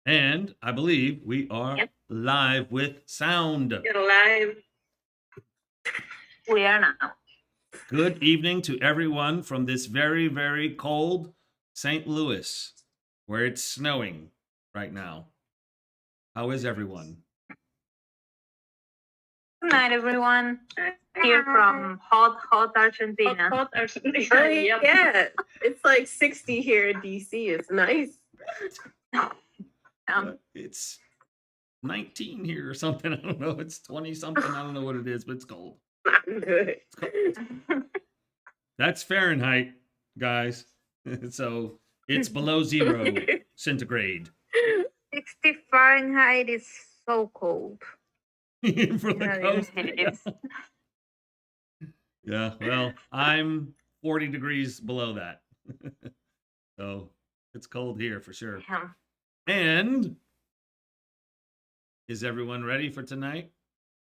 And I believe we are live with sound. You're live. We are now. Good evening to everyone from this very, very cold St. Louis, where it's snowing right now. How is everyone? Good night, everyone. Here from hot Argentina. Hot Argentina. Yep. Yeah, it's like 60 here in DC. It's nice. It's 19 here or something. I don't know. It's 20 something. I don't know what it is, but it's cold. I'm good. It's cold. That's Fahrenheit, guys. So it's below 0 centigrade. 60 Fahrenheit is so cold. For the coast. Yeah, well, I'm 40 degrees below that. So it's cold here for sure. Yeah. And is everyone ready for tonight?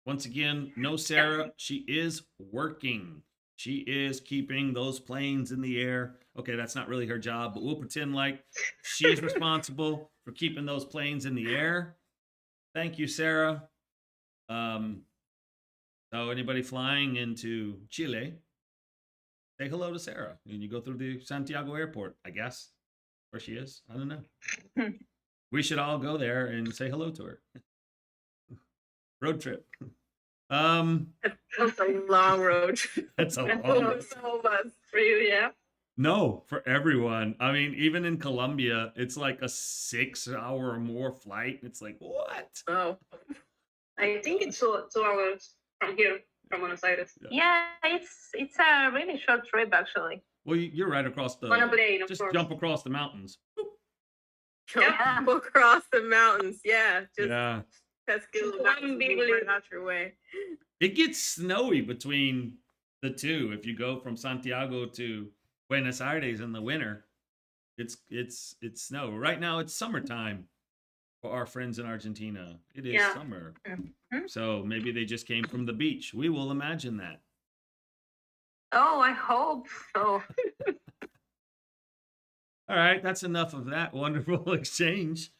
Once again, no Sarah. She is working. She is keeping those planes in the air. Okay, that's not really her job, but we'll pretend like she's responsible for keeping those planes in the air. Thank you, Sarah. So anybody flying into Chile, say hello to Sarah. And you go through the Santiago airport, I guess, where she is. I don't know. We should all go there and say hello to her. Road trip. That's a long road trip. That's a long. So much For you, yeah. No, for everyone. I mean, even in Colombia, it's like a 6-hour or more flight. It's like, what? Oh. I think it's 2 hours from here, from Buenos Aires. Yeah, it's a really short trip actually. Well, you're right across the. On a plane, of just course. jump across the mountains. Jump across the mountains. Yeah. Just Yeah. that's good. Right out your way. It gets snowy between the two. If you go from Santiago to Buenos Aires in the winter, it's snow. Right now it's summertime for our friends in Argentina. It is summer. Mm-hmm. So maybe they just came from the beach. We will imagine that. Oh, I hope so. All right, that's enough of that wonderful exchange.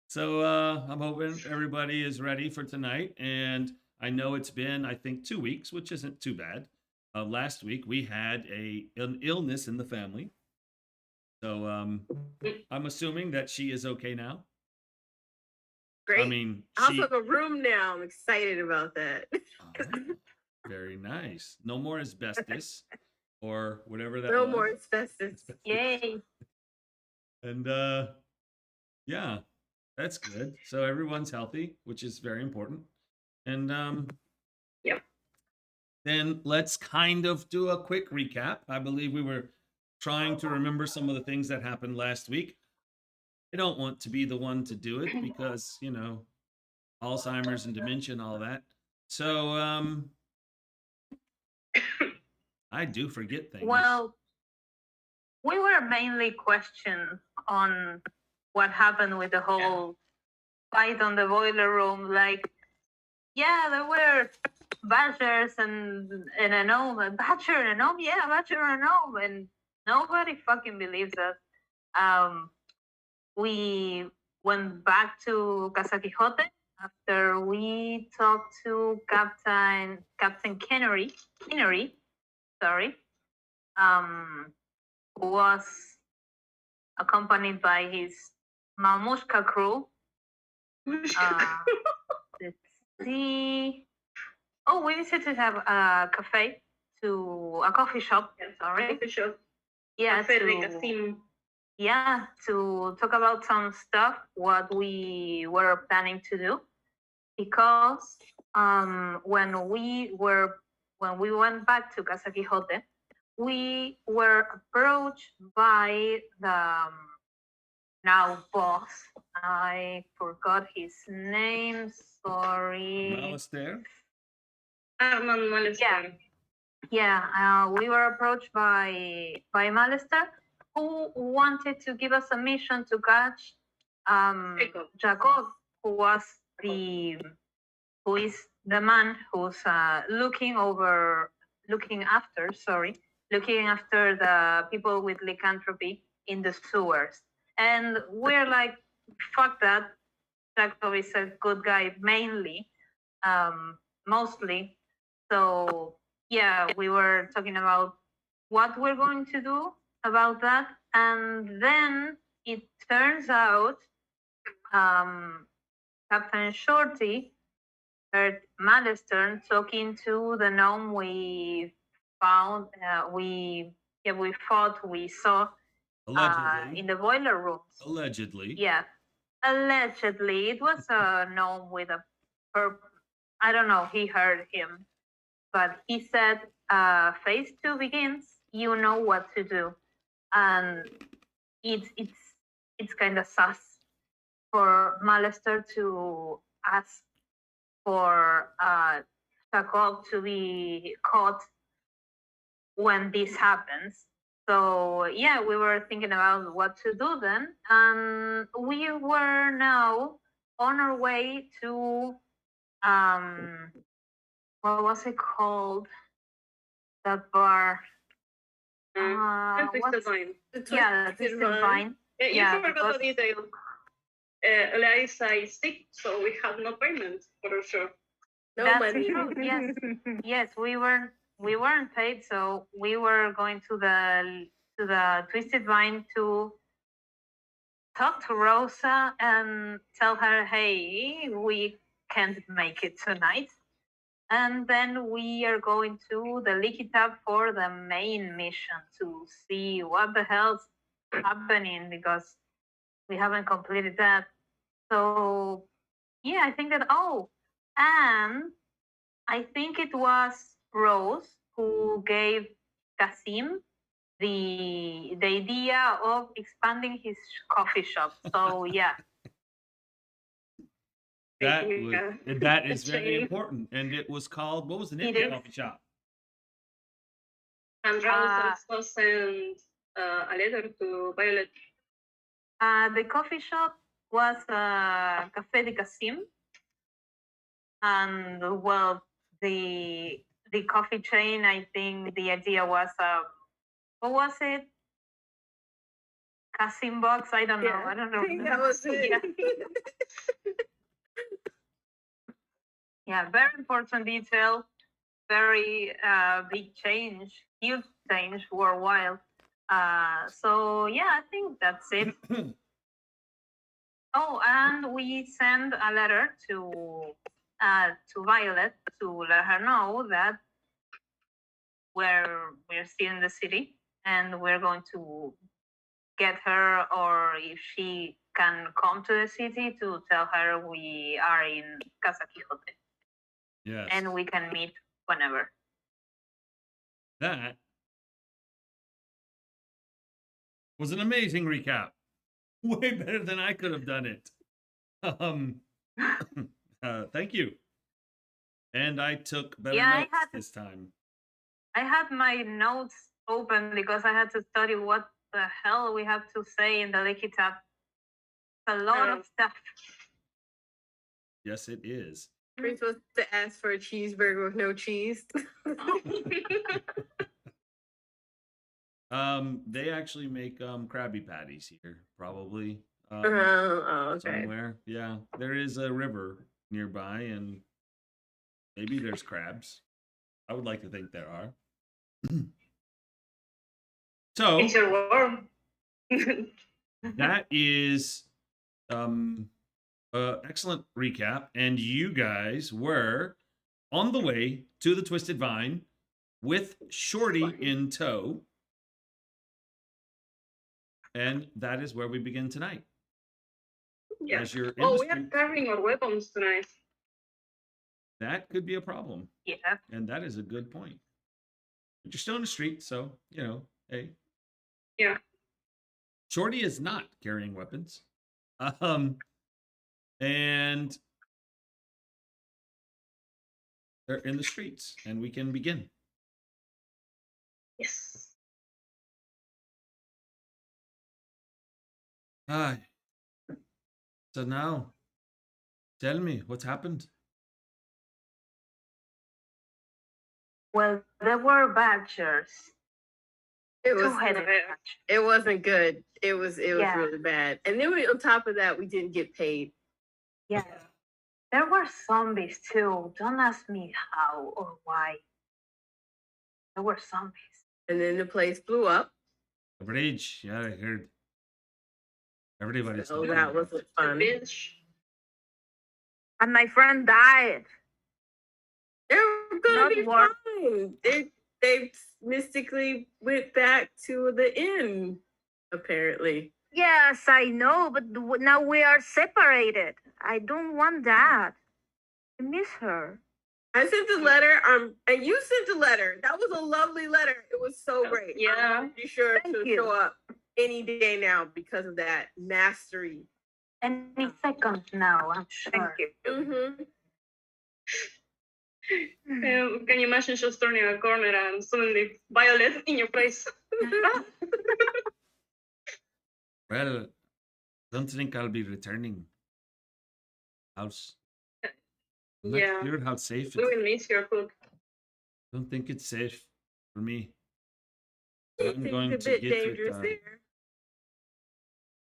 So I'm hoping everybody is ready for tonight. And I know it's been, I think, 2 weeks, which isn't too bad. Last week we had an illness in the family. So I'm assuming that she is okay now. Great. I mean, I also have a room now. I'm excited about that. Oh, very nice. No more asbestos or whatever that No was. more asbestos. Yay. And yeah, that's good. So everyone's healthy, which is very important. And Yep. Then let's kind of do a quick recap. I believe we were trying to remember some of the things that happened last week. I don't want to be the one to do it because, you know, Alzheimer's and dementia and all that. So I do forget things. Well, we were mainly questioned on what happened with the whole fight on the boiler room. Like, yeah, there were badgers and a gnome, a badger and a gnome, yeah, badger and a gnome, and nobody fucking believes us. We went back to Casa Quixote after we talked to Captain Kinnery, sorry, who was accompanied by his Mamushka crew. Let's see. Oh, we visited a coffee shop. Sorry. Coffee shop. Yeah, to talk about some stuff, what we were planning to do. Because when we went back to Casa Quixote, we were approached by the now boss. I forgot his name. Sorry. Alistair? Armand Malester. Yeah. We were approached by Malester, who wanted to give us a mission to catch Jacob, who is the man who's looking after the people with lycanthropy in the sewers. And we're like, fuck that. Jacob is a good guy mainly, mostly. So yeah, we were talking about what we're going to do about that, and then it turns out Captain Shorty heard Malestern talking to the gnome we found. We thought we saw Allegedly. in the boiler rooms. Allegedly. Yeah, allegedly it was a gnome with a I don't know. He heard him, but he said, "Phase 2 begins. You know what to do," and it's kind of sus for Malester to ask for Jacob to be caught when this happens. So yeah, we were thinking about what to do then, and we were now on our way to what was it called? That bar. Twisted Vine. Yeah, the Twisted Vine. You Yeah, forgot a detail. Lea is a stick, so we have no payment for sure. No That's money. true. Yes, yes, we weren't paid, so we were going to the Twisted Vine to talk to Rosa and tell her, hey, we can't make it tonight. And then we are going to the Leaky Tap for the main mission to see what the hell's happening because we haven't completed that. So yeah, I think that and I think it was Roze who gave Kasim the idea of expanding his coffee shop. So yeah. That Yeah. is very important. And it was called, what was the name of It the is. coffee shop? And Raul also sent a letter to Violet. The coffee shop was Café de Kasim, and well, the coffee chain. I think the idea was what was it? Kasim box. I don't know. Yeah, I don't know. I think that was it. Yeah, very important detail. Very big change, huge change worldwide. So yeah, I think that's it. Oh, and we send a letter to Violet to let her know that we're still in the city and we're going to get her, or if she can come to the city, to tell her we are in Casa Quixote. Yes. And we can meet whenever. That was an amazing recap. Way better than I could have done it. Thank you. And I took better notes this time. I had my notes open because I had to study what the hell we have to say in the Leaky Tap. A lot of stuff. Yes, it is. We're supposed to ask for a cheeseburger with no cheese. They actually make Krabby Patties here, probably. Okay. Somewhere. Yeah, there is a river nearby, and maybe there's crabs. I would like to think there are. So it's your world. that is excellent recap, and you guys were on the way to the Twisted Vine with Shorty in tow, and that is where we begin tonight. Yeah. As you're in Oh, the we are street, carrying our weapons tonight. that could be a problem. Yeah. And that is a good point. But you're still in the street, so, hey. Yeah. Shorty is not carrying weapons. And they're in the streets, and we can begin. Yes. Hi. So now, tell me what's happened. Well, there were badgers It was Two-headed Yeah. touch. it wasn't good. It was Yeah. really bad. And then on top of that, we didn't get paid. Yeah. There were zombies too. Don't ask me how or why. There were zombies. And then the place blew up. Rage. Yeah, I heard. Everybody's So talking that about wasn't it. fun. Bitch. And my friend died. They're gonna Not be work. fine. They mystically went back to the inn, apparently. Yes, I know, but now we are separated. I don't want that. I miss her. I sent a letter, and you sent a letter. That was a lovely letter. It was so great. Yeah. I'm pretty sure Thank to you. show up any day now because of that mastery. Any second now, I'm sure. Thank you. Mm-hmm. Can you imagine just turning a corner and suddenly Violet in your face? Well, don't think I'll be returning house. I'm not Yeah. sure how safe We it's. will miss your food. Don't think it's safe for me. It I'm seems going a to bit get dangerous there.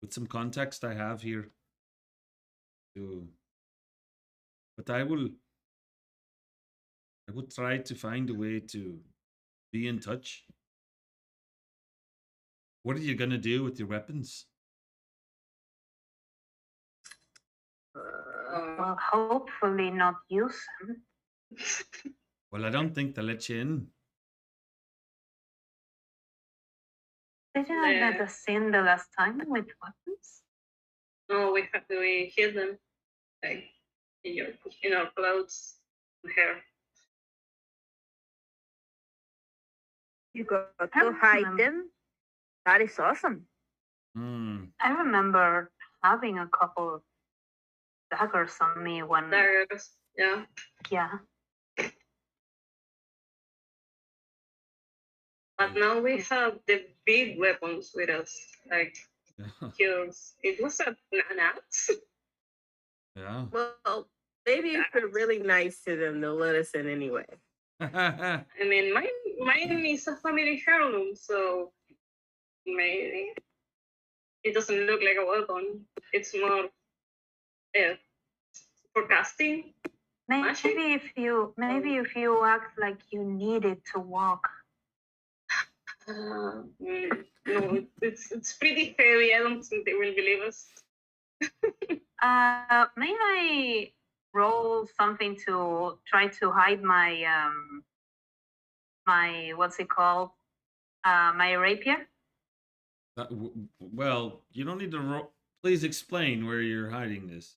with some context I have here. But I will try to find a way to be in touch. What are you gonna do with your weapons? Well, hopefully not use them. Well, I don't think they'll let you in. Didn't I let Yeah. us in the last time with weapons? No, we hid them like in our clothes and hair. You got I to hide remember. them. That is awesome. Hmm. I remember having a couple of daggers on me when, Daggers. Yeah. yeah. But now we have the big weapons with us, like hooves. It was an axe. Yeah. Well, maybe if we're really nice to them, they'll let us in anyway. I mean, mine is a family heirloom, so maybe it doesn't look like a weapon. It's more for casting. Magic? Maybe if you act like you needed to walk. No, it's pretty heavy. I don't think they will believe us. May I roll something to try to hide my my what's it called? My rapier? Well, you don't need to. Please explain where you're hiding this.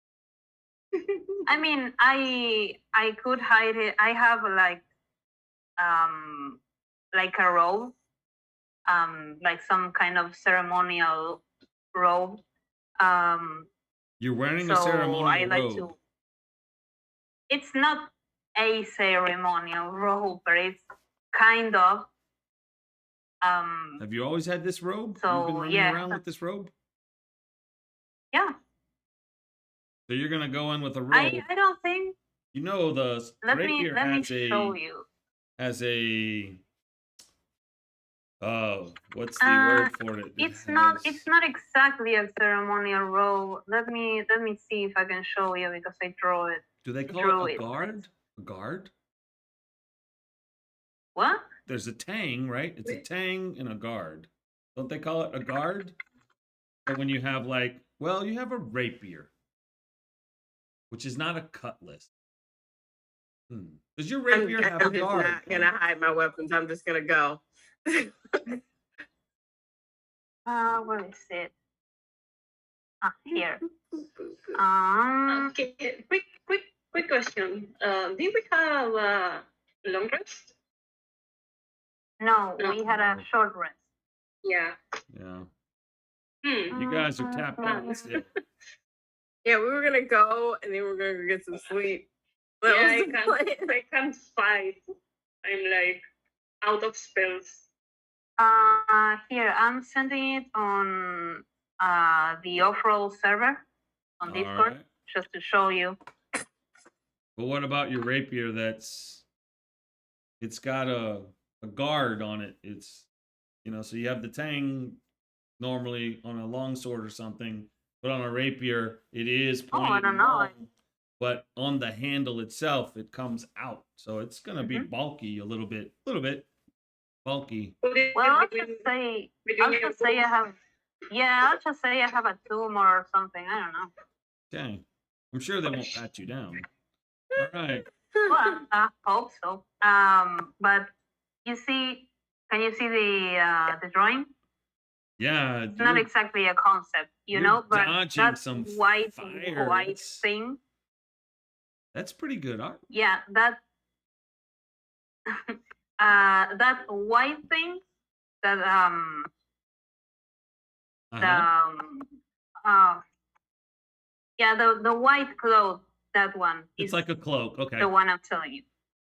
I mean, I could hide it. I have like a robe, like some kind of ceremonial robe. You're wearing a So ceremonial I like robe. to. It's not a ceremonial robe, but it's kind of. Have you always had this robe? You've So, been running yeah. around with this robe? Yeah, So you're gonna go in with a robe. I don't think. You know the Let me rapier show you. has a what's the word for it? It's not exactly a ceremonial robe. Let me see if I can show you because I draw it. Do they call drew it a it. guard? A guard? What? There's a tang, right? It's a tang and a guard. Don't they call it a guard? But when you have you have a rapier, which is not a cutlass. Does your rapier have a I'm just guard? not gonna hide my weapons. I'm just gonna go. Where is it? Here. Okay, quick question. Did we have a long rest? No, No. we had a short rest. Yeah. Yeah. Hmm. You guys are tapped out still. Yeah, we were gonna go and then we were gonna go get some sleep. That Yeah, was the plan. I can't fight. I'm like out of spells. Here, I'm sending it on the off-roll server on Discord, Alright. just to show you. But what about your rapier it's got a guard on it? It's So you have the tang normally on a longsword or something, but on a rapier, it is Oh, I pointed don't know. long, but on the handle itself, it comes out. So it's gonna be Mhm. bulky a little bit bulky. Put it Well, I'll between, just say, between your boobs. I'll just say I have a tumor or something. I don't know. Okay, I'm sure they won't pat you down. All right. Well, I hope so. But you see, can you see the drawing? Yeah, It's not exactly a concept, you're but dodging that some white fire. thing. That's pretty good art. Yeah, that that white thing that Uh-huh. uh yeah, the white cloth, that one It's is like a cloak. Okay. the one I'm telling you.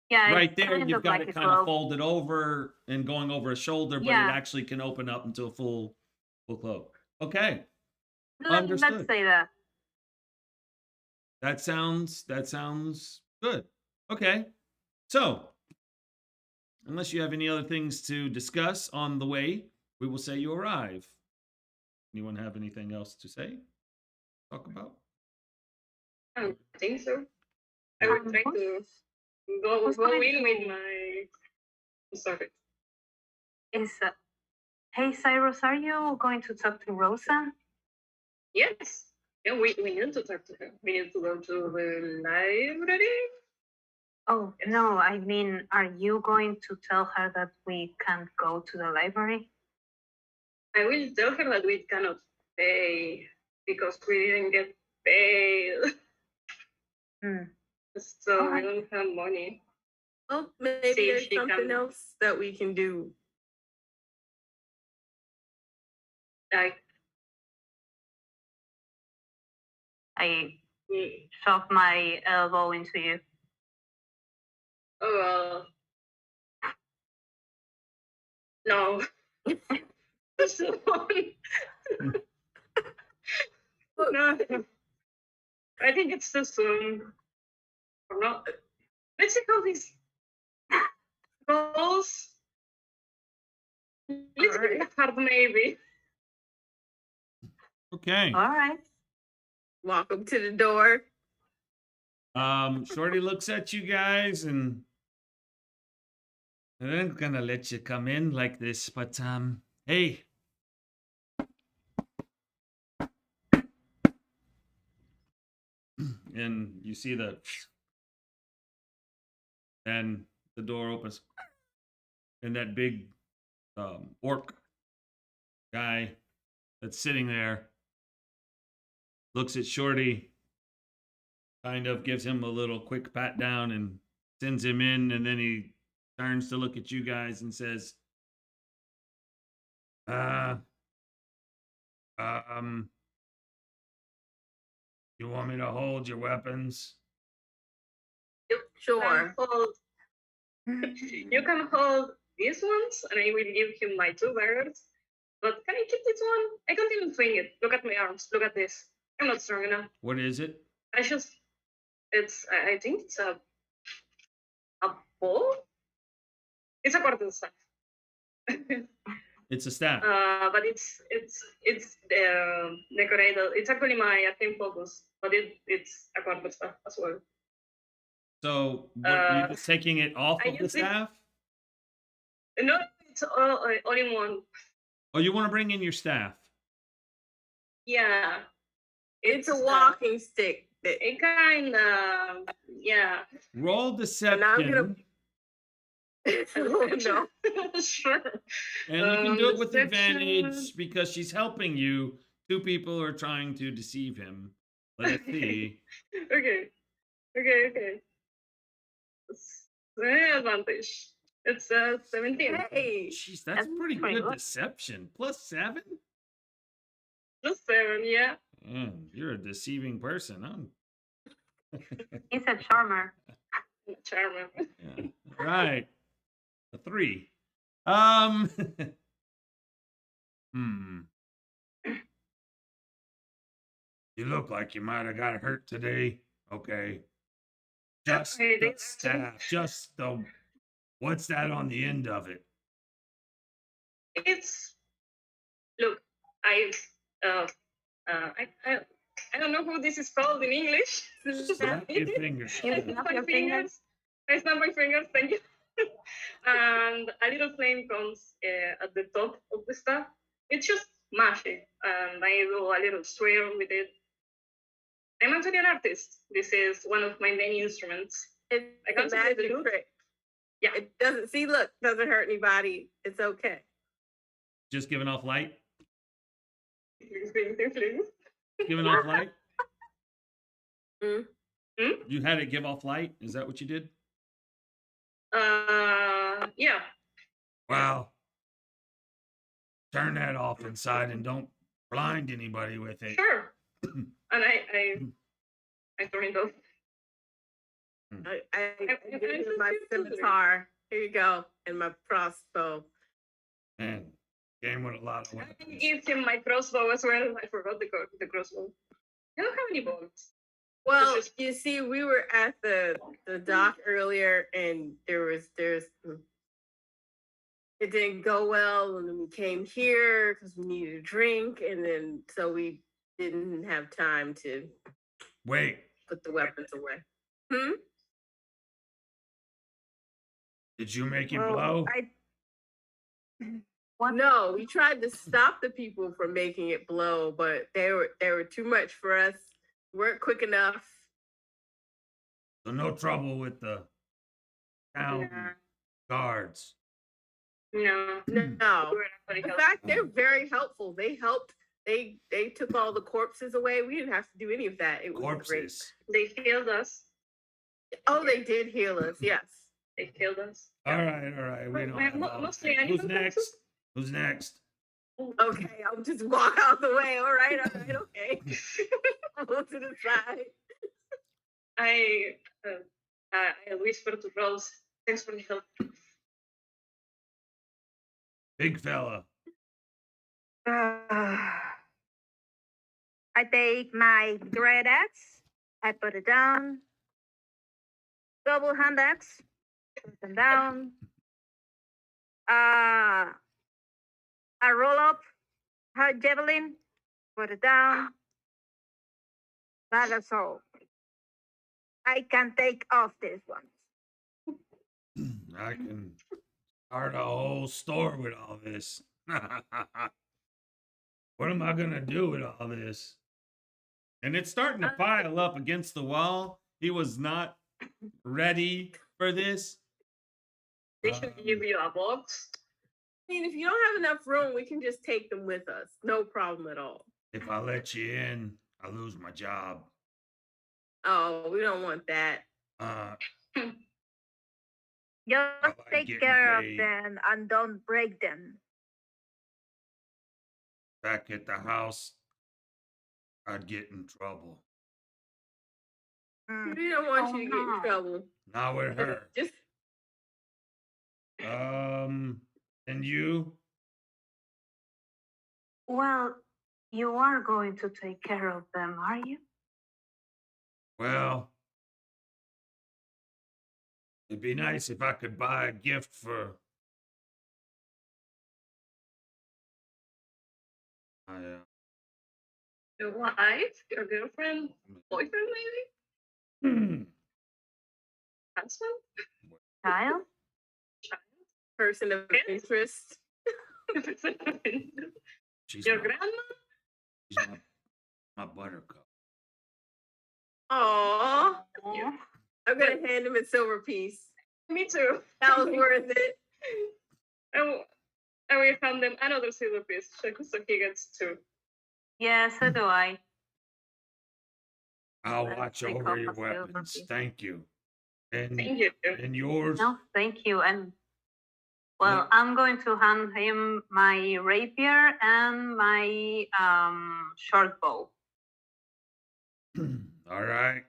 Yeah, Right it's there, kind you've of got like it a kind of cloak. folded over and going over a shoulder, but it Yeah. actually can open up into a full cloak. Okay. Let's Understood. say that. That sounds good. Okay. So, unless you have any other things to discuss on the way, we will say you arrive. Anyone have anything else to say? Talk about? I don't think so. I would try to go who's going in with to- my. Sorry. Hey Cyrus, are you going to talk to Rosa? Yes. Yeah, we need to talk to her. We need to go to the library. Oh no, I mean, are you going to tell her that we can't go to the library? I will tell her that we cannot pay because we didn't get paid. So Alright. we don't have money. Well, maybe See if there's she something can- else that we can do. Like, I mm, shove my elbow into you. oh, no. So, no. I think it's too soon. Or not. Let's see how this goes. Let's give it a hard maybe. Okay. Alright. Walk up to the door. Shorty looks at you guys and I'm gonna let you come in like this, but hey. And you see and the door opens and that big orc guy that's sitting there looks at Shorty, kind of gives him a little quick pat down and sends him in, and then he turns to look at you guys and says, you want me to hold your weapons? Sure. You can hold these ones, and I will give him my 2 birds. But can I keep this one? I can't even swing it. Look at my arms. Look at this. I'm not strong enough. What is it? I think it's a bow? It's a quarter staff. It's a staff. But it's decorated. It's actually my theme focus, but it's a quarter staff as well. So you're just taking it off I of the use it- staff? No, it's all in one. Oh, you want to bring in your staff? Yeah. It's a walking stick. It kind of, yeah. Roll And I'm deception. gonna. Oh, no. Sure. And you can do it with Deception. advantage because she's helping you. 2 people are trying to deceive him. Let's see. Okay. Advantage. It's 17. Hey. Jeez, that's That's pretty pretty good good. deception. +7? Plus 7, yeah. Man, you're a deceiving person, huh? He's a charmer. Charmer. Yeah. All right. A 3. You look like you might have got hurt today. Okay. Just Hey, the they- staff. Just the. What's that on the end of it? It's look. Uh, I don't know how this is called in English. Snap your fingers. You I snap snap my your fingers. fingers. I snap my fingers. Thank you. And a little flame comes at the top of the stuff. It's just mashy, and I do a little swirl with it. I'm actually an artist. This is one of my main instruments. It's I a can't play the magic lute. trick. Yeah. It doesn't see. Look, doesn't hurt anybody. It's okay. Just giving off light. Please. Giving off light. Mm. You had it give off light. Is that what you did? Yeah. Wow. Turn that off inside and don't blind anybody with it. Sure. And I turn it off. I give you my scimitar. Here you go, and my crossbow. Man, game with a lot of I weapons. give him my crossbow as well. I forgot the crossbow. I don't have any bolts. Well, It's just- you see, we were at the dock earlier, and there's it didn't go well, and then we came here because we needed a drink, and then so we didn't have time to Wait, put the weapons away. Hmm. did you make it Well, blow? What? No, we tried to stop the people from making it blow, but they were too much for us. Weren't quick enough. So no trouble with the town Nah. guards. No. No. We're actually In helping. fact, they're very helpful. They helped. They took all the corpses away. We didn't have to do any of that. It was great. Corpses. They healed us. Oh, they did heal us. Yes. They healed us. All right. We Wait, don't man, have all mostly that. Who's animal next? Who's next? Okay, I'll just walk out the way. All right. Okay. Go to the side. I whisper to Rose. Thanks for the help. Big fella. I take my great axe, I put it down, double hand axe, put them down. I roll up her javelin, put it down. That is all. I can take off this one. I can start a whole store with all this. What am I gonna do with all this? And it's starting to pile up against the wall. He was not ready for this. They should give you a box. I mean, if you don't have enough room, we can just take them with us. No problem at all. If I let you in, I lose my job. Oh, we don't want that. Just like take getting care paid. of them and don't break them. Back at the house, I'd get in trouble. Mm. We don't want Oh, you to get in no. trouble. Not with her. Just And you? Well, you are going to take care of them, are you? Well, it'd be nice if I could buy a gift for my Your wife, your girlfriend, boyfriend, maybe husband, Child? person of Yes. interest. she's your my, grandma. she's my buttercup. Aw. Yeah. I'm gonna hand him a silver piece. Me too. That was worth it. I will hand them another silver piece, so he gets two. Yeah, so do I. I'll Let's watch take over off your a silver weapons. piece. Thank you. And Thank you. yours? No, thank you. And well, Yeah. I'm going to hand him my rapier and my short bow. All right.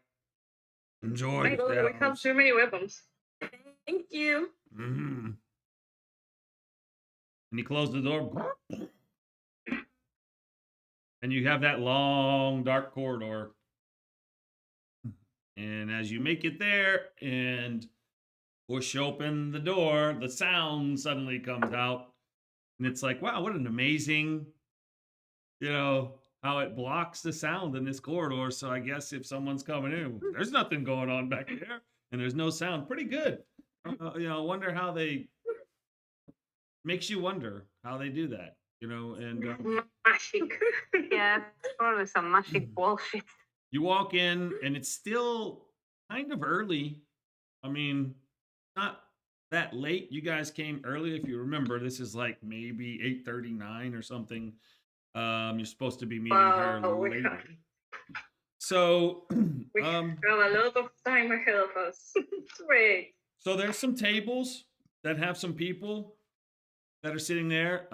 Enjoy My God, we have yourselves. too many weapons. Thank you. Mm-hmm. And you close the door. And you have that long, dark corridor. And as you make it there and push open the door, the sound suddenly comes out And it's like, wow, what an amazing, how it blocks the sound in this corridor. So I guess if someone's coming in, there's nothing going on back there and there's no sound. Pretty good. I wonder how they makes you wonder how they do that, and Magic. Yeah, probably some magic bullshit. you walk in and it's still kind of early. I mean, not that late. You guys came early. If you remember, this is like maybe 8:39 or something. You're supposed to be meeting her Wow, later. So, we have a lot of time ahead of us. Great. so there's some tables that have some people that are sitting there.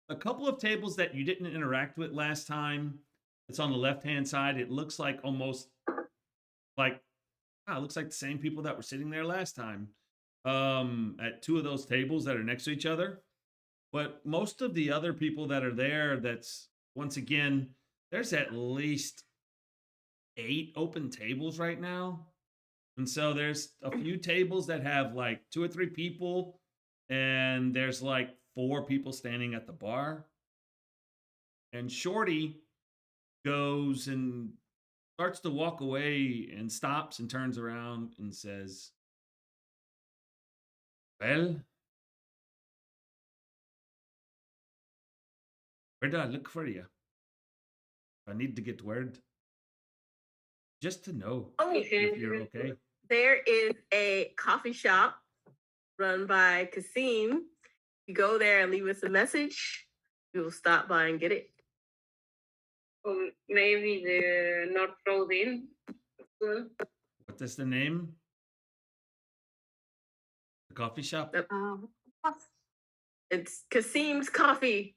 A couple of tables that you didn't interact with last time. It's on the left-hand side. It looks like almost like it looks like the same people that were sitting there last time. At two of those tables that are next to each other. But most of the other people that are there, that's once again, there's at least 8 open tables right now. And so there's a few tables that have like 2 or 3 people, and there's like 4 people standing at the bar. And Shorty goes and starts to walk away and stops and turns around and says, well, where do I look for you? I need to get word. Just to know Oh, if you're okay. there is a coffee shop run by Kasim. You go there and leave us a message. We will stop by and get it. Or maybe the North Road Inn. Well, What is the name? The coffee shop? Yep. What's It's Kasim's Coffee.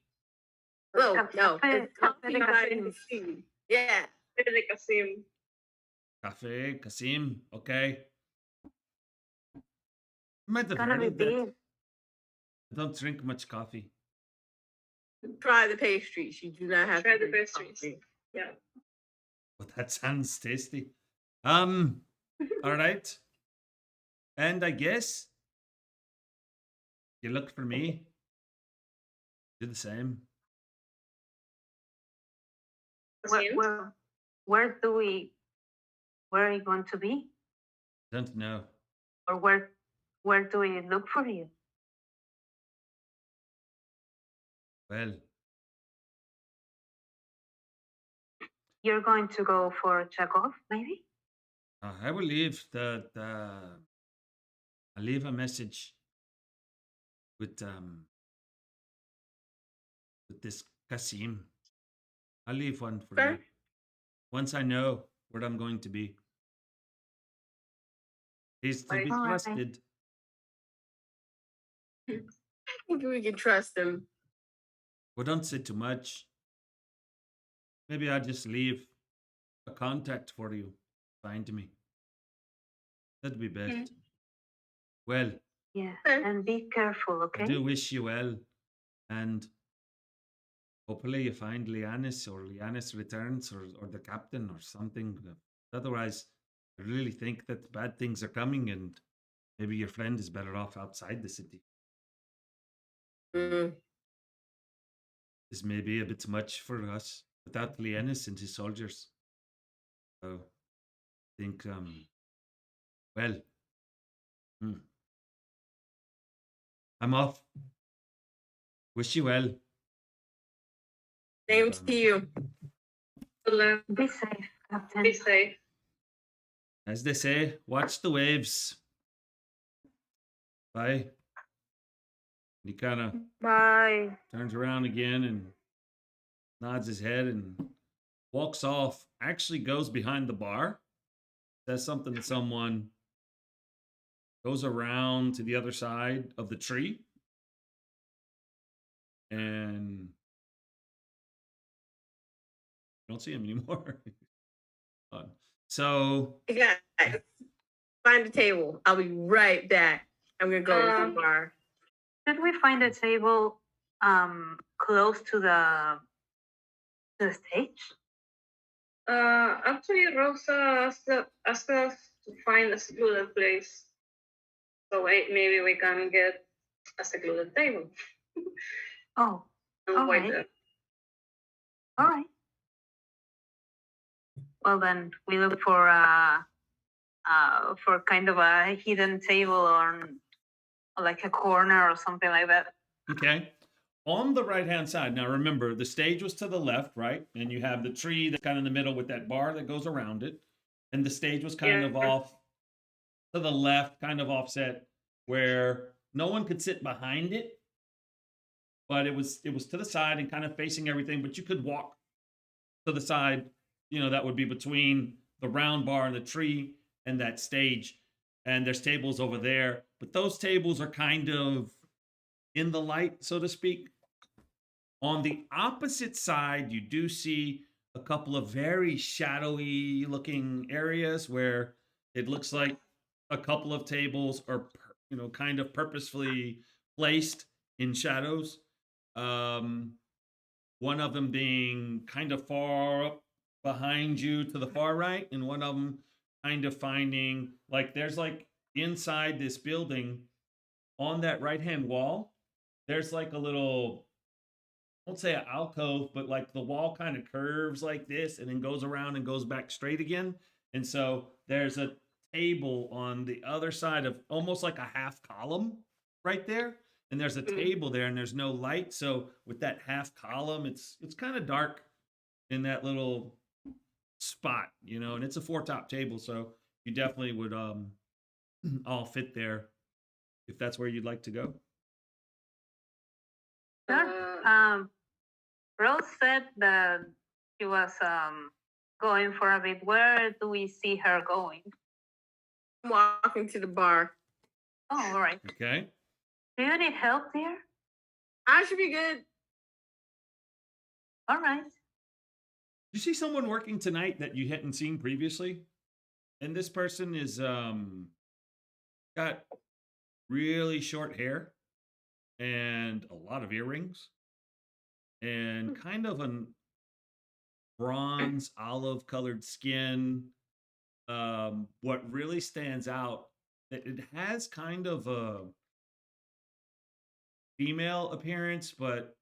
Oh, no, Cafe- it's Coffee Cafe by Kasim. Kasim. Yeah. really Kasim. Cafe, Kasim. Okay. I might have gonna heard be of that. big. I don't drink much coffee. Try the pastries. You do not have Try to the drink pastries. coffee. Yeah. But that sounds tasty. All right. And I guess you look for me. Do the same. Kasim? Where are you going to be? Don't know. Or where do we look for you? Well, You're going to go for Chekhov, maybe? I will leave I'll leave a message with this Kasim. I'll leave one for Okay. you. Once I know where I'm going to be. He's to be Alright. trusted. I think we can trust him. Well, don't say too much. Maybe I'll just leave a contact for you. Find me. That'd be best. Well, Yeah. Okay. And be careful, I okay? do wish you well. And hopefully you find Lianis or Lianis returns or the captain or something. Otherwise, I really think that bad things are coming and maybe your friend is better off outside the city. Mm. This may be a bit much for us without Lianis and his soldiers. So I think, well, I'm off. Wish you well. Same And, to you. Good luck. Be safe, Captain. Be safe. as they say, watch the waves. Bye. He kind of Bye. turns around again and nods his head and walks off. Actually goes behind the bar, says something to someone, goes around to the other side of the tree, and don't see him anymore. So Guys, find a table. I'll be right back. I'm gonna go to the bar. Should we find a table close to the stage? Actually, Rosa asked us to find a secluded place. So maybe we can get a secluded table. Oh, And all wait right. there. All right. Well, then we look for kind of a hidden table on like a corner or something like that. Okay. On the right hand side, now remember the stage was to the left, right? And you have the tree that's kind of in the middle with that bar that goes around it. And the stage was kind of Yeah. off to the left, kind of offset, where no one could sit behind it, but it was to the side and kind of facing everything, but you could walk to the side, that would be between the round bar and the tree and that stage. And there's tables over there, but those tables are kind of in the light, so to speak. On the opposite side, you do see a couple of very shadowy looking areas where it looks like a couple of tables are, kind of purposefully placed in shadows. Um, one of them being kind of far up behind you to the far right, and one of them kind of finding like there's like inside this building on that right hand wall, there's like a little, I won't say an alcove, but like the wall kind of curves like this and then goes around and goes back straight again. And so there's a table on the other side of almost like a half column right there. And there's a table there and there's no light. So with that half column, it's kind of dark in that little spot, and it's a four top table. So you definitely would all fit there if that's where you'd like to go. Sure. Rose said that she was going for a bit. Where do we see her going? Walking to the bar. Oh, all right. Okay. Do you need help, dear? I should be good. All right. You see someone working tonight that you hadn't seen previously? And this person is got really short hair and a lot of earrings and kind of a bronze olive colored skin. What really stands out that it has kind of a female appearance, but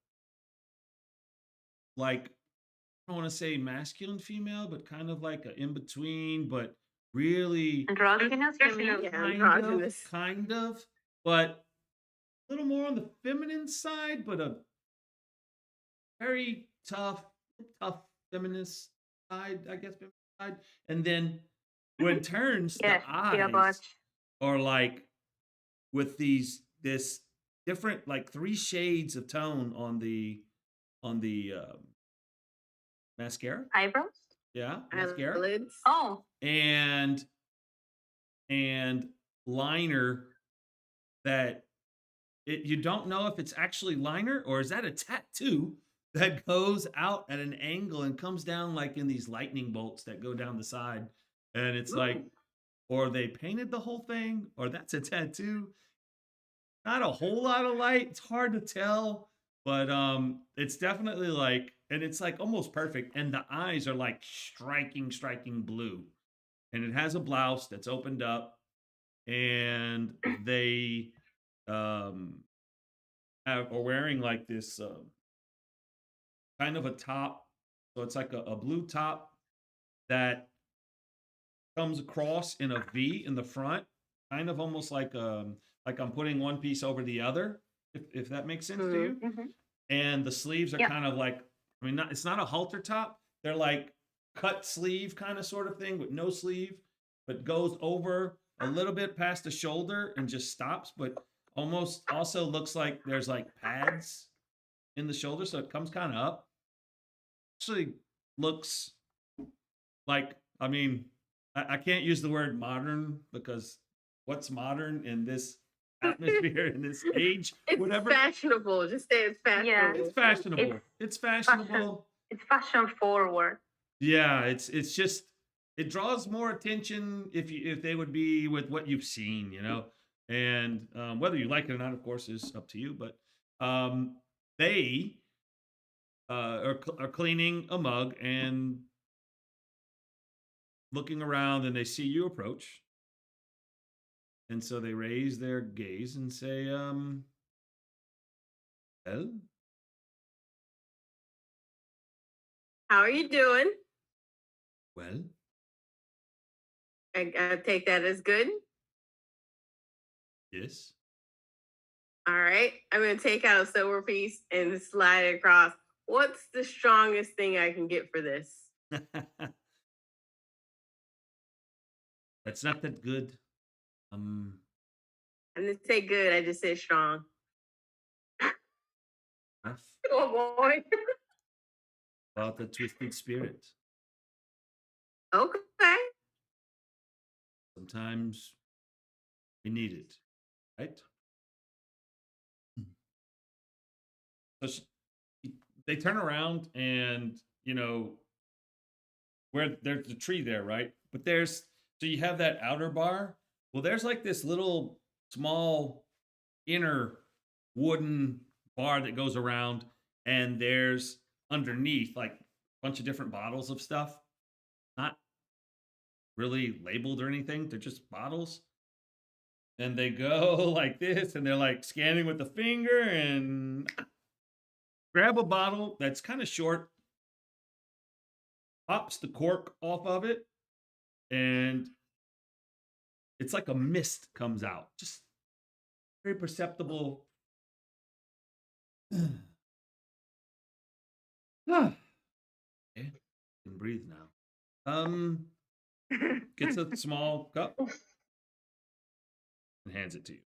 like I don't want to say masculine female, but kind of like a in between, but really Androgynous, you mean? Yeah, androgynous, kind of, but a little more on the feminine side, but a very tough feminist side, I guess, feminine side. And then when it turns, Yes, the eyes but are like with this different like three shades of tone on the mascara. eyebrows? Yeah, mascara. Eyelids. Oh, And liner that you don't know if it's actually liner or is that a tattoo that goes out at an angle and comes down like in these lightning bolts that go down the side. And it's like, or they painted the whole thing, or that's a tattoo. Not a whole lot of light. It's hard to tell, but it's definitely like, and it's like almost perfect. And the eyes are like striking blue. And it has a blouse that's opened up, and they are wearing like this kind of a top. So it's like a blue top that comes across in a V in the front, kind of almost like I'm putting one piece over the other, if that makes sense to you. And the sleeves are kind of like, I mean, it's not a halter top. They're like cut sleeve kind of sort of thing with no sleeve, but goes over a little bit past the shoulder and just stops, but almost also looks like there's like pads in the shoulder, so it comes kind of up. Actually looks like, I mean, I can't use the word modern because what's modern in this atmosphere in this age? It's whatever. fashionable. Just say it's fashionable. Yeah. It's fashionable. It's fashionable. It's fashion forward. Yeah, it's just it draws more attention if they would be with what you've seen, and whether you like it or not, of course, is up to you. But they are cleaning a mug and looking around, and they see you approach, and so they raise their gaze and say, Well, How are you doing? well, I take that as good. yes. All right. I'm going to take out a silver piece and slide it across. What's the strongest thing I can get for this? That's not that good. I didn't say good. I just said strong. Enough Oh boy. about the twisted spirit. Okay. Sometimes we need it, right? So they turn around and, where there's the tree there, right? But so you have that outer bar. Well, there's like this little small inner wooden bar that goes around, and there's underneath like a bunch of different bottles of stuff. Not really labeled or anything. They're just bottles. And they go like this, and they're like scanning with the finger and grab a bottle that's kind of short, pops the cork off of it, and it's like a mist comes out. Just very perceptible. Okay, can breathe now. Gets a small cup and hands it to you.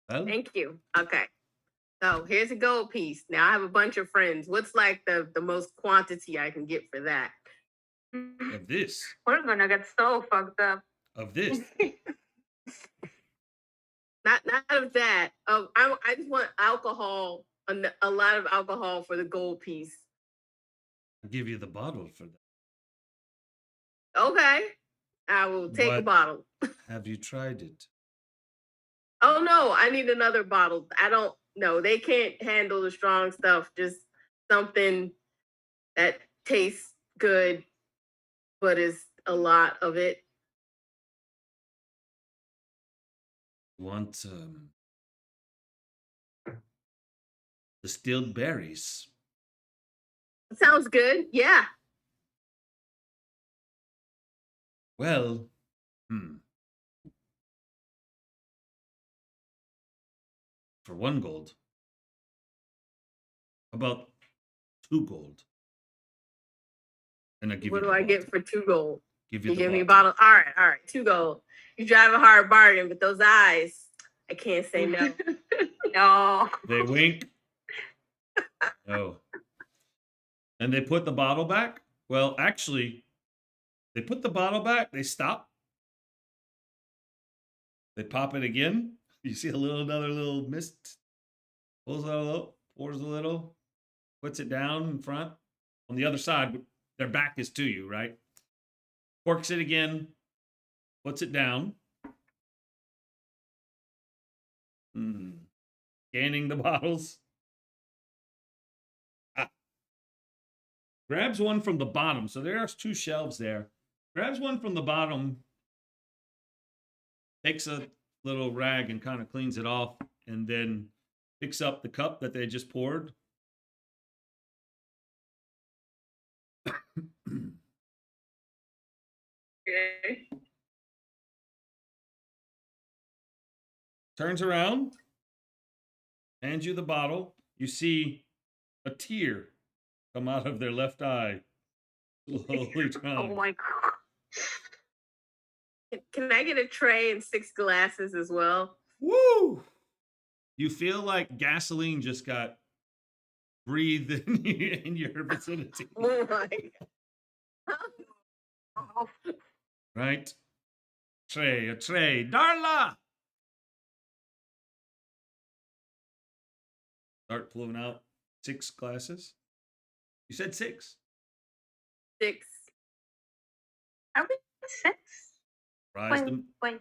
Well, Thank you. Okay. So here's a gold piece. Now I have a bunch of friends. What's like the most quantity I can get for that? of this, We're gonna get so fucked up. of this. Not of that. I just want alcohol, a lot of alcohol for the gold piece. I'll give you the bottle for that. Okay. I will take a But- bottle. Have you tried it? Oh no, I need another bottle. I don't know. They can't handle the strong stuff. Just something that tastes good, but is a lot of it. Want distilled berries? Sounds good. Yeah. Well, for 1 gold. About 2 gold. And I give What you do the I bottle. get for 2 gold? Give You the give me a bottle. bottle. All right. 2 gold. You drive a hard bargain, but those eyes, I can't say no. No. They wink. No. And they put the bottle back. Well, actually, they put the bottle back. They stop. They pop it again. You see another little mist. Pulls it a little, pours a little, puts it down in front. On the other side, their back is to you, right? Corks it again, puts it down. Scanning the bottles. Grabs one from the bottom. So there's 2 shelves there. Grabs one from the bottom. Takes a little rag and kind of cleans it off. And then picks up the cup that they just poured. Okay. Turns around. Hands you the bottle. You see a tear come out of their left eye. Slowly Oh trying. my god. Can I get a tray and 6 glasses as well? Woo! You feel like gasoline just got breathed in your vicinity. Oh my God. Oh, Right? A tray. Darla! Start pulling out 6 glasses. You said 6. 6. are we 6?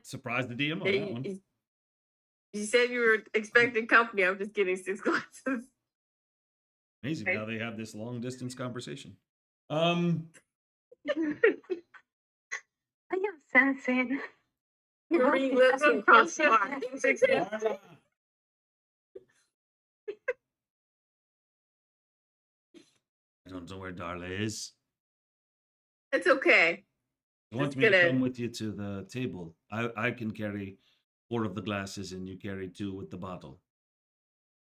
Surprise the DM on Hey, that one. You said you were expecting company. I'm just getting 6 glasses. Amazing Okay. how they have this long distance conversation. I am sensing. Your lips are crossed. Darla! I don't know where Darla is. It's okay. He wants Just me to gonna- come with you to the table. I can carry 4 of the glasses and you carry 2 with the bottle.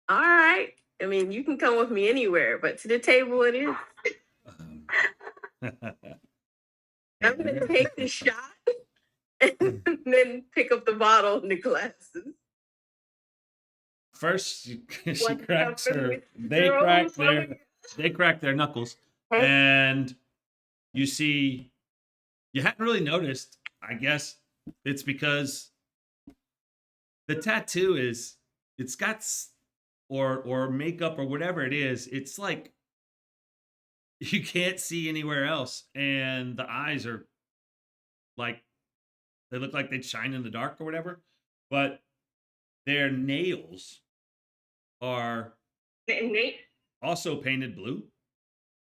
All right. I mean, you can come with me anywhere, but to the table it is. Um, I'm gonna take the shot and then pick up the bottle and the glasses. First, she What cracks happened her. with They Roze? crack their knuckles, Hey. and you see. You hadn't really noticed. I guess it's because the tattoo it's got or makeup or whatever it is. It's like you can't see anywhere else, and the eyes are like they look like they'd shine in the dark or whatever. But their nails are Nate, also painted blue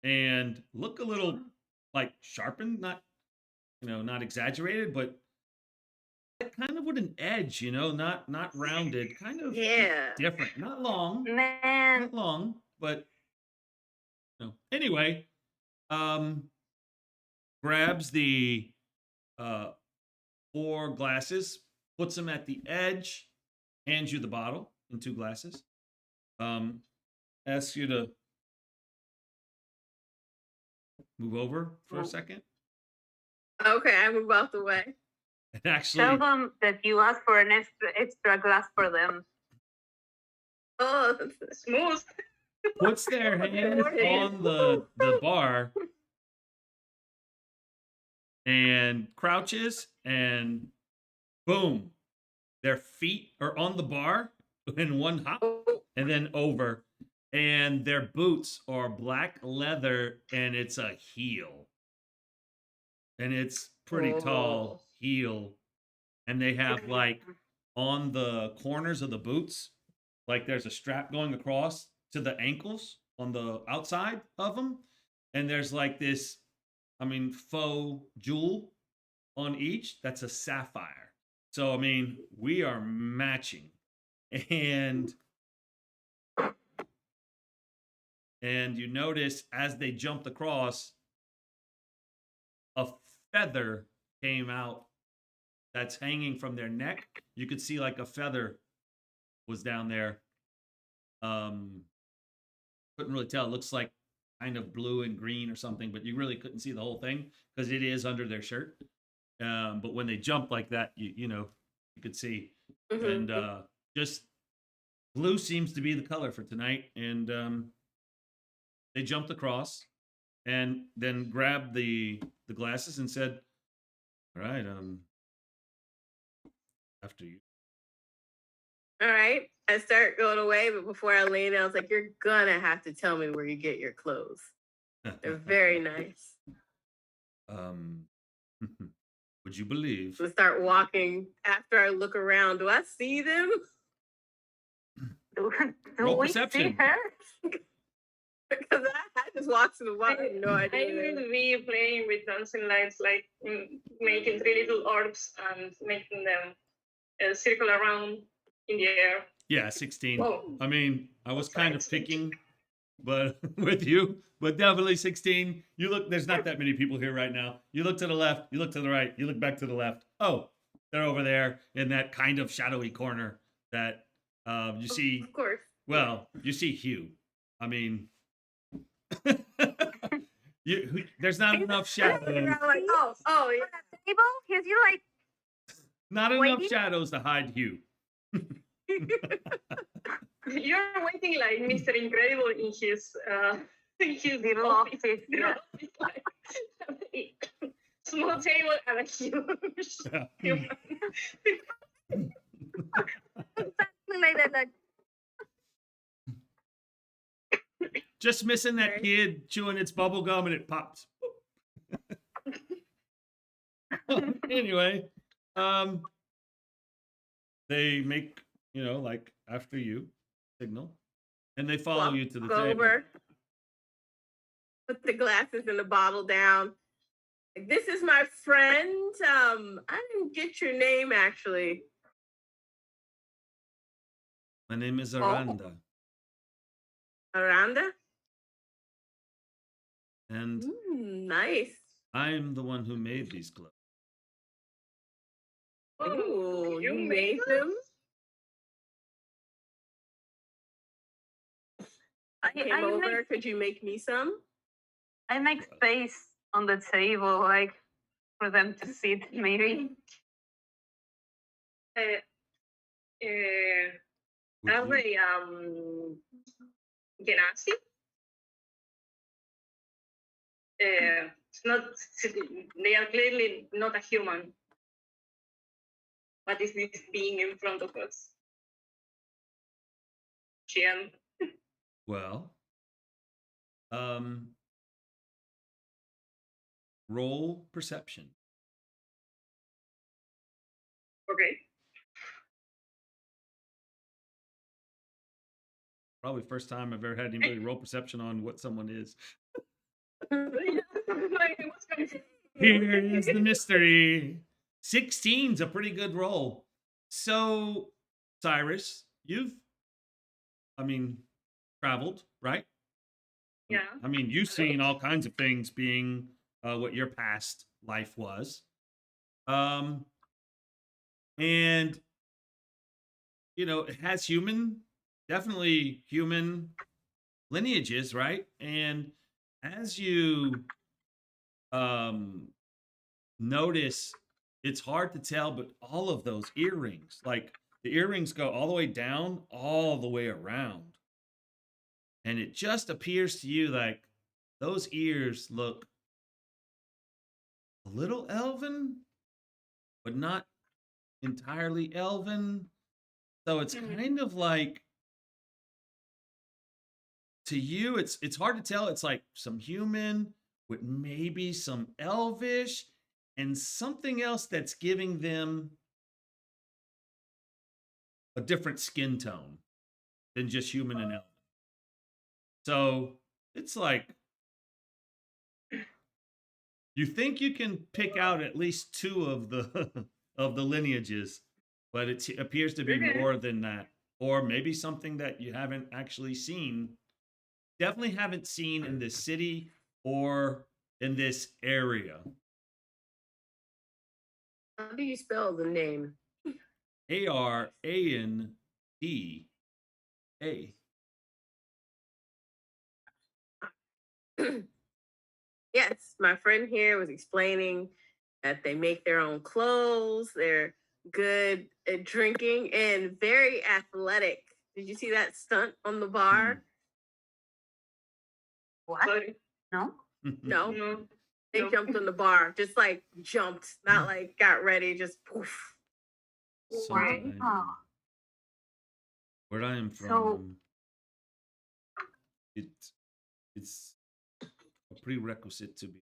and look a little like sharpened, not not exaggerated, but kind of with an edge, not rounded, kind of Yeah. different, not long, Man, not long, but anyway, um, grabs the uh 4 glasses, puts them at the edge, hands you the bottle in 2 glasses, asks you to move over for a second, Okay, I move out the way. and tell actually them that you asked for an extra glass for them. Oh, smooth. puts their hand morning. on the bar and crouches, and boom, their feet are on the bar in one hop oh, and then over, and their boots are black leather and it's a heel, and it's pretty tall heel, and they have like on the corners of the boots, like there's a strap going across to the ankles on the outside of them, and there's like this, I mean, faux jewel on each that's a sapphire. So I mean, we are matching, and you notice as they jumped across, a feather came out that's hanging from their neck. You could see like a feather was down there. Couldn't really tell. It looks like kind of blue and green or something, but you really couldn't see the whole thing because it is under their shirt. But when they jump like that, you could see. mhm. And just blue seems to be the color for tonight. And they jumped across and then grabbed the glasses and said, "All right, after you." All right. I start going away, but before I lean, I was like, "You're gonna have to tell me where you get your clothes. They're very nice." um, would you believe? So I start walking. After I look around, do I see them? Do Roll we see perception. her? Because I just walked to the wall. I had no I idea. will be playing with dancing lights, like making 3 little orbs and making them circle around in the air. Yeah, 16. Whoa. I mean, I was kind of Excellent. picking, but with you, but definitely 16. You look, there's not that many people here right now. You look to the left, you look to the right, you look back to the left. Oh, they're over there in that kind of shadowy corner that you see. Of course. Well, you see Hugh. I mean, there's not enough shadows. I'm like, oh, yeah. On the table? He's you like Not enough Waiting? shadows to hide Hugh. You're waiting like Mr. Incredible in his Little office. office, yeah. It's like small table and a huge human. exactly like that. Like, Just missing that Okay. kid chewing its bubble gum and it pops. Anyway, they make, like after you signal, and they follow Walk you to the go table. over, put the glasses and the bottle down. Like, this is my friend. I didn't get your name actually. My name is Aranda. Aranda? And Nice. I'm the one who made these clothes. Ooh, you made made them? I came I over. make Could you make me some? I make space on the table, like for them to sit, maybe. Uh, Would are you- they genasi? It's not. They are clearly not a human. What is this being in front of us? GM. Well, roll perception. Okay. Probably first time I've ever had anybody roll perception on what someone is. Here is the mystery. 16's a pretty good roll. So, Cyrus, you've, traveled, right? Yeah. You've seen all kinds of things being what your past life was. And, it has definitely human lineages, right? And as you notice, it's hard to tell, but all of those earrings, like the earrings go all the way down, all the way around. And it just appears to you like those ears look a little elven, but not entirely elven. So it's kind of like, to you, it's hard to tell. It's like some human with maybe some elvish and something else that's giving them a different skin tone than just human and elven. So it's like you think you can pick out at least two of the of the lineages, but it appears to be Okay. more than that, or maybe something that you haven't actually seen. Definitely haven't seen in this city or in this area. How do you spell the name? Aranda. Yes, my friend here was explaining that they make their own clothes. They're good at drinking and very athletic. Did you see that stunt on the bar? What? Sorry. No? No, No. they No. jumped on the bar, just like jumped, not like got ready, just poof. Sometime Wow. where I am So- from, it's a prerequisite to be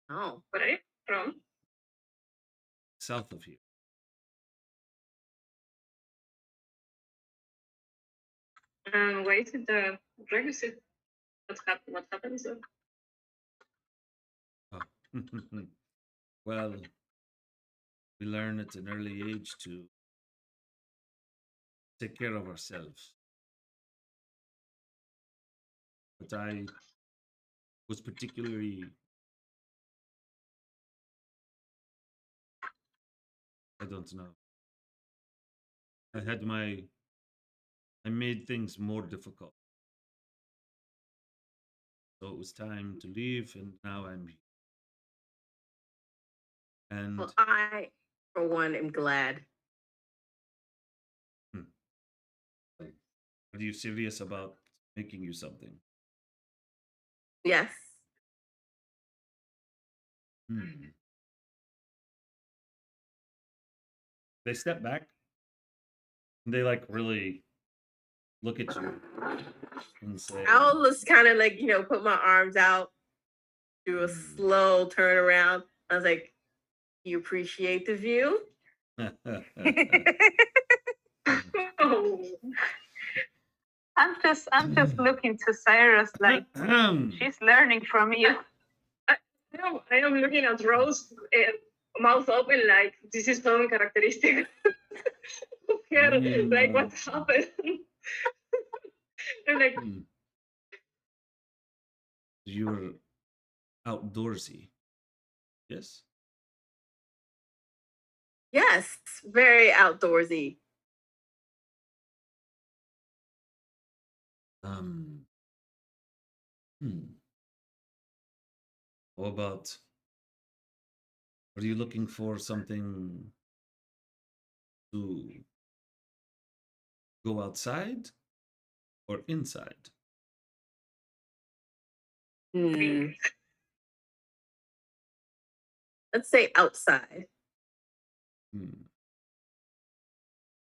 Oh, Where are you from? south of here. And why is it the requisite? What happens there? Oh. Well, we learn at an early age to take care of ourselves. But I was particularly, I don't know. I made things more difficult. So it was time to leave, and now I'm here. And well, I, for one, am glad. are you serious about making you something? Yes. They step back. And they like really look at you and say, I'll just kind of like, put my arms out, do a Hmm. slow turnaround. I was like, you appreciate the view? Oh. I'm just looking to Cyrus like she's learning from you. I am looking at Rose, mouth open, like this is so uncharacteristic. Here, like what happened? And like, You're outdoorsy. Yes. Yes, very outdoorsy. Um. Hmm. How about? Are you looking for something to go outside or inside? Hmm. Let's say outside. Hmm.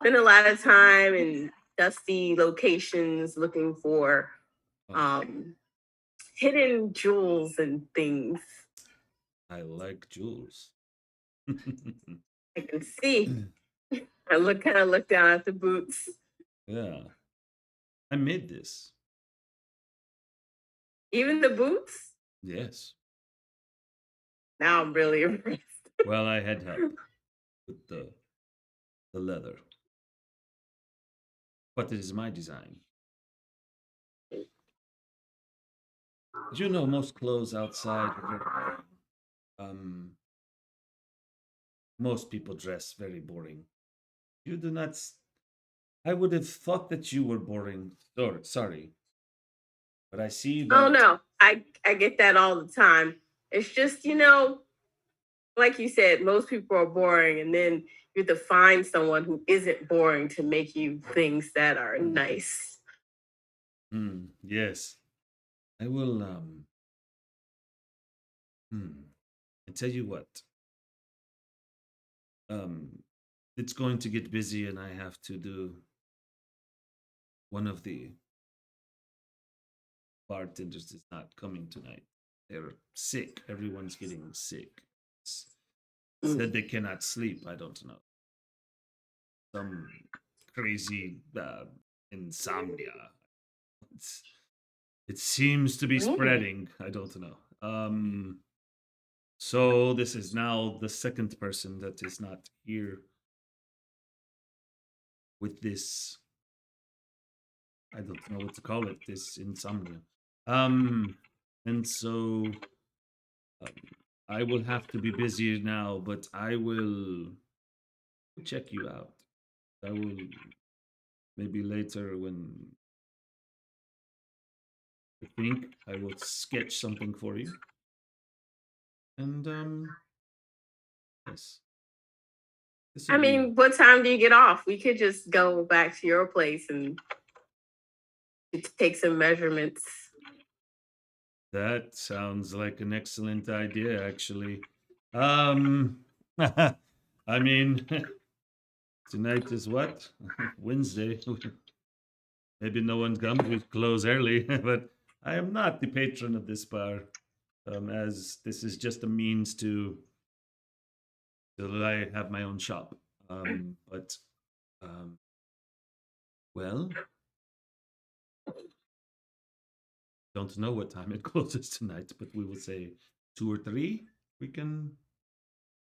Spend a lot of time in dusty locations looking for Oh, hidden jewels and things. I like jewels. I can see. I kind of look down at the boots. Yeah, I made this. Even the boots? Yes. Now I'm really impressed. Well, I had help with the leather, but it is my design. You know, most clothes outside are very boring. Most people dress very boring. You do not. I would have thought that you were boring. Sorry, but I see Oh that. no, I get that all the time. It's just, like you said, most people are boring, and then you have to find someone who isn't boring to make you things that are nice. Yes, I will. I tell you what. Um, it's going to get busy, and I have to do one of the bartenders is not coming tonight. They're sick. Everyone's getting sick. Said they cannot sleep. I don't know. Some crazy insomnia. It's, it seems to be spreading. I don't know. So this is now the second person that is not here with this. I don't know what to call it. This insomnia. And so um, I will have to be busy now, but I will check you out. I will maybe later when I think I will sketch something for you. And yes, this will I be. mean, what time do you get off? We could just go back to your place and take some measurements. That sounds like an excellent idea, actually. Um, I mean, tonight is what? Wednesday. Maybe no one comes. We close early, but I am not the patron of this bar, as this is just a means to till I have my own shop. But um, well, don't know what time it closes tonight, but we will say 2 or 3. We can,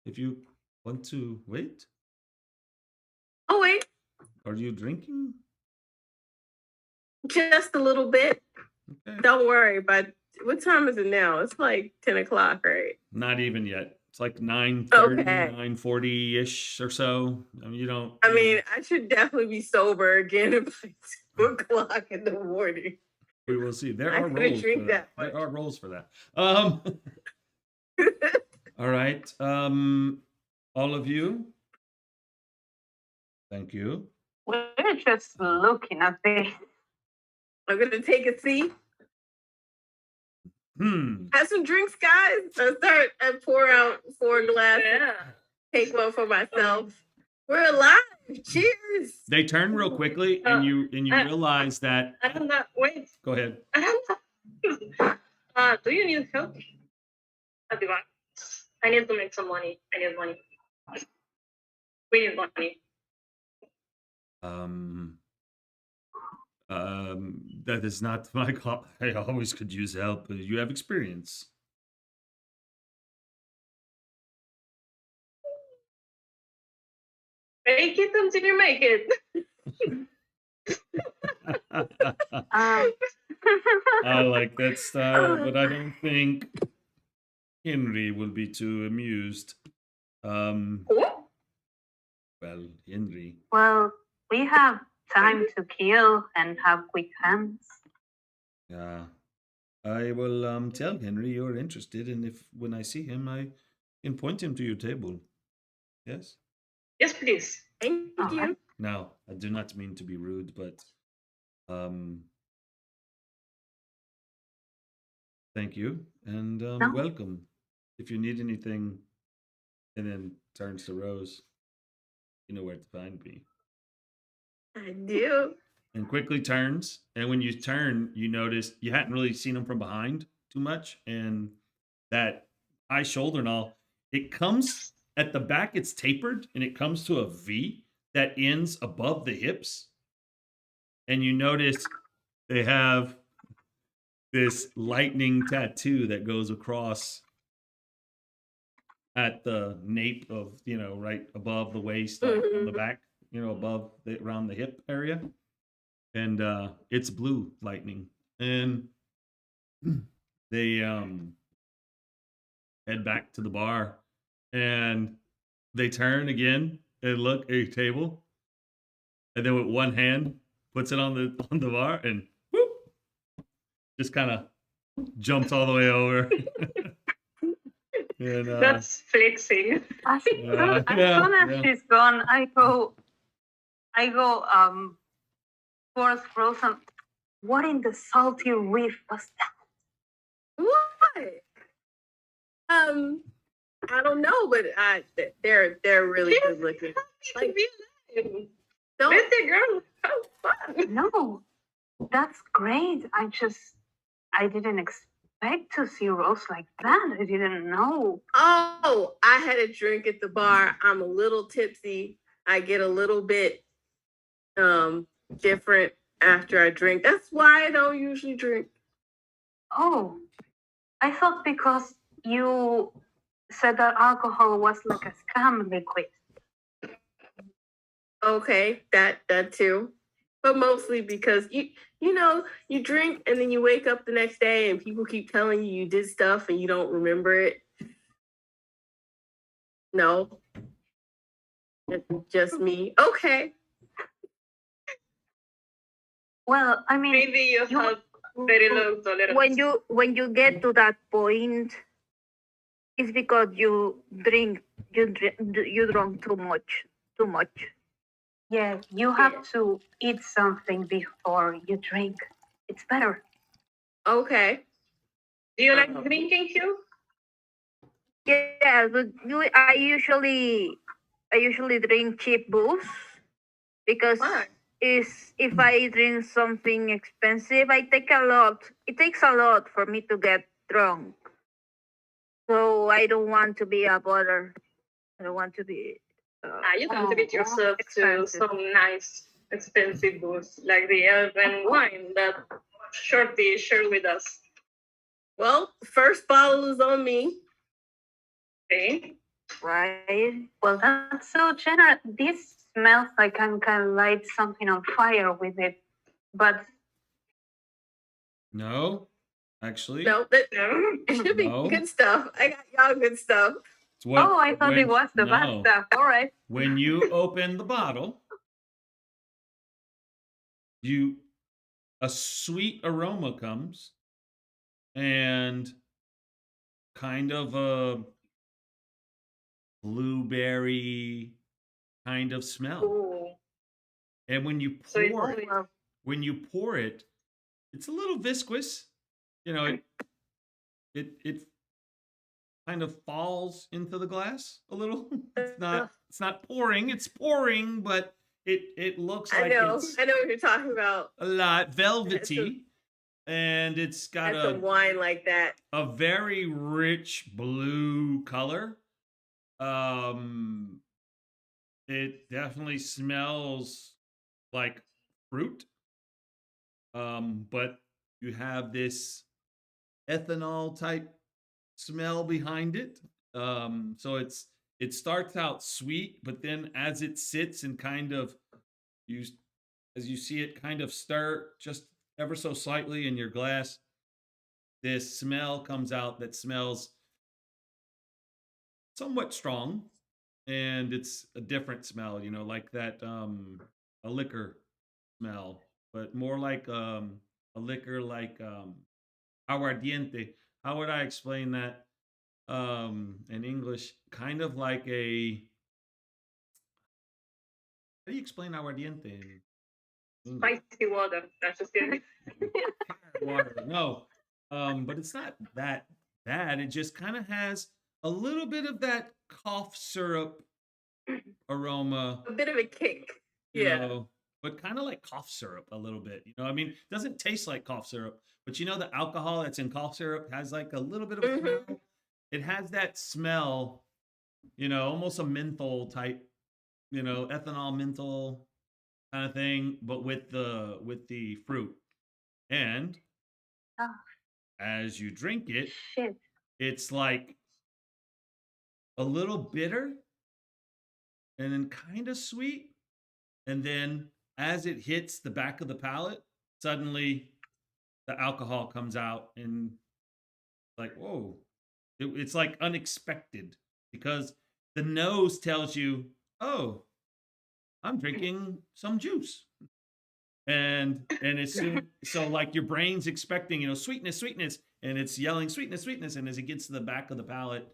if you want to wait. Oh wait, Are you drinking? just a little bit. Okay. Don't worry. But what time is it now? It's like 10 o'clock, right? Not even yet. It's like 9:30, Okay. 9:40 ish or so. I mean, you don't. I mean, I should definitely be sober again by 2 o'clock in the morning. We will see. There I are couldn't roles for drink that. that much. There are roles for that. All right. All of you. Thank you. We're just looking at this. I'm gonna take a seat. Hmm. Have some drinks, guys. I pour out 4 glasses. Yeah. Take one for myself. We're alive. Cheers. They turn real quickly, and you realize that. I don't know. Wait. Go ahead. Do you need help? I'll be back. I need to make some money. I need money. We need money. Um. That is not my call. I always could use help. You have experience. Make it until you make it. Um, I like that style, but I don't think Henry will be too amused. Um, Who? well, Henry. well, we have time to kill and have quick hands. Yeah. I will tell Henry you're interested, and if when I see him, I can point him to your table. Yes. Yes, please. Thank All right. you. Now, I do not mean to be rude, but um, thank you and No. welcome. If you need anything, and then turns to Rose, you know where to find me. I do. And quickly turns, and when you turn, you notice you hadn't really seen him from behind too much, and that high shoulder and all, it comes at the back, it's tapered, and it comes to a V that ends above the hips, and you notice they have this lightning tattoo that goes across at the nape of, right above the waist, like on the Mhm. back, above around the hip area, and it's blue lightning, and they head back to the bar, and they turn again and look at your table, and then with one hand puts it on the bar, and whoop, just kind of jumps all the way over. And That's flexing. As yeah, soon as yeah. she's gone, I go towards Frozen. What in the salty reef was that? What? I don't know, but they're really Yes, good looking. Like, Like, be alive. don't Let the girl have fun. No, that's great. I didn't expect to see Rose like that. I didn't know. Oh, I had a drink at the bar. I'm a little tipsy. I get a little bit different after I drink. That's why I don't usually drink. Oh, I thought because you said that alcohol was like a scam liquid. Okay, that too. But mostly because you drink and then you wake up the next day and people keep telling you did stuff and you don't remember it. No, it's just me. Okay. Well, I mean, Maybe you you- have very low tolerance. When you get to that point, it's because you drink you drunk too much. yeah, you have to eat something before you drink. It's better. Okay. Do you like drinking, Hugh? Yeah, but I usually drink cheap booze because Why? if I drink something expensive, I take a lot. It takes a lot for me to get drunk. So I don't want to be a bother. I don't want to be. You can treat yourself to expensive. some nice, expensive booze, like the elven wine that Shorty shared with us. Well, first bottle is on me. Okay. Right? Well, that's so generous. This smells like I can light something on fire with it, but No, actually, No, it should be No. good stuff. I got y'all good stuff. it's what. oh, I thought it was the bad no. stuff. All right. When you open the bottle, a sweet aroma comes, and kind of a blueberry kind of smell. Ooh. And when you So it's pour sweet. it, it's a little viscous. It kind of falls into the glass a little. It's not pouring. It's pouring, but it looks like it's I know what you're talking about. a lot velvety, and it's got That's a wine like that. a very rich blue color. It definitely smells like fruit. But you have this ethanol type smell behind it. So it starts out sweet, but then as it sits and kind of you as you see it kind of stir just ever so slightly in your glass, this smell comes out that smells somewhat strong, and it's a different smell, like that a liquor smell, but more like a liquor like aguardiente. How would I explain that in English? Kind of like a how do you explain aguardiente in English? Spicy water. That's just kidding. Water. No. But it's not that bad. It just kind of has a little bit of that cough syrup aroma, A bit of a kick. you Yeah. know, but kind of like cough syrup a little bit. I mean, it doesn't taste like cough syrup, but the alcohol that's in cough syrup has like a little bit of a smell. Mhm. It has that smell, almost a menthol type, ethanol menthol kind of thing, but with the fruit. And Oh, as you drink it, shit. it's like a little bitter and then kind of sweet. And then as it hits the back of the palate, suddenly the alcohol comes out and like, whoa, it's like unexpected because the nose tells you, oh, I'm drinking some juice. And it's so like your brain's expecting, sweetness, sweetness, and it's yelling sweetness, sweetness. And as it gets to the back of the palate,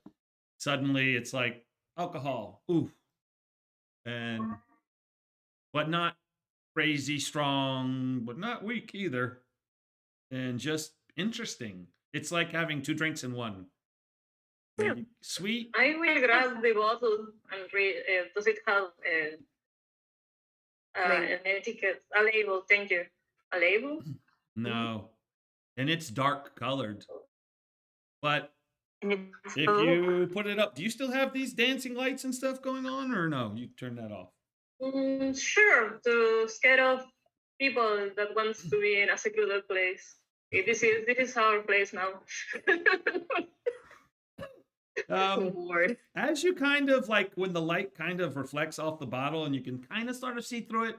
suddenly it's like alcohol. Ooh. And but not crazy strong, but not weak either. And just interesting. It's like having two drinks in one. Maybe sweet. I will grab the bottle and read. Does it have an etiquette? A label. Thank you. A label? No. And it's dark colored. But And it's if blue. you put it up, do you still have these dancing lights and stuff going on, or no? You turn that off. Sure. To scare off people that wants to be in a secluded place. This is our place now. Lord. As you kind of like when the light kind of reflects off the bottle and you can kind of start to see through it,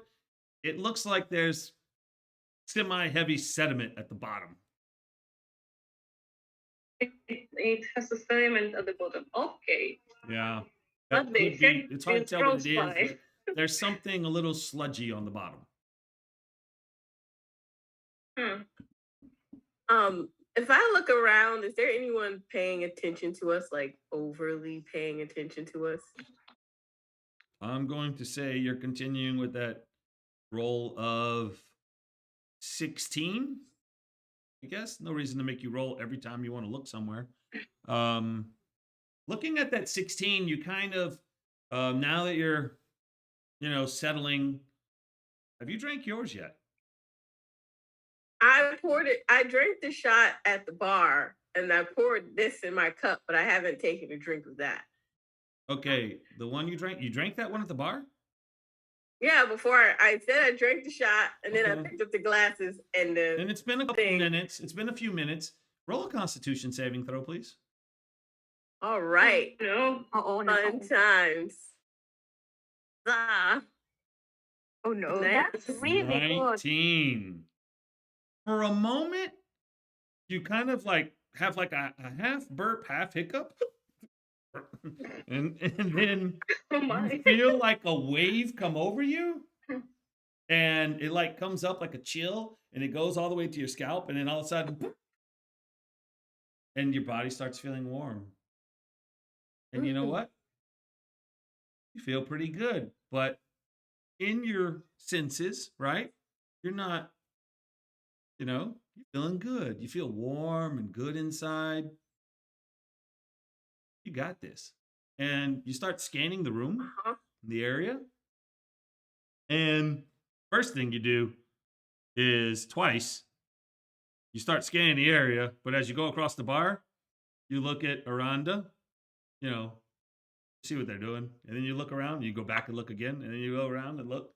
it looks like there's semi-heavy sediment at the bottom. It has a sediment at the bottom. Okay. Yeah. What That the could be, heck it's hard to is tell what Roze it is. by? But there's something a little sludgy on the bottom. If I look around, is there anyone paying attention to us, like overly paying attention to us? I'm going to say you're continuing with that roll of 16. I guess no reason to make you roll every time you want to look somewhere. Looking at that 16, you kind of now that you're settling. Have you drank yours yet? I drank the shot at the bar and I poured this in my cup, but I haven't taken a drink of that. Okay, the one you drank that one at the bar? Yeah, before I said I drank the shot and then I Okay. picked up the glasses and And it's been a couple thing. minutes. It's been a few minutes. Roll a Constitution saving throw, please. All right. No. Oh no. Fun times. Ah. Oh no. That's That's really good. 19. For a moment, you kind of like have like a half burp, half hiccup. and then Oh you my. feel like a wave come over you. And it like comes up like a chill and it goes all the way to your scalp. And then all of a sudden, boop, and your body starts feeling warm. And you know what? You feel pretty good. But in your senses, right? You're not, you're feeling good. You feel warm and good inside. You got this. And you start scanning the room, Uh-huh. the area. And first thing you do is twice. You start scanning the area, but as you go across the bar, you look at Aranda, see what they're doing. And then you look around, you go back and look again, and then you go around and look.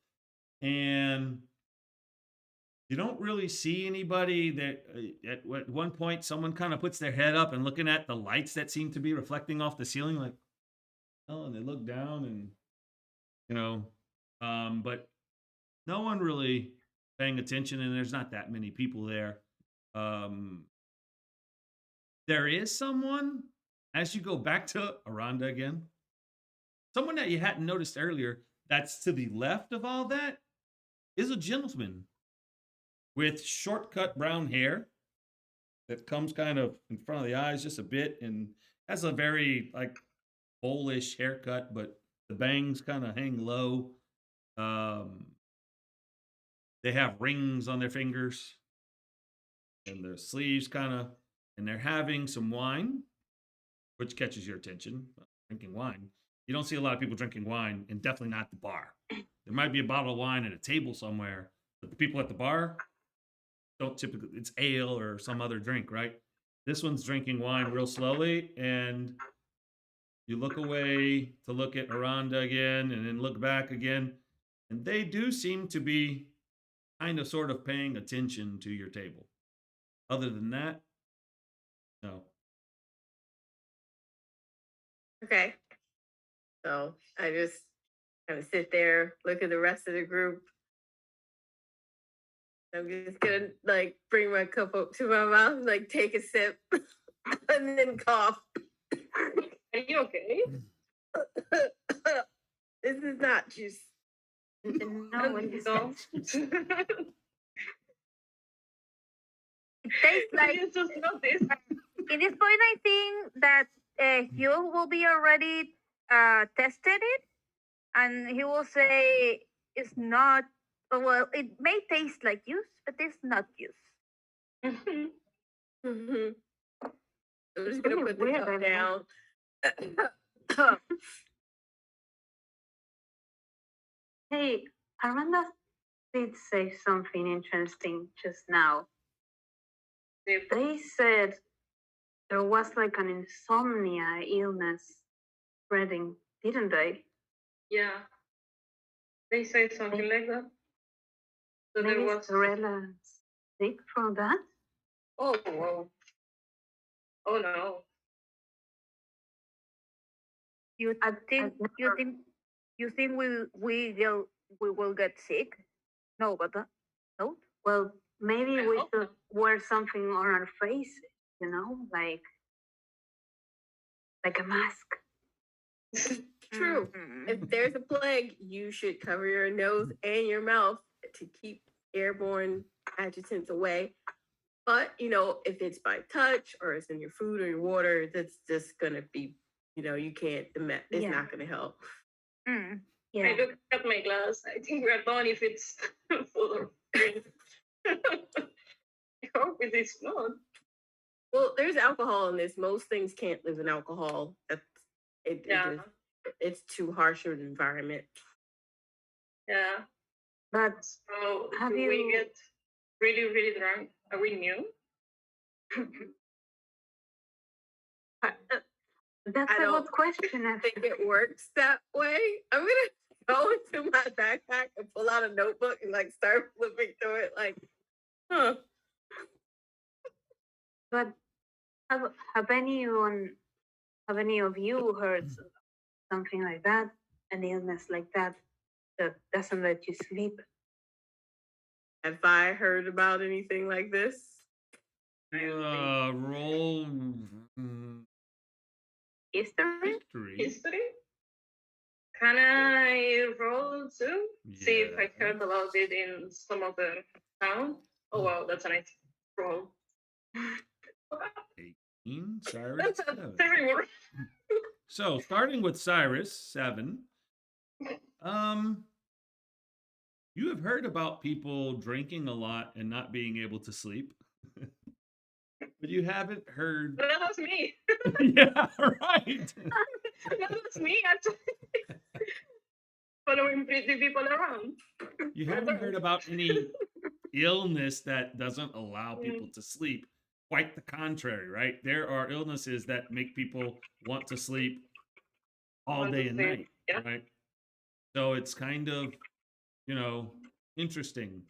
And you don't really see anybody that at one point someone kind of puts their head up and looking at the lights that seem to be reflecting off the ceiling like, oh, and they look down and, but no one really paying attention, and there's not that many people there. Um, there is someone as you go back to Aranda again, someone that you hadn't noticed earlier. That's to the left of all that is a gentleman with shortcut brown hair that comes kind of in front of the eyes just a bit, and has a very like bowlish haircut, but the bangs kind of hang low. Um, they have rings on their fingers and their sleeves kind of, and they're having some wine, which catches your attention. Drinking wine. You don't see a lot of people drinking wine, and definitely not at the bar. There might be a bottle of wine at a table somewhere, but the people at the bar don't typically, it's ale or some other drink, right? This one's drinking wine real slowly, and you look away to look at Aranda again and then look back again, and they do seem to be kind of sort of paying attention to your table. Other than that, no. Okay. So I just kind of sit there, look at the rest of the group. I'm just gonna like bring my cup up to my mouth, like take a sip, and then cough. Are you okay? This is not juice. No, it is No. It tastes like You just noticed. in this point, I think that Hugh will be already tested it, and he will say it's not. Well, it may taste like juice, but it's not juice. I'm just gonna put the weird, cup I down. Hey, Aranda did say something interesting just now. They said there was like an insomnia illness spreading, didn't they? Yeah. They say something like that. So there Maybe was. Sorella sick from that? Oh, wow. Oh, no. You think I've you never- think you think we will get sick? No, but no. Well, maybe I we hope should not. wear something on our faces, like a mask. True. Mhm. If there's a plague, you should cover your nose and your mouth to keep airborne agitants away. But if it's by touch or it's in your food or your water, that's just gonna be, you can't. It's Yeah. not gonna help. Mm. I Yeah. look at my glass. I think we're done if it's full of drink. I hope it is not. Well, there's alcohol in this. Most things can't live in alcohol. That's it. Yeah. It's too harsh of an environment. Yeah. But So Have do we you- get really, really drunk? Are we new? That's I a don't good question, I think actually. it works that way. I'm gonna go into my backpack and pull out a notebook and like start flipping through it. Like, huh? But have any of you heard something like that? An illness like that that doesn't let you sleep? Have I heard about anything like this? Roll History? history. History? Can I roll too? See if I Yeah. heard about it in some other town? Oh wow, that's a nice roll. 18, Cyrus 7. Terrible. So starting with Cyrus 7, you have heard about people drinking a lot and not being able to sleep, but you haven't heard. That was me. Yeah, right. That was me actually. Following pretty people around. You haven't heard about any illness that doesn't allow people to sleep. Quite the contrary, right? There are illnesses that make people want to sleep all Want to day and sleep, night, yeah. right? So it's kind of, interesting.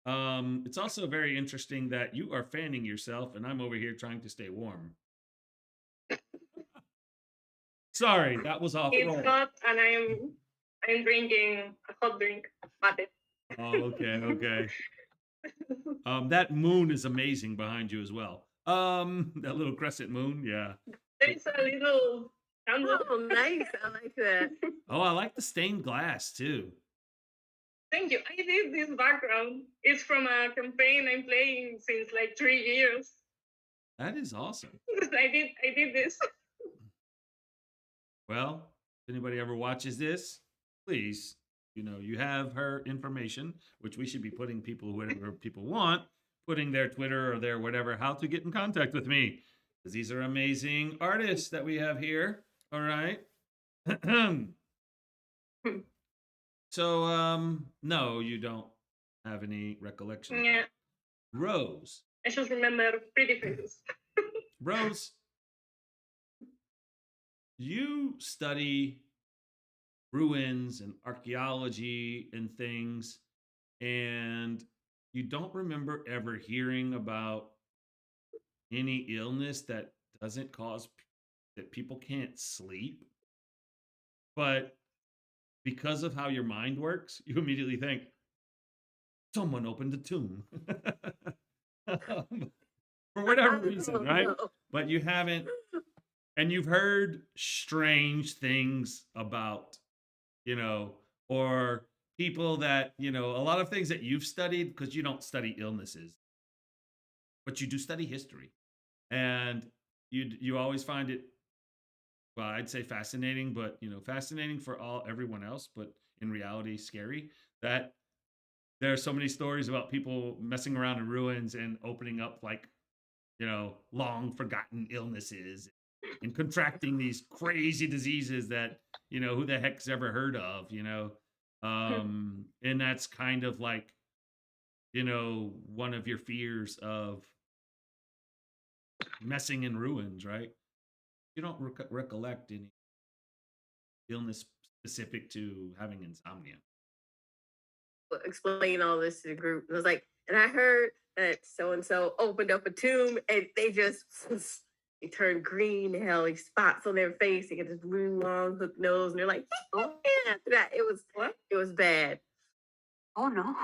It's also very interesting that you are fanning yourself and I'm over here trying to stay warm. Sorry, that was off It's roll. hot and I'm drinking a hot drink. Mate. Oh, okay. That moon is amazing behind you as well. That little crescent moon, yeah. There's a little candle. Oh, nice. I like that. Oh, I like the stained glass too. Thank you. I did this background. It's from a campaign I'm playing since like 3 years. That is awesome. I did this. Well, if anybody ever watches this, please, you have her information, which we should be putting people, whatever people want, putting their Twitter or their whatever, how to get in contact with me. Because these are amazing artists that we have here. All right. So, no, you don't have any recollection of Yeah. that. Rose. I just remember pretty faces. Rose, you study ruins and archaeology and things, and you don't remember ever hearing about any illness that doesn't cause that people can't sleep. But because of how your mind works, you immediately think someone opened a tomb. For whatever reason, Oh, right? no. But you haven't, and you've heard strange things about, or people that, a lot of things that you've studied because you don't study illnesses, but you do study history. And you always find it, well, I'd say fascinating, but fascinating for everyone else, but in reality scary that there are so many stories about people messing around in ruins and opening up like, long forgotten illnesses and contracting these crazy diseases that, who the heck's ever heard of, and that's kind of like, one of your fears of messing in ruins, right? You don't recollect any illness specific to having insomnia. Explain all this to the group. And I was like, and I heard that so and so opened up a tomb and they just they turned green, they had like spots on their face, they get this really long hook nose, and they're like, oh yeah, after that it was bad. Oh no,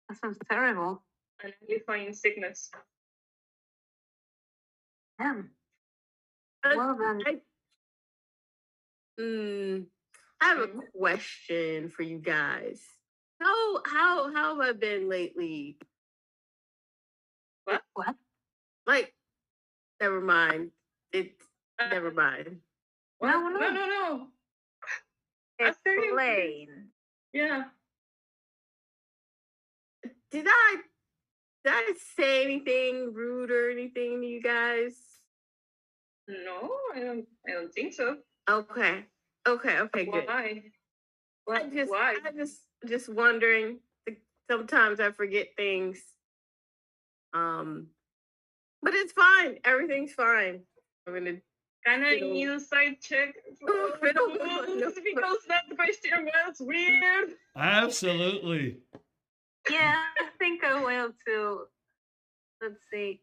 that sounds terrible. And I find sickness. Damn. Uh, Well then, I have a question for you guys. How have I been lately? what? Like, never mind. Never mind. No. Explain. Yeah. Did I say anything rude or anything to you guys? No, I don't think so. Okay, good. Why? I just wondering. Sometimes I forget things. But it's fine. Everything's fine. I'm gonna. Can I inside check? Because that question was weird. Absolutely. Yeah, I think I will too. Let's see.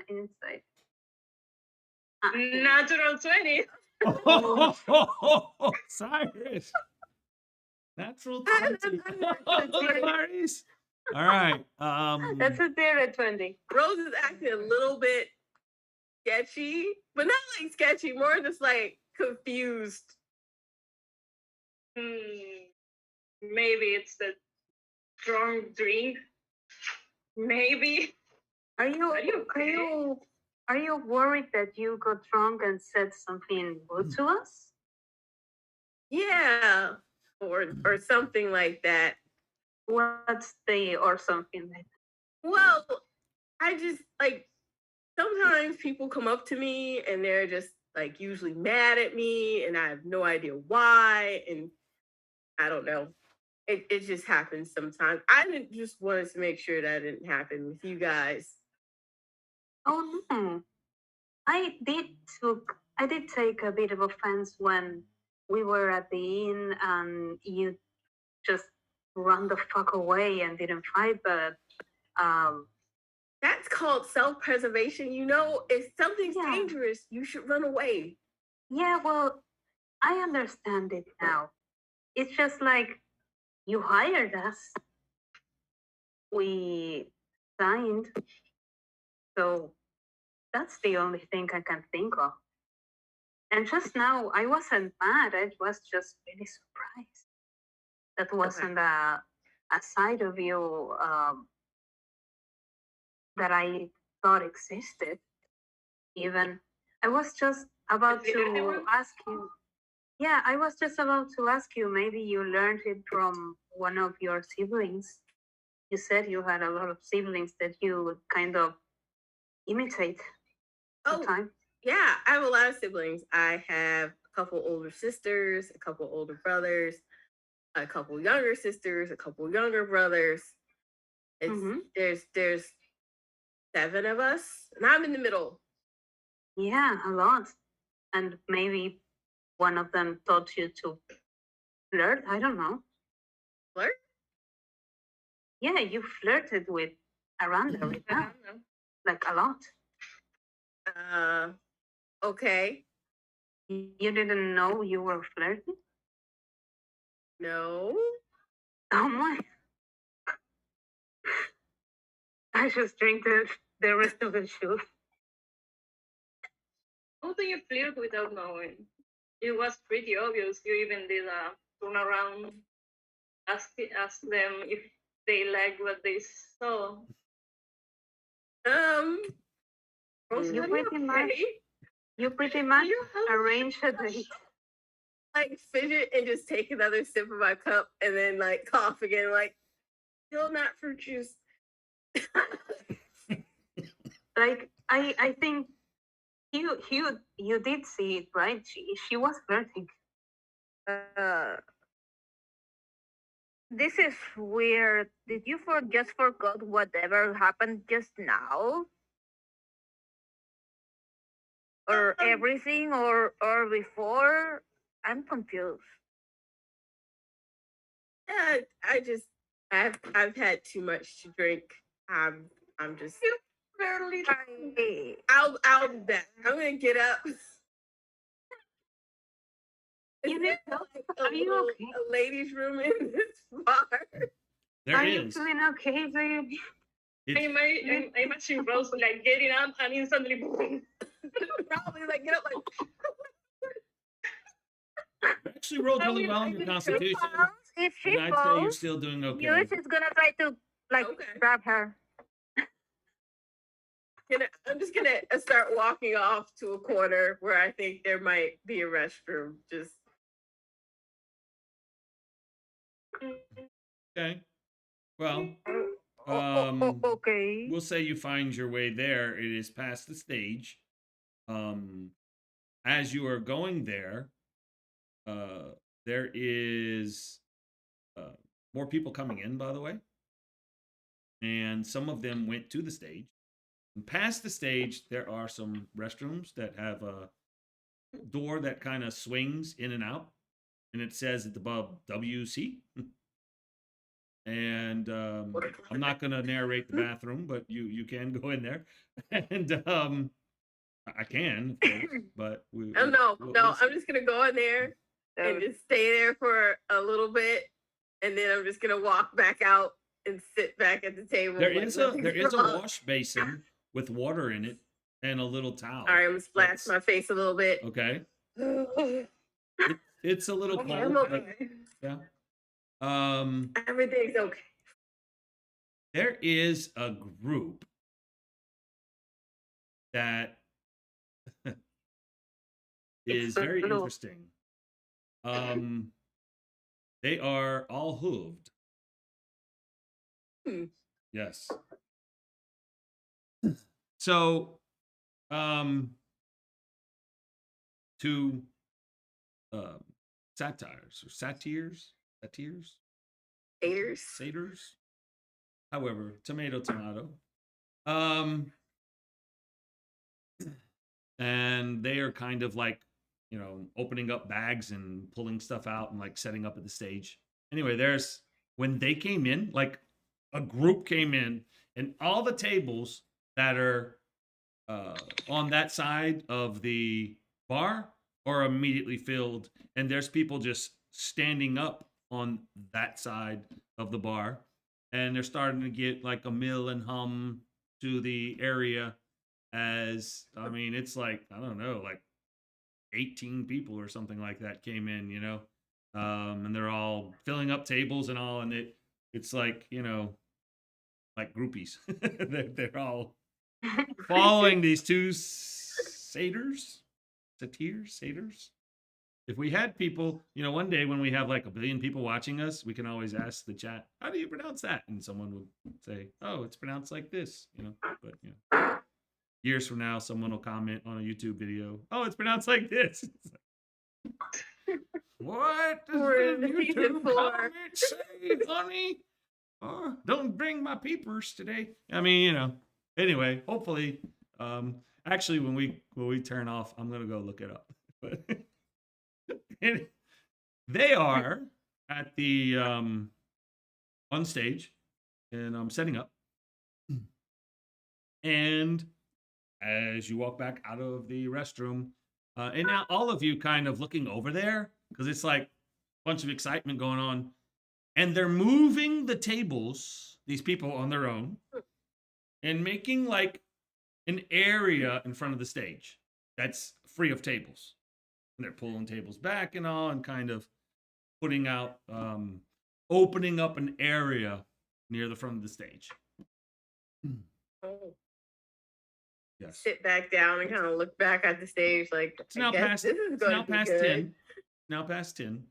Insight. Natural 20. Cyrus. Natural 20. Clarice. All right. That's a direct 20. Rose is acting a little bit sketchy, but not like sketchy, more just like confused. Maybe it's the strong drink. Maybe. Are you worried that you got drunk and said something rude to us? Yeah, or something like that. What's the or something like that? Well, I just like sometimes people come up to me and they're just like usually mad at me and I have no idea why, and I don't know. It just happens sometimes. I just wanted to make sure that didn't happen with you guys. Oh no. I did take a bit of offense when we were at the inn and you just ran the fuck away and didn't fight, but That's called self-preservation. You know, if something's Yeah. dangerous, you should run away. yeah, well, I understand it now. It's just like you hired us we signed. So that's the only thing I can think of. And just now, I wasn't mad. I was just really surprised. That wasn't a side of you that I thought existed. Even I was just about Is it to everyone? ask you. Yeah, I was just about to ask you. Maybe you learned it from one of your siblings. You said you had a lot of siblings that you would kind of imitate Oh, sometimes. yeah, I have a lot of siblings. I have a couple older sisters, a couple older brothers, a couple younger sisters, a couple younger brothers. It's Mhm. there's 7 of us, and I'm in the middle. Yeah, a lot. And maybe one of them taught you to flirt. I don't know. Flirt? Yeah, you flirted with Aranda right I now, don't know. like a lot. Okay. You didn't know you were flirting? No. Oh my! I just drank the rest of the juice. How do you flirt without knowing? It was pretty obvious. You even did a turnaround, ask them if they like what they saw. Rosa, You are pretty much, okay? you pretty much You arranged a date. like fidget and just take another sip of my cup and then like cough again, like still not fruit juice. Like I think you did see it, right? She was flirting. Uh, this is weird. Did you just forgot whatever happened just now? Or everything or before? I'm confused. Yeah, I've had too much to drink. I'm just Barely. I'll be back. I'm gonna get up. You Is need there help? like Are you okay? a ladies' room in this bar? There Are you is. feeling okay, baby? It's I imagine Rose like getting up and instantly boom. Probably like get up like you actually rolled really well on your constitution, If she and I'd say you're falls, still doing okay. Hughes is gonna try to like Okay. grab her. I'm just gonna start walking off to a corner where I think there might be a restroom. Just Okay. Well, Okay. we'll say you find your way there. It is past the stage. As you are going there, there is more people coming in, by the way, and some of them went to the stage. And past the stage, there are some restrooms that have a door that kind of swings in and out, and it says at the above WC. And I'm not going to narrate the bathroom, but you can go in there, and I can, of course, but no, we'll I'm just gonna go in there and just stay there for a little bit, and then I'm just gonna walk back out and sit back at the table. There like is a nothing's wrong. wash basin with water in it and a little towel. All right, I'm gonna splash That's- my face a little bit. Okay, it's a little Okay, cold, I'm but okay. yeah. Everything's okay. There is a group that is very Blue. interesting. They are all hooved. Yes. So, to satires or satyrs, Haters. satyrs. However, tomato. And they are kind of like, opening up bags and pulling stuff out and like setting up at the stage. Anyway, when they came in, like a group came in, and all the tables that are on that side of the bar are immediately filled, and there's people just standing up on that side of the bar. and they're starting to get like a mill and hum to the area. As I mean, it's like I don't know, like 18 people or something like that came in, and they're all filling up tables and all, and it's like like groupies. They're all following these two satyrs. If we had people, one day when we have like 1 billion people watching us, we can always ask the chat, how do you pronounce that? And someone would say, oh, it's pronounced like this, but years from now, someone will comment on a YouTube video, oh, it's pronounced like this. What does the YouTube comment say, honey? Oh, don't bring my peepers today. I mean, anyway, hopefully, actually, when we turn off, I'm going to go look it up. But they are at the on stage, and I'm setting up. And as you walk back out of the restroom, and now all of you kind of looking over there because it's like a bunch of excitement going on, and they're moving the tables, these people on their own, and making like an area in front of the stage that's free of tables. And they're pulling tables back and all, and kind of putting out, opening up an area near the front of the stage. Oh. Yes. Sit back down and kind of look back at the stage like, It's now I guess past, this is it's going now to be past good. 10. Now past 10.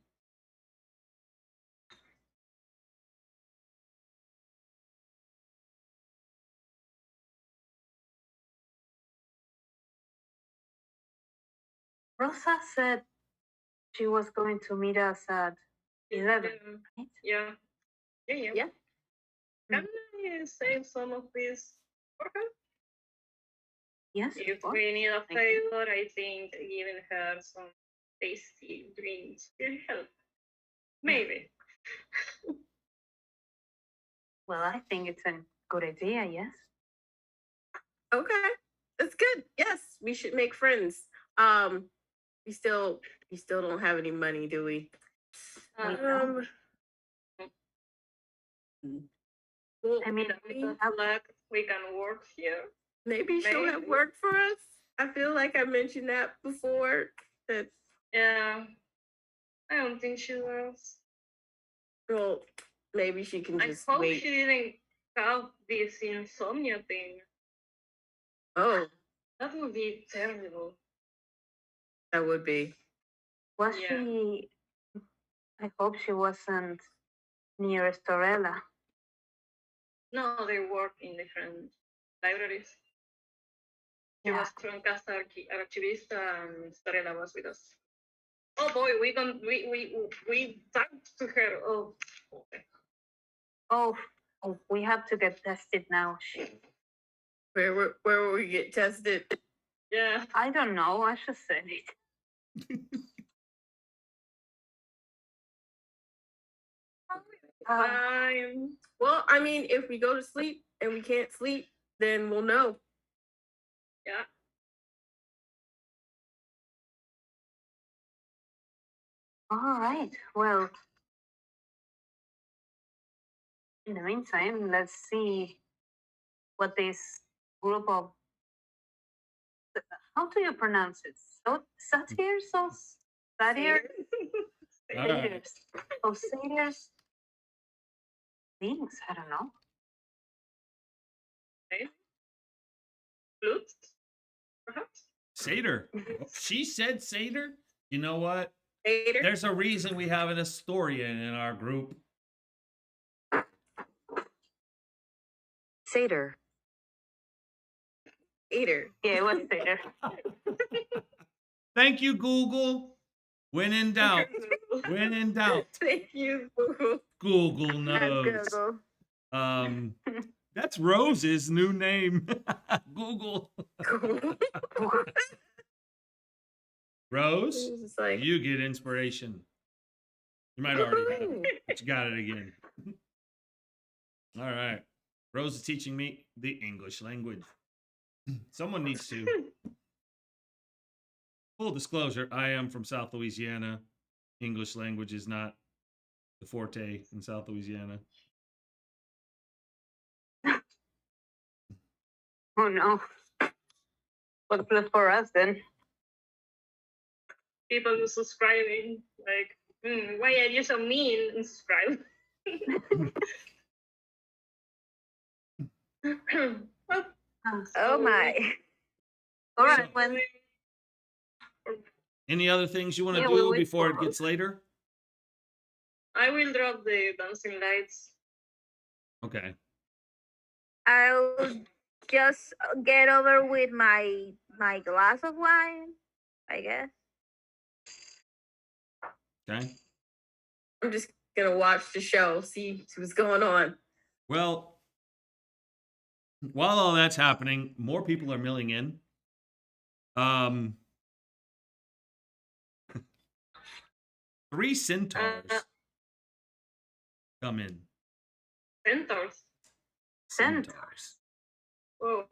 Rosa said she was going to meet us at 11. Right? Yeah. Yeah. Can I save some of this for her? Yes, of If course. we need a Thank you. favor, I think giving her some tasty drinks will help. Maybe. Well, I think it's a good idea, yes. Okay. That's good. Yes, we should make friends. We still don't have any money, do we? We don't. Well, I mean, With luck, we can work here. maybe she'll have maybe. work for us. I feel like I mentioned that before. That Yeah. I don't think she was. well, maybe she can I just hope wait. she didn't have this insomnia thing. Oh, That would be terrible. that would be. was Yeah. she? I hope she wasn't near Storella. No, they work in different libraries. She Yeah. was from Casa Archivista and Storella was with us. Oh boy, we talked to her. Oh, okay. Oh, we have to get tested now. Where will we get tested? Yeah. I don't know. I should say it. Well, I mean, if we go to sleep and we can't sleep, then we'll know. Yeah. All right. Well, in the meantime, let's see what this group of, how do you pronounce it? Satyrs or satyrs? All right. Satyrs. Oh, satyrs. Things, I don't know. Flutes, perhaps. Satyr. She said satyr. You know what? Later. There's a reason we have an historian in our group. Satyr. Later. Yeah, it was satyr. Thank you, Google. When in doubt. When in doubt. Thank you, Google. Google knows. That's Rose's new name. Google. Rose, It's like, you get inspiration. You might already have it, but you got it again. All right. Rose is teaching me the English language. Someone needs to. Full disclosure, I am from South Louisiana. English language is not the forte in South Louisiana. Oh no. What's left for us then? People who subscribing, like, why are you so mean and subscribe? Well, Oh my. All right, So- well, Any other things you want to Yeah, we'll do wait before it for- gets later? I will drop the dancing lights. Okay. I'll just get over with my glass of wine, I guess. Okay. I'm just gonna watch the show, see what's going on. Well, while all that's happening, more people are milling in. Three centaurs come in. Centaurs. Centaurs. Oh,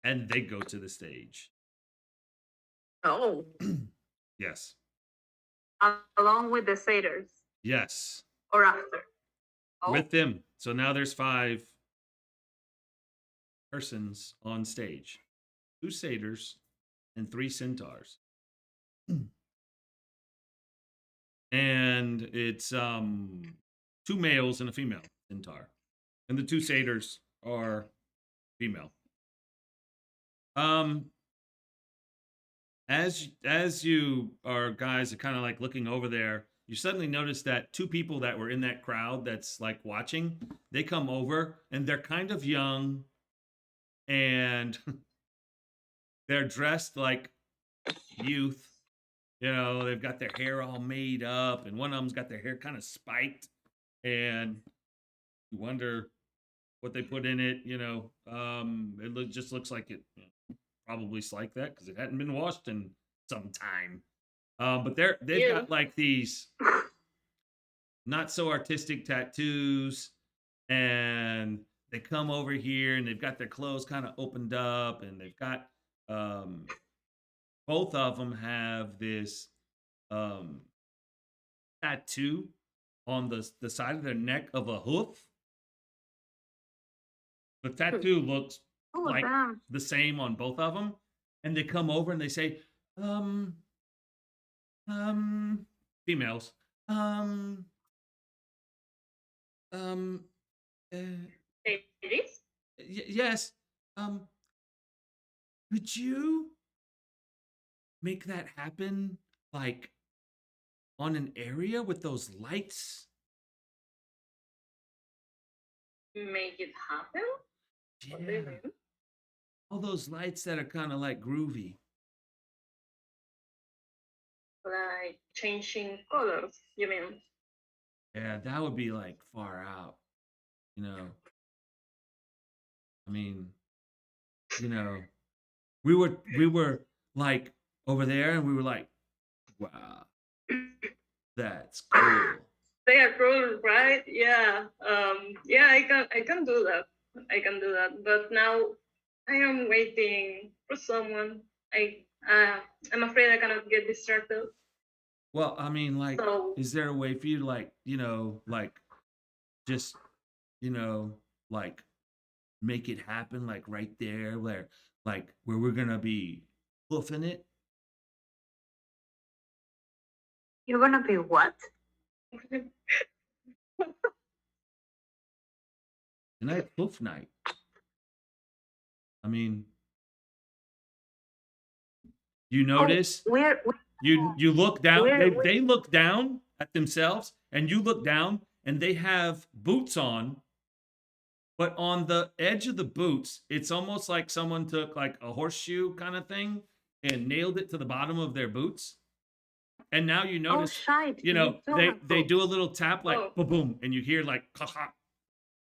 And they go to the stage. Oh, Yes. along with the satyrs Yes. or after. Oh, With them. So now there's 5 persons on stage. 2 satyrs and 3 centaurs. And it's 2 males and a female centaur. And the 2 satyrs are female. As you are guys are kind of like looking over there, you suddenly notice that 2 people that were in that crowd that's like watching, they come over and they're kind of young and they're dressed like youth. You know, they've got their hair all made up, and one of them's got their hair kind of spiked, and you wonder what they put in it. You know, just looks like it probably like that because it hadn't been washed in some time. But they've got like these not so artistic tattoos, and they come over here and they've got their clothes kind of opened up, and they've got both of them have this tattoo on the side of their neck of a hoof. The tattoo looks oh, like damn. the same on both of them, and they come over and they say, females, uh, ladies. yes, could you make that happen, like on an area with those lights? Make it happen. What do you Yeah, mean? all those lights that are kind of like groovy. Like changing colors. You mean? Yeah, that would be like far out, you know. I mean, you know, we were like over there and we were like, wow, that's cool. They are cool, right? Yeah. Yeah, I can do that. I can do that. But now I am waiting for someone. I'm afraid I cannot get distracted. Well, I mean, like, So is there a way for you to like, like just, like make it happen like right there where we're gonna be hoofing it? You're gonna be what? Tonight's hoof night. I mean, you notice We're you look down, We're- they look down at themselves, and you look down and they have boots on, but on the edge of the boots, it's almost like someone took like a horseshoe kind of thing and nailed it to the bottom of their boots. And now you oh notice, shite. you know, do they have they do a boobs. little tap like Oh. boom boom, and you hear like ha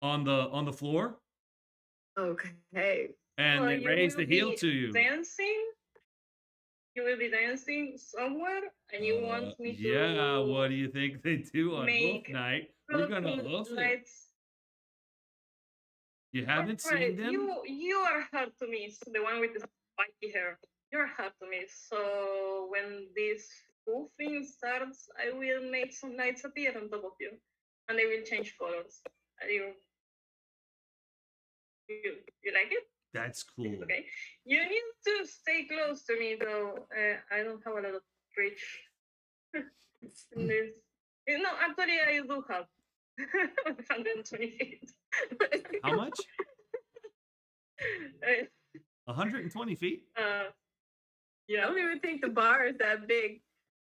on the floor, okay. and so they you raise will the heel be to you. dancing. You will be dancing somewhere, and you want me Yeah, to what do you think they do on hoof make night? We're gonna floating hoof it. lights. You haven't seen Right, them? you are hard to miss. The one with the spiky hair. You're hard to miss. So when this whole thing starts, I will make some lights appear on top of you, and they will change colors. And you like it? That's cool. Okay. You need to stay close to me, though. I don't have a lot of reach in this. No, actually, I do have 120 feet. How much? Uh, 120 feet? I yeah. don't even think the bar is that big.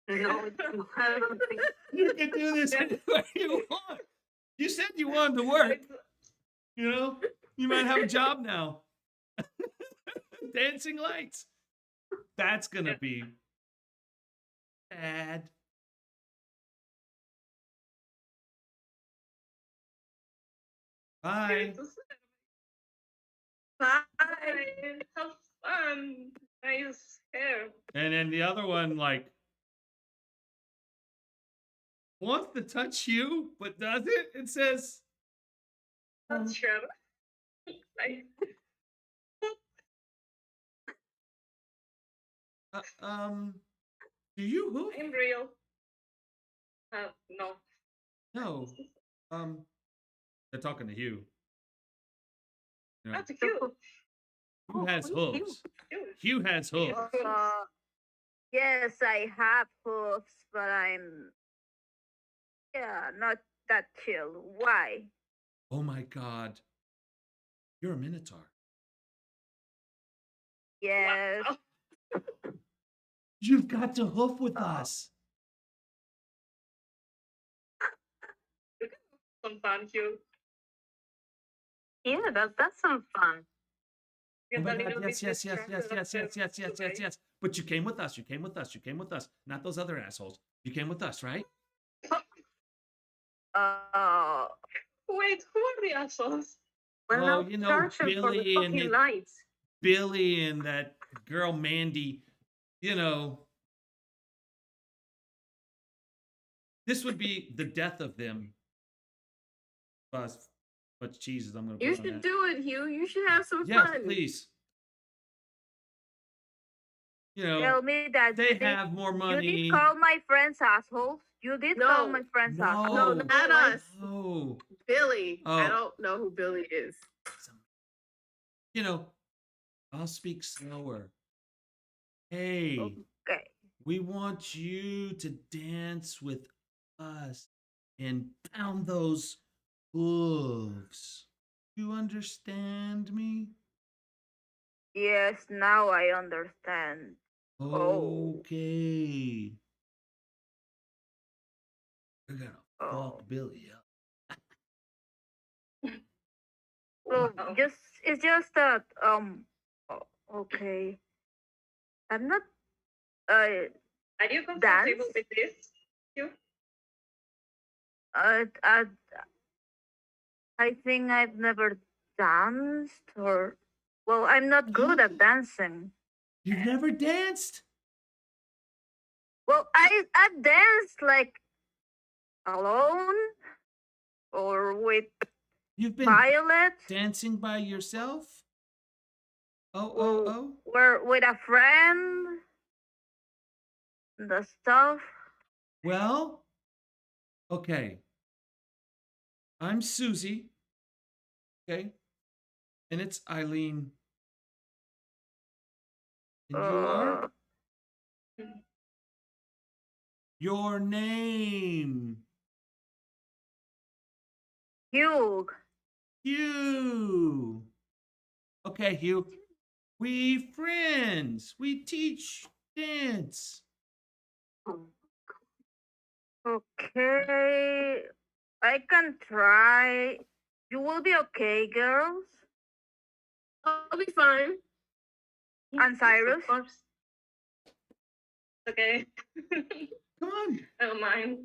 No, I don't think. You can do this anywhere you want. You said you wanted to work. You know, you might have a job now. Dancing lights. That's gonna be bad. Bye. Bye. Have fun. Nice hair. And then the other one, like, wants to touch you, but does it? It says, Not sure. Like, do you hoof? I'm real. No. No. They're talking to Hugh. You know, That's cute. who has Oh, hooves? Cute. Hugh has hooves. Yes, I have hooves, but I'm not that chill. Why? Oh my God. You're a minotaur. Yes. Wow. You've got to hoof with us. Some fun, Hugh. Yeah, that's some fun. Oh Get my a God, little bit yes. distracted. But you came with us. You came with us. You came with us. Not those other assholes. You came with us, right? Wait, who are the assholes? We're Oh, now you know, searching for the Billy and fucking it- lights. Billy and that girl Mandy, you know, this would be the death of them. Much cheese as I'm going to You put on should that. do it, Hugh. You should have some Yes, fun. please. You Tell know, me that they have more you money. did call my friends assholes. You did call No. my friends No. assholes. No, not us. Oh, Billy. Oh. I don't know who Billy is. you know, I'll speak slower. Hey, Okay. we want you to dance with us and pound those hooves. You understand me? Yes, now I understand. Oh. Okay. We're gonna Oh. fuck Billy up. So Wow. it's just that okay. I'm not Are you comfortable Dance? with this, Hugh? I think I've never danced or well, I'm not good at dancing. You've never danced? Well, I danced like alone or with You've been Violet dancing by yourself? or with a friend. The stuff. Well, okay. I'm Susie. Okay. And it's Eileen. And Uh, your name. Hugh. Hugh. Okay, Hugh. We friends. We teach dance. Okay. I can try. You will be okay, girls. I'll be fine. And Cyrus? Of course. Okay. Come on. I don't mind.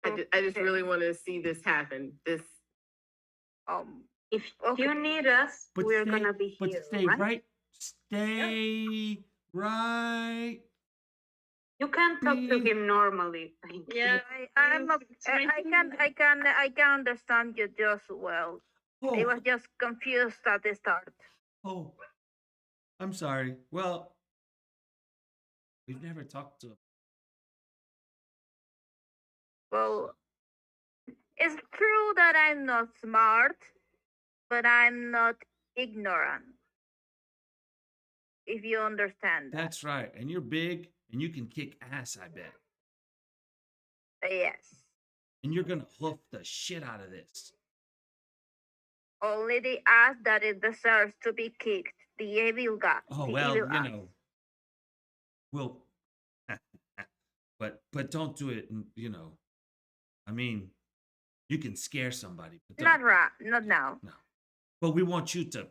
I just really want to see this happen. This. If Okay. you need us, But we're stay, gonna be but here. stay right? Stay right. You can talk to him normally. Thank Yeah. you. I can understand you just well. I was just confused at the start. Oh, I'm sorry. Well, we've never talked to. Well, it's true that I'm not smart, but I'm not ignorant. if you understand that. That's right. And you're big and you can kick ass, I bet. Yes. And you're going to hoof the shit out of this. Only the ass that it deserves to be kicked. The evil god. Oh, the well, evil you ass. know, we'll, but don't do it, I mean, you can scare somebody, but Not don't. right. Not now. No. But we want you to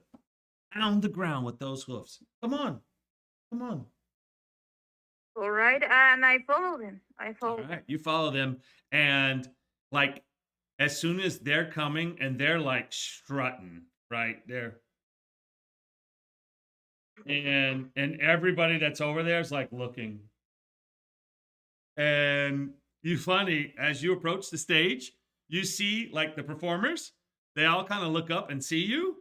pound the ground with those hoofs. Come on. Come on. All right, and I follow them. I All follow right. them. You follow them. And like, as soon as they're coming and they're like strutting, right? And everybody that's over there is like looking. And you funny, as you approach the stage, you see like the performers, they all kind of look up and see you.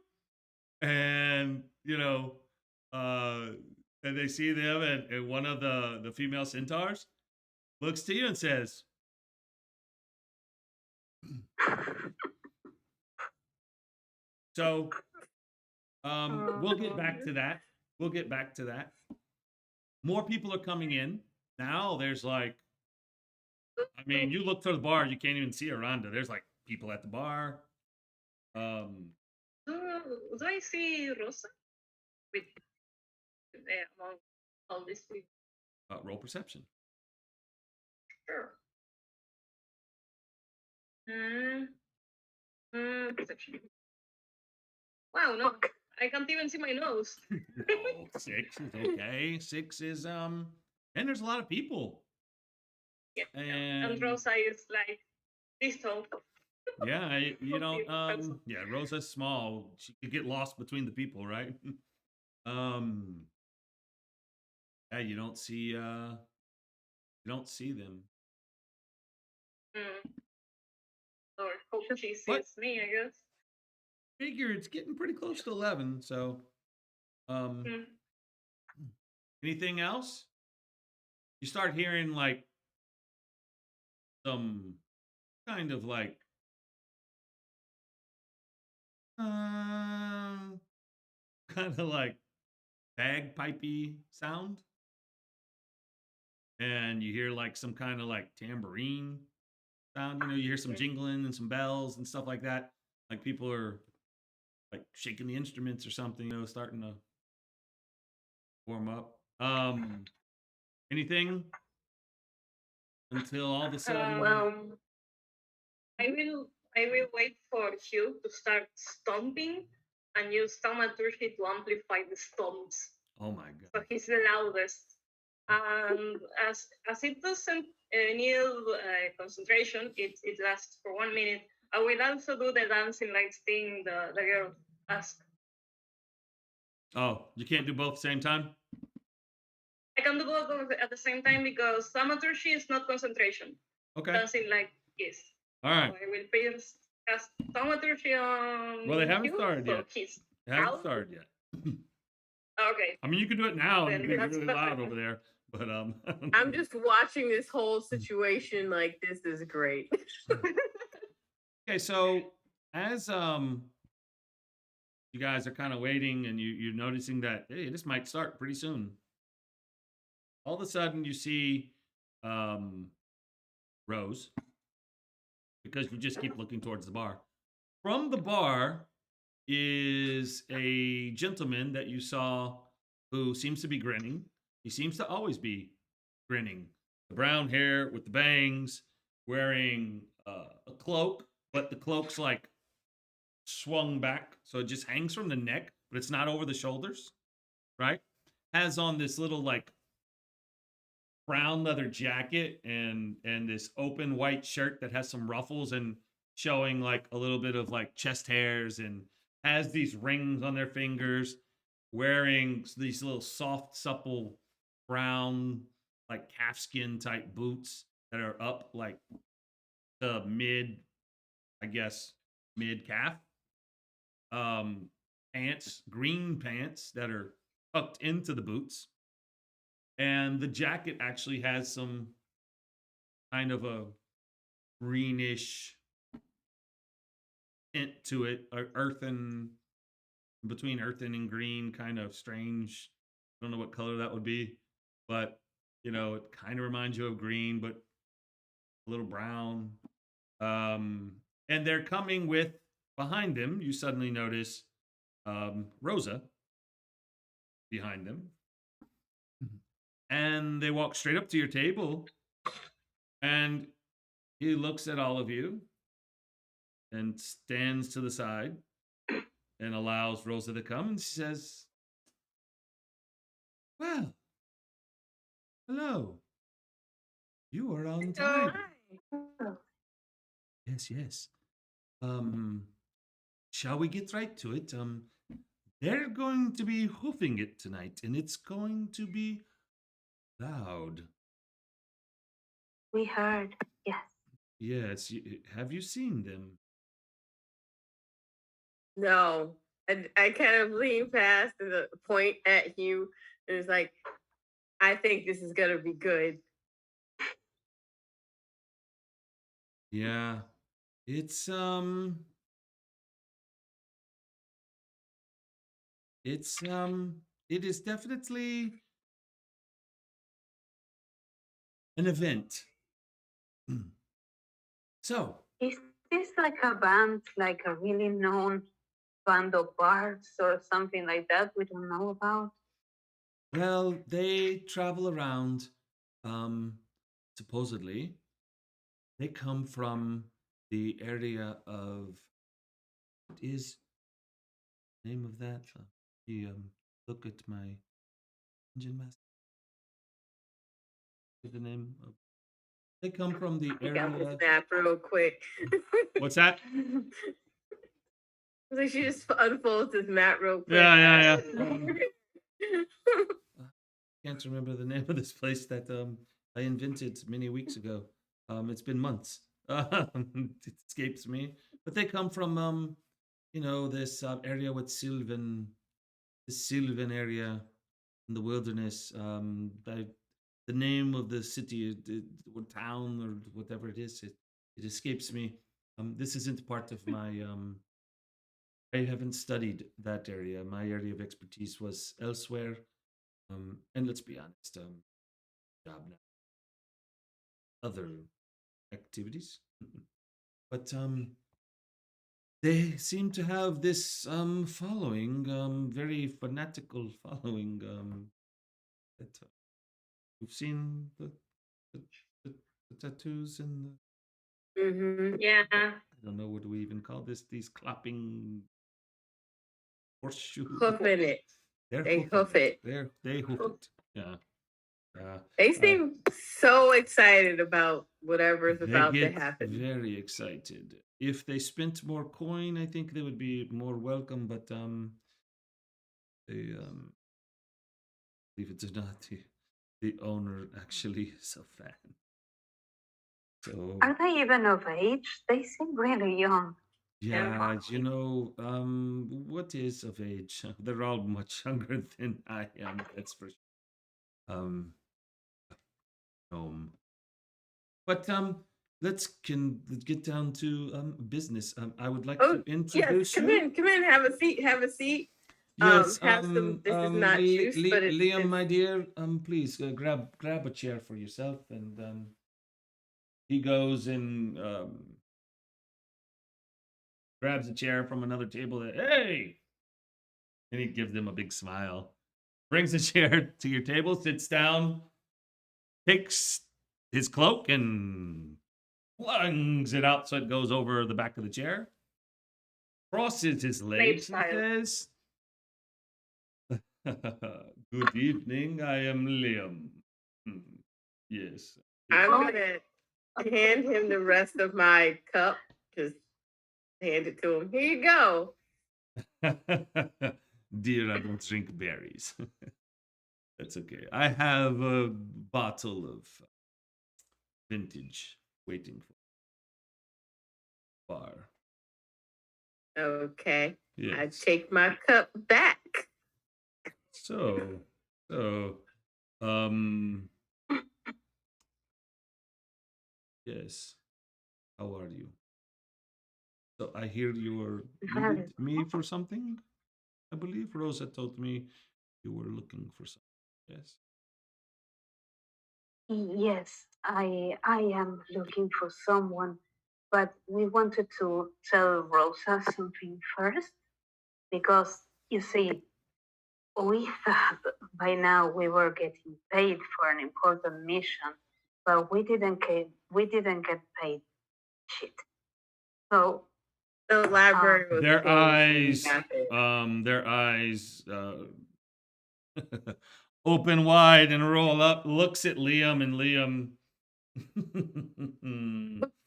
And and they see them, and one of the female centaurs looks to you and says, so we'll get back to that. We'll get back to that. More people are coming in. Now there's like, I mean, you look to the bar, you can't even see Aranda. There's like people at the bar. Do I see Rosa with among all these people? Roll perception. Sure. Perception. Wow, no, I can't even see my nose. No, 6 is okay. 6 is and there's a lot of people. Yeah, And and Rosa is like this tall. yeah, you don't Person. yeah, Rosa's small. She could get lost between the people, right? Yeah, you don't see them. Or hope she sees What? me, I guess. Figure it's getting pretty close to 11, so anything else? You start hearing like some kind of like kind of like bagpipey sound, and you hear like some kind of like tambourine sound. You hear some jingling and some bells and stuff like that. Like people are like shaking the instruments or something, starting to warm up. Anything until all of a sudden. I will wait for Hugh to start stomping and use thaumaturgy to amplify the stomps. Oh my god! So he's the loudest. And as it doesn't need concentration, it lasts for 1 minute. I will also do the dancing lights thing the girl asked. Oh, you can't do both at the same time? I can do both at the same time because thaumaturgy is not concentration. Okay. Dancing light is. All right. So I will first cast thaumaturgy on. Well, they haven't Hugh, started so yet. he's They haven't loud. started yet. Okay. I mean, you can do it now. Then It'd be that's really loud over there. But I'm just watching this whole situation like this is great. Okay, so as you guys are kind of waiting and you're noticing that, hey, this might start pretty soon. All of a sudden you see Roze, because you just keep looking towards the bar. From the bar is a gentleman that you saw who seems to be grinning. He seems to always be grinning. The brown hair with the bangs, wearing a cloak, but the cloak's like swung back, so it just hangs from the neck, but it's not over the shoulders, right? Has on this little like brown leather jacket and this open white shirt that has some ruffles and showing like a little bit of like chest hairs, and has these rings on their fingers, wearing these little soft, supple brown like calfskin type boots that are up like the mid calf. Pants, green pants that are tucked into the boots. And the jacket actually has some kind of a greenish tint to it, between earthen and green, kind of strange don't know what color that would be, but you know, it kind of reminds you of green, but a little brown. And they're coming with behind them. You suddenly notice Rosa behind them, and they walk straight up to your table, and he looks at all of you and stands to the side and allows Rosa to come, and she says, "Well, hello. You are on Oh, time." hi. Yes, yes. Um, shall we get right to it? They're going to be hoofing it tonight, and it's going to be loud. We heard. Yes. Yes, have you seen them? No. I kind of lean past and point at Hugh and it's like, I think this is gonna be good. Yeah, it's it's it is definitely an event. So, Is this like a band, like a really known band of bards or something like that we don't know about? well, they travel around. Um, supposedly, they come from the area of what is the name of that? The look at my engine master. The name of they come from the I got this area. map real quick. What's that? So she just unfolds this map real quick. Yeah. Can't remember the name of this place that I invented many weeks ago. It's been months. It escapes me. But they come from you know, this area with Sylvan area in the wilderness. The name of the city or town or whatever it is, it escapes me. This isn't part of my I haven't studied that area. My area of expertise was elsewhere. And let's be honest, job now, other activities. But they seem to have this following, very fanatical following. That you've seen the, the, the tattoos and Yeah. I don't know what do we even call this. These clapping horseshoe. Hoofing it. They're They hoofing hoof it. They hoof it. Yeah. Yeah. They seem so excited about whatever's They about to get happen. very excited. If they spent more coin, I think they would be more welcome. But they believe it or not, the owner actually is a fan. So Are they even of age? They seem really young. yeah, you know, what is of age? They're all much younger than I am. That's for sure. Um, um, but let's can get down to business. I would like Oh to yes, introduce come you. in, come in, have a seat, have a seat. Yes, Have some. This is not juice, but Liam, it's my dear, please grab a chair for yourself, and he goes and grabs a chair from another table. Hey, and he gives them a big smile. Brings a chair to your table, sits down, takes his cloak and flings it out so it goes over the back of the chair. Crosses his legs and style. says, "Good evening. I am Liam. Hmm, yes." I'm gonna hand him the rest of my cup. Just hand it to him. Here you go. Dear, I don't drink berries. That's okay. I have a bottle of vintage waiting for bar. Okay. I Yes. take my cup back. So, so, um, yes. How are you? So I hear you were needed me for something. I believe Rosa told me you were looking for something. Yes. Yes, I am looking for someone, but we wanted to tell Rosa something first because you see, we thought by now we were getting paid for an important mission, but we didn't get paid shit. So The library was Their closed when we eyes, got there. their eyes open wide and roll up. Looks at Liam, and Liam.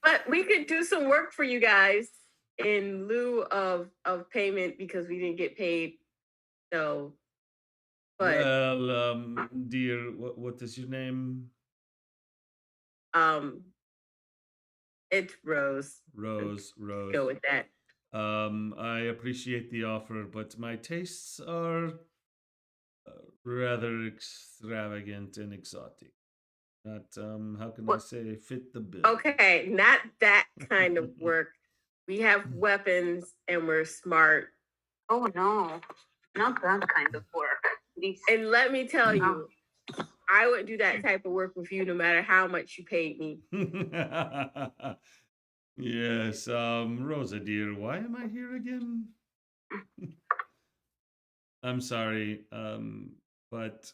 But we could do some work for you guys in lieu of payment because we didn't get paid. So, but Well, dear, what is your name? um, it's Rose. Rose. Go with that. I appreciate the offer, but my tastes are rather extravagant and exotic. Not, how can I What? say, fit the bill. Okay, not that kind of work. We have weapons and we're smart. Oh no, not that kind of work. This And let me tell No. you, I would do that type of work with you no matter how much you paid me. Yes, Rosa dear, why am I here again? I'm sorry, but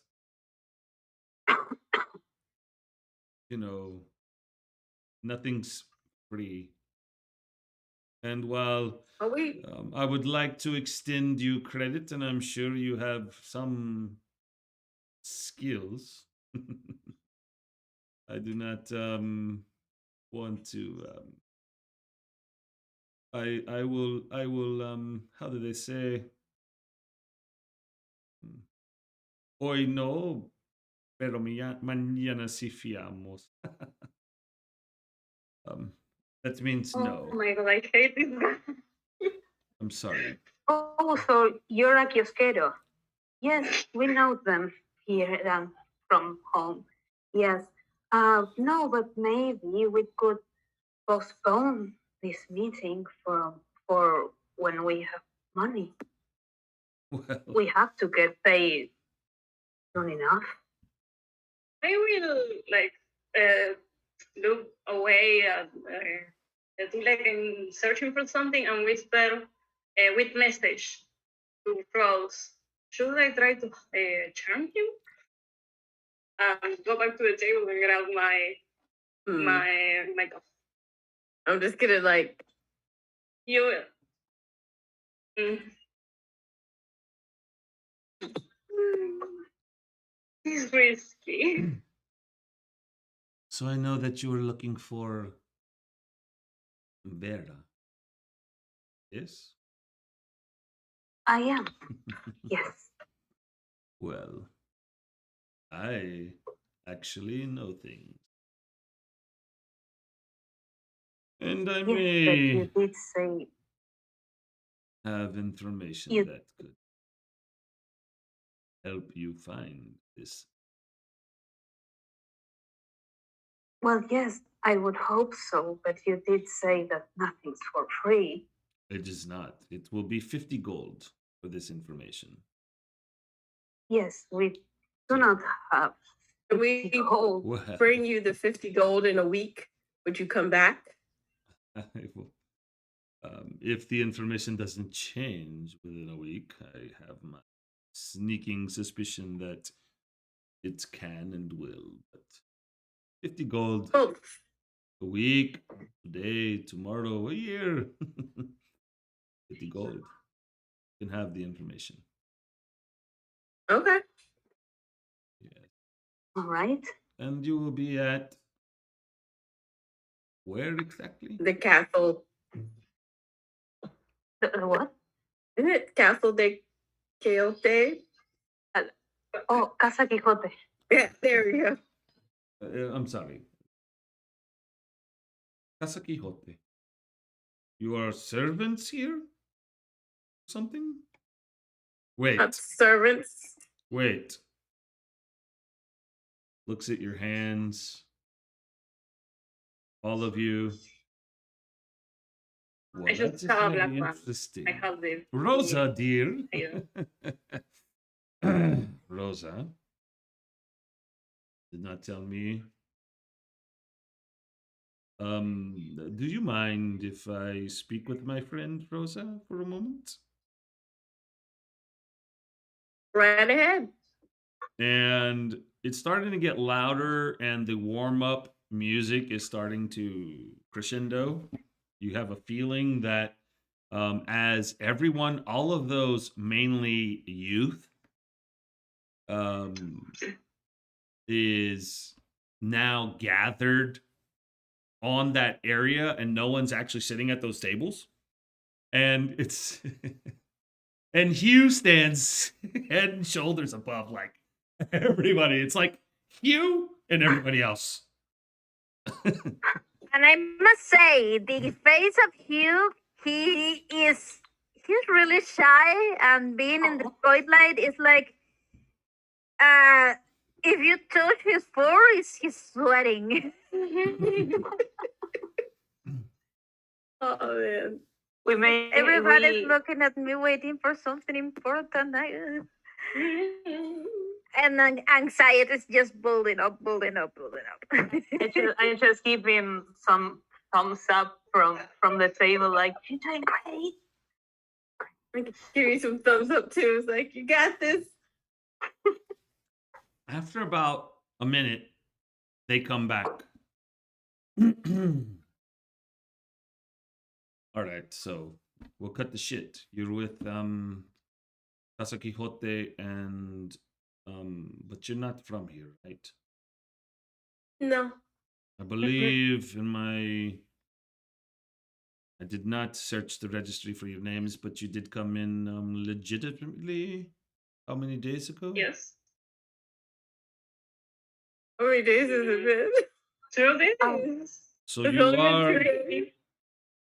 you know, nothing's free. And while Oh, we I would like to extend you credit, and I'm sure you have some skills, I do not want to. I will. How do they say? Hoy no, pero mañana sí fiamos. um, that means Oh no. my god, I hate this guy. I'm sorry. Oh, so you're a kiosquero. Yes, we know them here from home. Yes. No, but maybe we could postpone this meeting for when we have money. Well, We have to get paid soon enough. I will like look away and do like I'm searching for something and whisper with message to Roze. Should I try to charm him? And go back to the table and grab my cup. I'm just gonna like You mm. He's risky. so I know that you were looking for Vera. Yes. I am. Yes. Well, I actually know things, and I Yes, but may you did say have information you. that could help you find this. Well, yes, I would hope so, but you did say that nothing's for free. It is not. It will be 50 gold for this information. Yes, we do not have Can 50 we gold. Well, bring you the 50 gold in a week? Would you come back? I will, if the information doesn't change within a week, I have my sneaking suspicion that it can and will. But 50 gold Oh, a week, today, tomorrow, a year. 50 gold. You can have the information. okay. Yes. All right. And you will be at where exactly? The castle. The what? Isn't it Castle de Quixote? Oh, Casa Quijote. Yeah, there we go. I'm sorry. Casa Quijote. You are servants here? Something? Wait. Servants. Wait. Looks at your hands. All of you. Well, I should that's have a very black one. interesting. I have the Rosa, dear. Yeah. Rosa, did not tell me. Do you mind if I speak with my friend Rosa for a moment? Right ahead. And it's starting to get louder, and the warm up music is starting to crescendo. You have a feeling that as everyone, all of those mainly youth, is now gathered on that area, and no one's actually sitting at those tables. And it's and Hugh stands head and shoulders above like everybody. It's like Hugh and everybody else. And I must say, the face of Hugh, he's really shy, and being in the spotlight is like, if you touch his fur, he's sweating. Oh man. Everybody's looking at me, waiting for something important. And then anxiety is just building up. I just give him some thumbs up from the table, like, you're doing great. Give me some thumbs up too. It's like, you got this. After about a minute, they come back. All right, so we'll cut the shit. You're with Casa Quixote and but you're not from here, right? No. I believe I did not search the registry for your names, but you did come in legitimately how many days ago? Yes. How many days has it been? 2 days. So It's you only been are 2 days.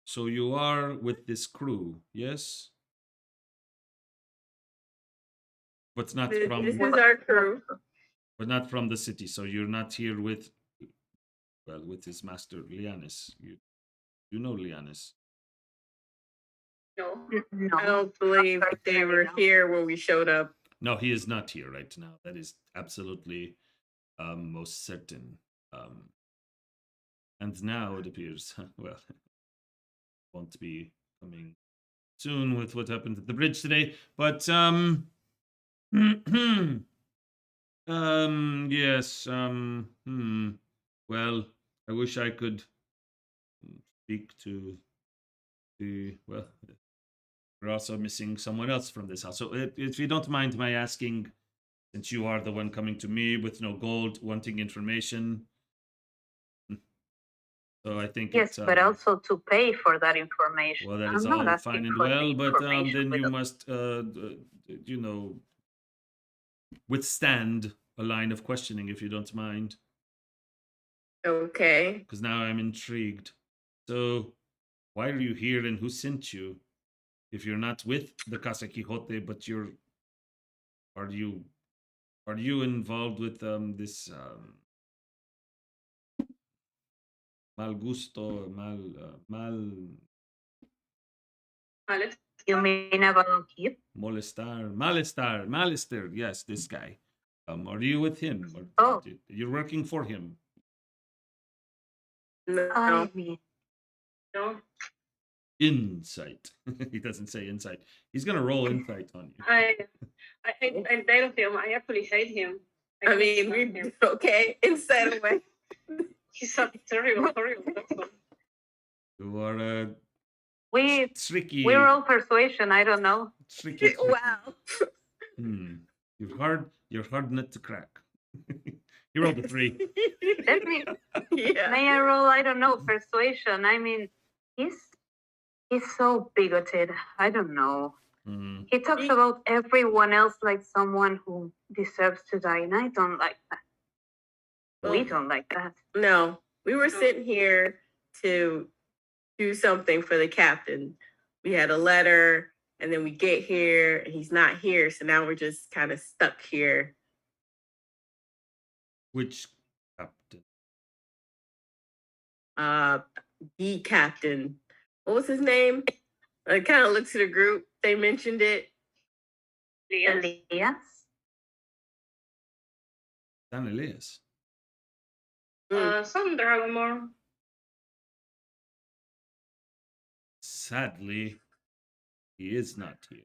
so you are with this crew, yes? But not This from is our crew. but not from the city. So you're not here with with his master Lianis. You know Lianis. No. I don't believe they were here when we showed up. No, he is not here right now. That is absolutely most certain. And now it appears, well, won't be coming soon with what happened at the bridge today. But yes, well, I wish I could speak to the well. We're also missing someone else from this house. So, if you don't mind my asking, since you are the one coming to me with no gold, wanting information. So I think Yes, but also to pay for that information. well, that is I'm not all asking fine and for the well, but information then with you a- must, you know, withstand a line of questioning if you don't mind, Okay. because now I'm intrigued. So, why are you here, and who sent you? If you're not with the Casa Quixote, but are you involved with this mal gusto, Alex. You mean about Hugh? malestar? Yes, this guy. Are you with him? Or Oh. you're working for him? No. I mean, No. Insight. He doesn't say insight. He's gonna roll insight on you. I'm tired of him. I actually hate him. I mean, okay, instead of way. He's a terrible person. You are a tricky. we roll persuasion. I don't know. Tricky. Wow. You're hard nut to crack. You rolled a 3. Let me. Yeah. May I roll? I don't know. Persuasion. I mean, he's so bigoted. I don't know. He talks about everyone else like someone who deserves to die, and I don't like that. We don't like that. No, we were sitting here to do something for the captain. We had a letter, and then we get here, and he's not here, so now we're just kind of stuck here. Which captain? The captain. What was his name? I kind of looked at the group. They mentioned it. Elias? Dan Elias. Some Dragonmore. Sadly, he is not here.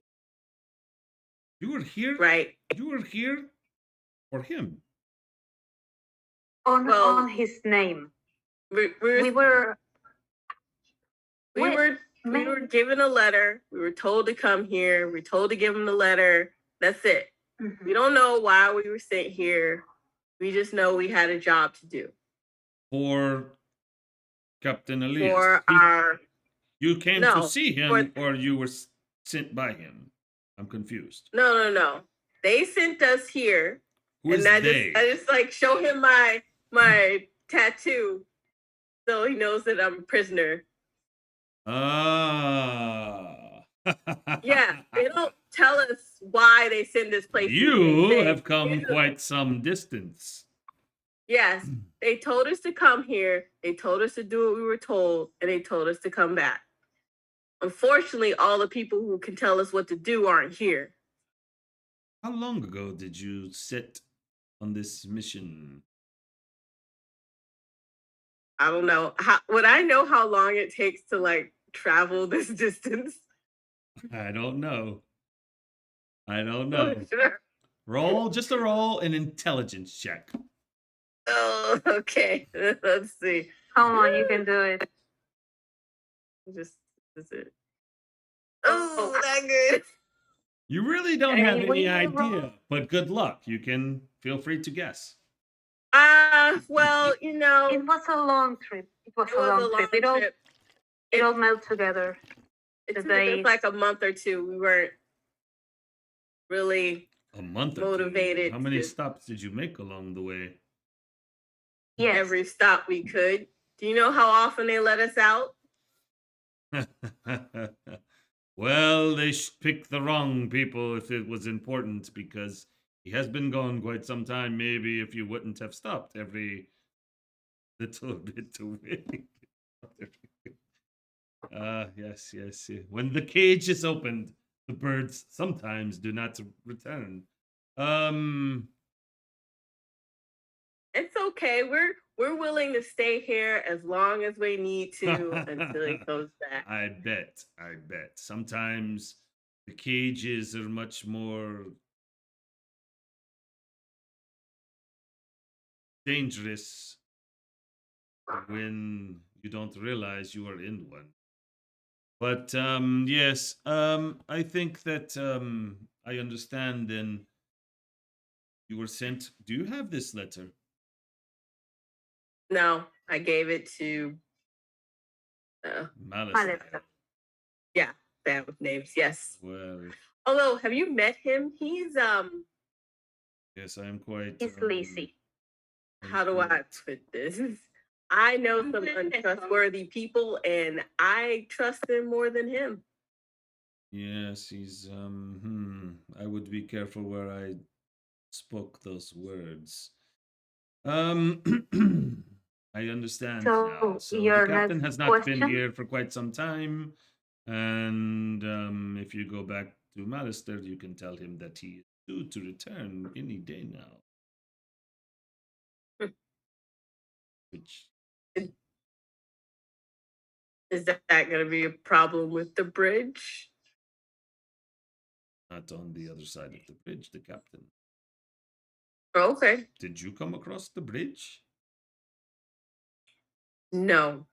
You were here? Right. You were here for him. On Well, his name. We We were were we were given a letter. We were told to come here. We were told to give him the letter. That's it. Mhm. We don't know why we were sent here. We just know we had a job to do. For Captain Elias. For our You came No, to see him, for- or you were sent by him? I'm confused. no. They sent us here. Who is and they? I just like show him my tattoo so he knows that I'm a prisoner. Ah. Yeah, they don't tell us why they send us places. You They say, have come "Here's a-" quite some distance. Yes, they told us to come here. They told us to do what we were told, and they told us to come back. Unfortunately, all the people who can tell us what to do aren't here. How long ago did you set on this mission? I don't know. Would I know how long it takes to like travel this distance? I don't know. I don't Oh, know. Roll an intelligence check. Oh, okay. Let's see. Come on, you can do it. Just is it? Oh, that good. You really don't Hey, have when any you idea, roll- but good luck. You can feel free to guess. Well, It was a long trip. It was it a was long a long trip. trip. It all melt together. It the took us days. like a month or two. We weren't really A month or motivated. two. How many to stops did you make along the way? Yes. every stop we could. Do you know how often they let us out? Well, they picked the wrong people if it was important, because he has been gone quite some time. Maybe if you wouldn't have stopped every little bit away. Yes. When the cage is opened, the birds sometimes do not return. It's okay. We're willing to stay here as long as we need to until he comes back. I bet. Sometimes the cages are much more dangerous when you don't realize you are in one. But yes, I think that I understand. Then you were sent. Do you have this letter? No, I gave it to Malice. Malice. yeah, bad with names, yes. Well, Although, have you met him? He's yes, I am quite. He's lazy. how do I put this? I know some untrustworthy people and I trust them more than him. Yes, he's I would be careful where I spoke those words. I understand now. So, So your the captain next has not been question? here for quite some time, and if you go back to Malister, you can tell him that he is due to return any day now. Which Is that going to be a problem with the bridge? not on the other side of the bridge, the captain. Okay. Did you come across the bridge? No.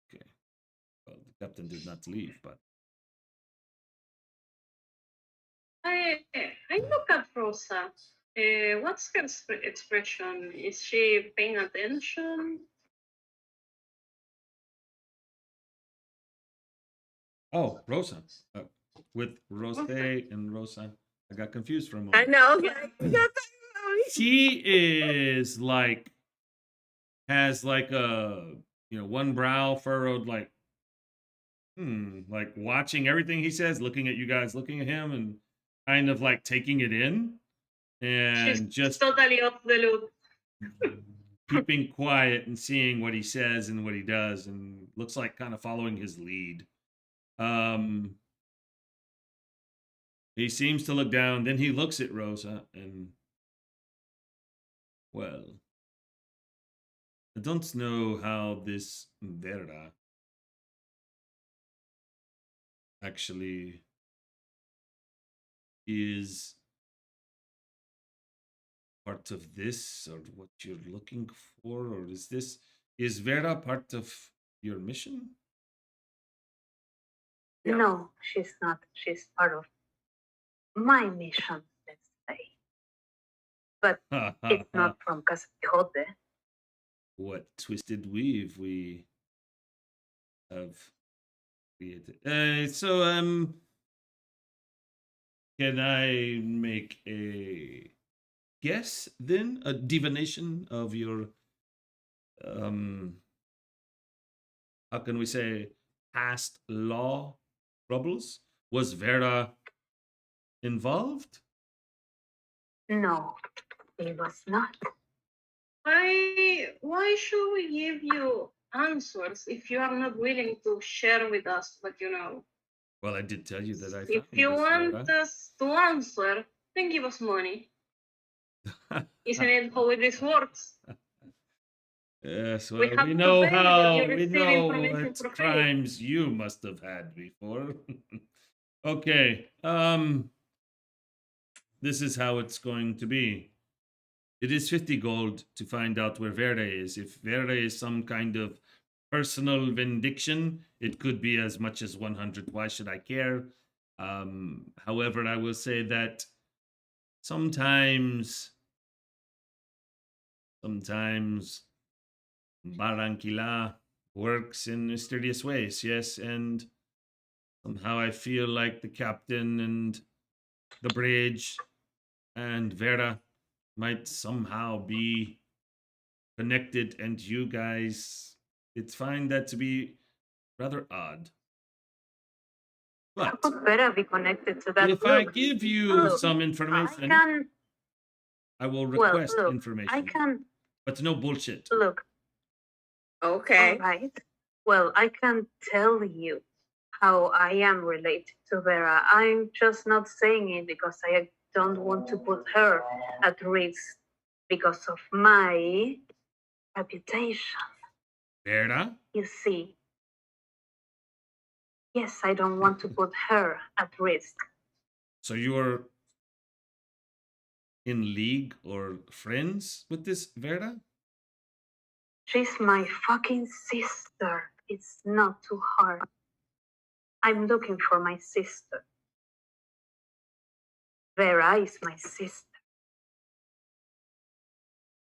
Okay. Well, the captain did not leave, but I look at Rosa. What's her expression? Is she paying attention? oh, Rosa. With Rose and Rosa. I got confused for a moment. I know. Yeah. Like, you're talking about me. She is like, has like a, one brow furrowed, like watching everything he says, looking at you guys, looking at him, and kind of like taking it in, and She's just totally off the loop. keeping quiet and seeing what he says and what he does, and looks like kind of following his lead. He seems to look down, then he looks at Rosa and, well, I don't know how this Vera actually is part of this or what you're looking for, or is Vera part of your mission? No, she's not. She's part of my mission, let's say. But it's not from Casa Quixote. What twisted weave we have created. Can I make a guess then? A divination of your how can we say past law troubles? Was Vera involved? No, it was not. Why should we give you answers if you are not willing to share with us what you know? Well, I did tell you that I If found you this want Vera. us to answer, then give us money. Isn't it how this works? Yes, We well, have we to know pay when how you we receive know information what for free. crimes you must have had before. Okay, this is how it's going to be. It is 50 gold to find out where Verde is. If Verde is some kind of personal vindication, it could be as much as 100. Why should I care? However, I will say that sometimes Barranquilla works in mysterious ways, yes, and somehow I feel like the captain and the bridge and Vera might somehow be connected, and you guys, it's find that to be rather odd. How But could Vera be connected to that? if I Look, give you look, some I information, can. I will Well, request look, I information, can. but no bullshit. Look, Okay. all right. Well, I can tell you how I am related to Vera. I'm just not saying it because I don't want to put her at risk because of my reputation. Vera? You see, yes, I don't want to put her at risk. So you're in league or friends with this Vera? She's my fucking sister. It's not too hard. I'm looking for my sister. Vera is my sister.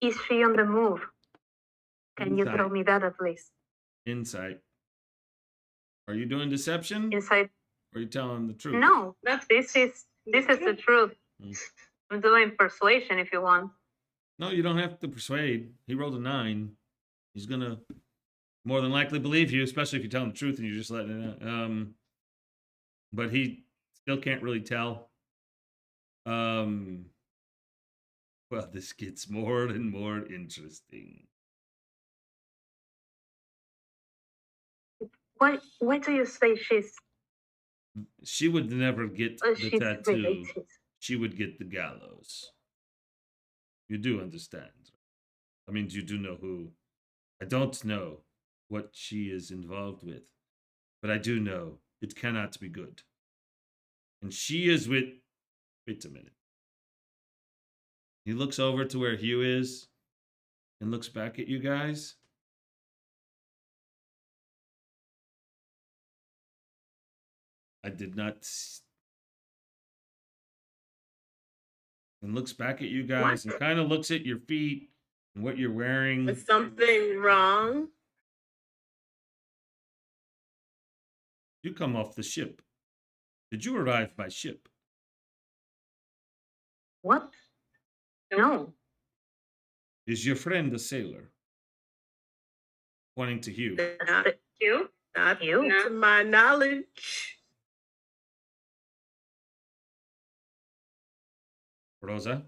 Is she on the move? Can you tell Insight. me that at least? Insight. Are you doing deception? Inside? Or are you telling the truth? No, That's this is the truth. Mm. I'm doing persuasion if you want. No, you don't have to persuade. He rolled a 9. He's gonna more than likely believe you, especially if you tell him the truth and you're just letting it out. But he still can't really tell. Well, this gets more and more interesting. Why do you say She would never get the she's tattoo. related? She would get the gallows. You do understand. I mean, you do know who. I don't know what she is involved with, but I do know it cannot be good. And she is with. Wait a minute. He looks over to where Hugh is and looks back at you guys. I did not. And looks back at you guys and kind of looks at your feet and what you're wearing. Is something wrong? You come off the ship. Did you arrive by ship? What? No. Is your friend a sailor? Pointing to Hugh. Not, you. not You? to my knowledge. Rosa.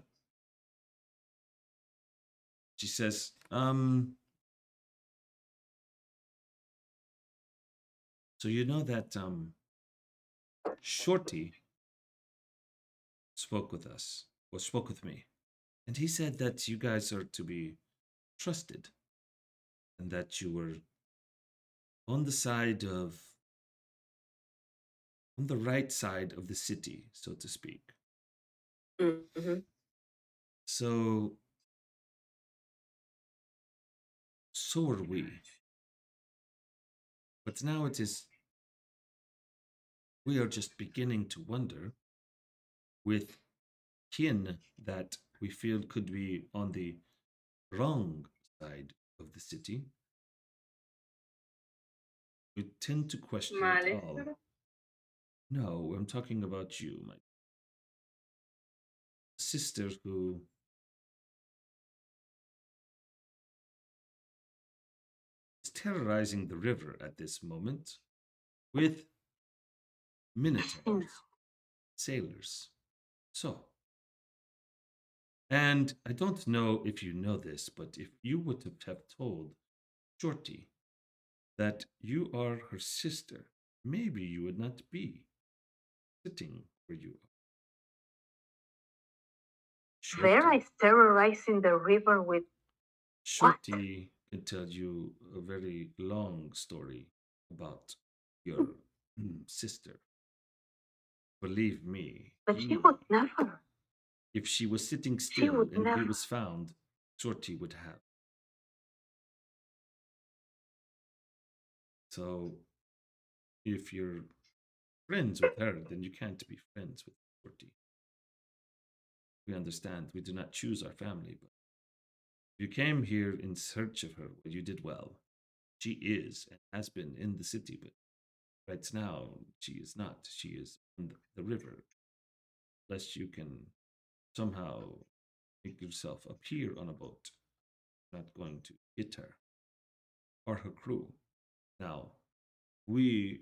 She says, so you know that Shorty spoke with us, or spoke with me, and he said that you guys are to be trusted. and that you were on the side of, on the right side of the city, so to speak. Mm-hmm. So, so are we. But now it is, we are just beginning to wonder with kin that we feel could be on the wrong side of the city. We tend to question it all. Malestero. No, I'm talking about you, my sister who is terrorizing the river at this moment with minotaurs, sailors. So, and I don't know if you know this, but if you would have told Shorty that you are her sister, maybe you would not be sitting where you are. Vera Shorty, is terrorizing the river with what? Shorty can tell you a very long story about your sister. Believe me, But she would never. if she was sitting She still would and he never. was found, Shorty would have. So, if you're friends with her, then you can't be friends with Shorty. We understand we do not choose our family, but you came here in search of her. Well, you did well. She is and has been in the city, but right now she is not. She is on the river. Unless you can somehow make yourself appear on a boat, not going to hit her or her crew. Now, we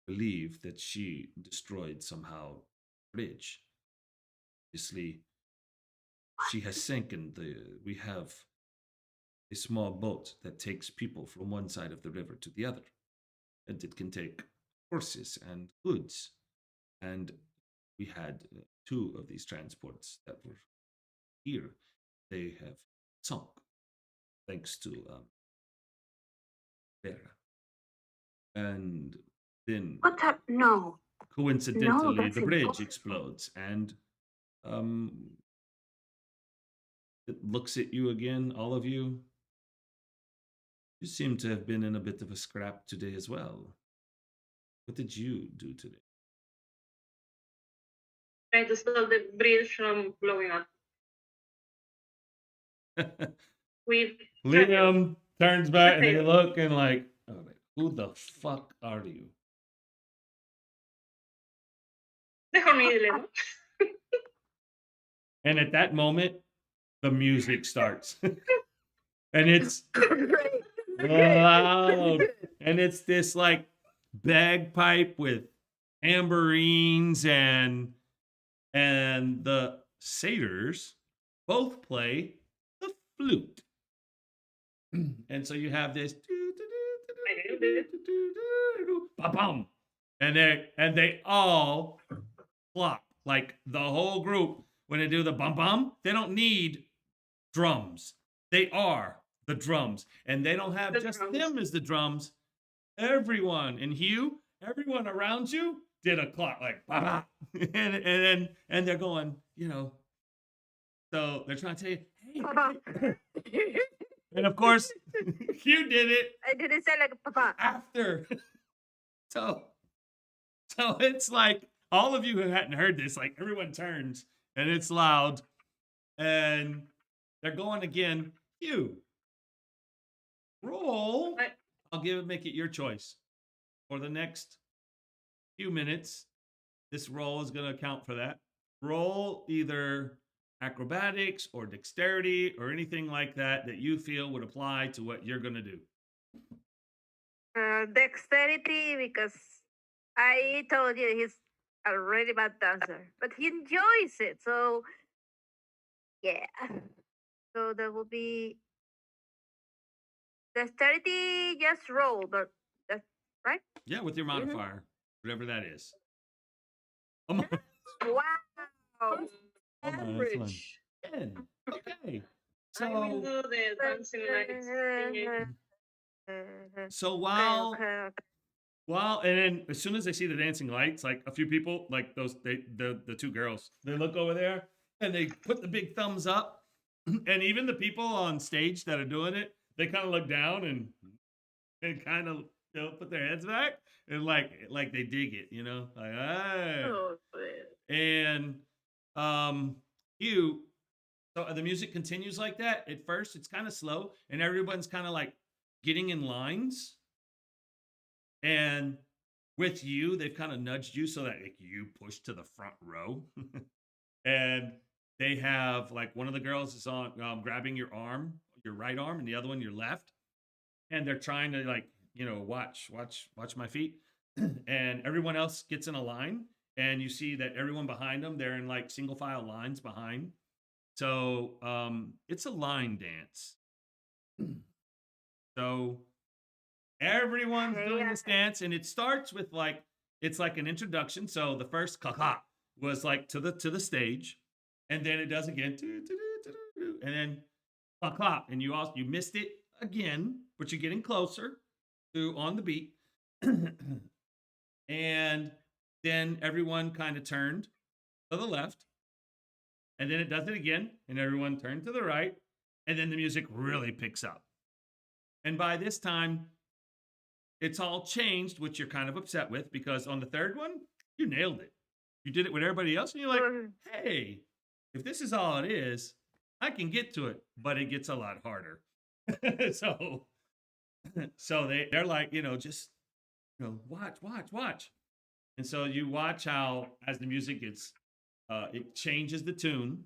believe that she destroyed somehow the bridge. Obviously, she has sunken the. We have a small boat that takes people from one side of the river to the other, and it can take horses and goods. And we had two of these transports that were here. They have sunk thanks to Vera. And then What? No. coincidentally, that's the bridge impossible. explodes, and um, it looks at you again, all of you. You seem to have been in a bit of a scrap today as well. What did you do today? Trying to stop the bridge from blowing up with trackers. Liam turns back and they look and like, oh, who the fuck are you? The horny dilemma. And at that moment, the music starts. And it's Great. loud. And it's this like bagpipe with tambourines and the satyrs both play the flute. And so you have this ba-bum, and they all clop like the whole group when they do the bum bum. They don't need drums. They are the drums, and they don't have The just drums. them as the drums. Everyone and Hugh, everyone around you did a clock like bah, bah. and they're going, you know. So they're trying to tell you, hey. And of course, Hugh did it I didn't say like papa. after. So it's like all of you who hadn't heard this, like everyone turns and it's loud, and they're going again. Hugh, roll. I'll make it your choice for the next few minutes. This roll is going to account for that. Roll either acrobatics or dexterity or anything like that that you feel would apply to what you're going to do. Dexterity, because I told you he's a really bad dancer, but he enjoys it. So, yeah. So that will be dexterity. Just roll, but that's right. Yeah, with your modifier, whatever that is. Come on. Wow. Come on, that's fine. 10. Okay. I will So, do the dancing lights thingy. so Okay. while, and then as soon as they see the dancing lights, like a few people, like the two girls, they look over there and they put the big thumbs up, and even the people on stage that are doing it, they kind of look down and kind of put their heads back and like they dig it, like Oh, man. and Hugh. So the music continues like that. At first, it's kind of slow, and everyone's kind of like getting in lines. And with you, they've kind of nudged you so that like, you push to the front row. And they have like one of the girls is on grabbing your arm, your right arm, and the other one your left. And they're trying to like watch my feet. And everyone else gets in a line, and you see that everyone behind them, they're in like single file lines behind. So it's a line dance. So everyone's doing this dance, and it starts with like it's like an introduction. So the first clap was like to the stage, and then it does again, and then clap, and you missed it again, but you're getting closer to on the beat, and then everyone kind of turned to the left, and then it does it again, and everyone turned to the right, and then the music really picks up. And by this time, it's all changed, which you're kind of upset with, because on the third one, you nailed it. You did it with everybody else, and you're like, hey, if this is all it is, I can get to it, but it gets a lot harder. so they're like, just watch. And so you watch how, as the music gets, it changes the tune,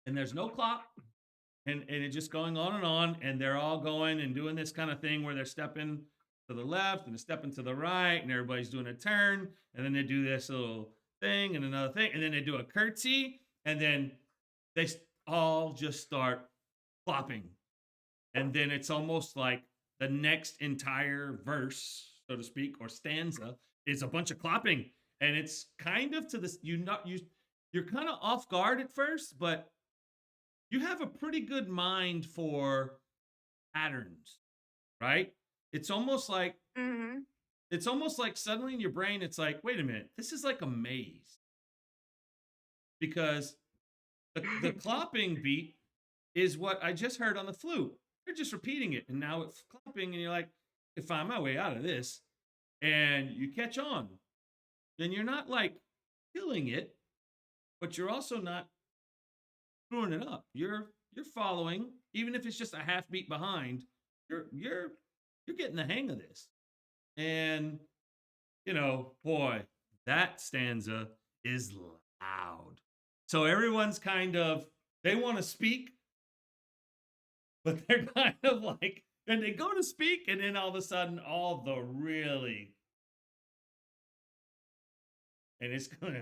and there's no clock, and it's just going on, and they're all going and doing this kind of thing where they're stepping to the left and they're stepping to the right, and everybody's doing a turn, and then they do this little thing and another thing, and then they do a curtsy, and then they all just start flopping. And then it's almost like the next entire verse, so to speak, or stanza is a bunch of clapping. And it's kind of to this, you're kind of off guard at first, but you have a pretty good mind for patterns, right? It's almost like suddenly in your brain, it's like, wait a minute, this is like a maze. Because the clopping beat is what I just heard on the flute. They're just repeating it, and now it's clapping, and you're like, I find my way out of this. And you catch on. Then you're not like killing it, but you're also not screwing it up. You're following, even if it's just a half beat behind. You're getting the hang of this. And boy, that stanza is loud. So everyone's kind of, they want to speak, but they're kind of like, and they go to speak, and then all of a sudden, all the really, and it's going,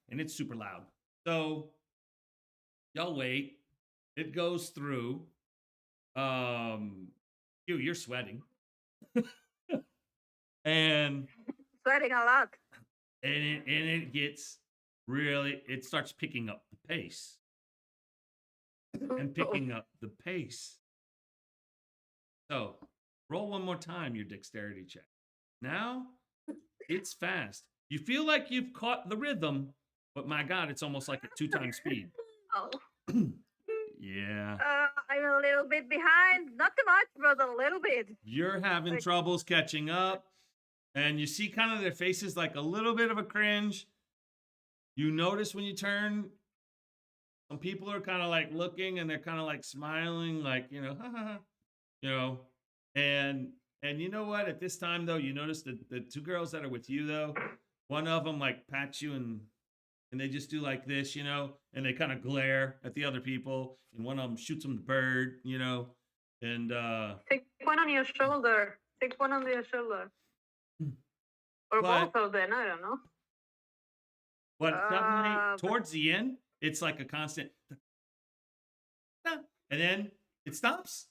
and it's super loud. So y'all wait. It goes through. You're sweating. and Sweating a lot. and it gets really, it starts picking up the pace. And picking up the pace. So roll one more time your dexterity check. Now it's fast. You feel like you've caught the rhythm, but my God, it's almost like at 2 times speed. Oh. Yeah. I'm a little bit behind. Not too much, but a little bit. You're having troubles catching up, and you see kind of their faces like a little bit of a cringe. You notice when you turn, some people are kind of like looking, and they're kind of like smiling, like, and you know what? At this time, though, you notice the 2 girls that are with you, though, one of them like pats you and they just do like this, and they kind of glare at the other people, and one of them shoots them the bird, and Take one on your shoulder. Take one on your shoulder. Or But- both of them, I don't know. but suddenly towards the end, it's like a constant, and then it stops,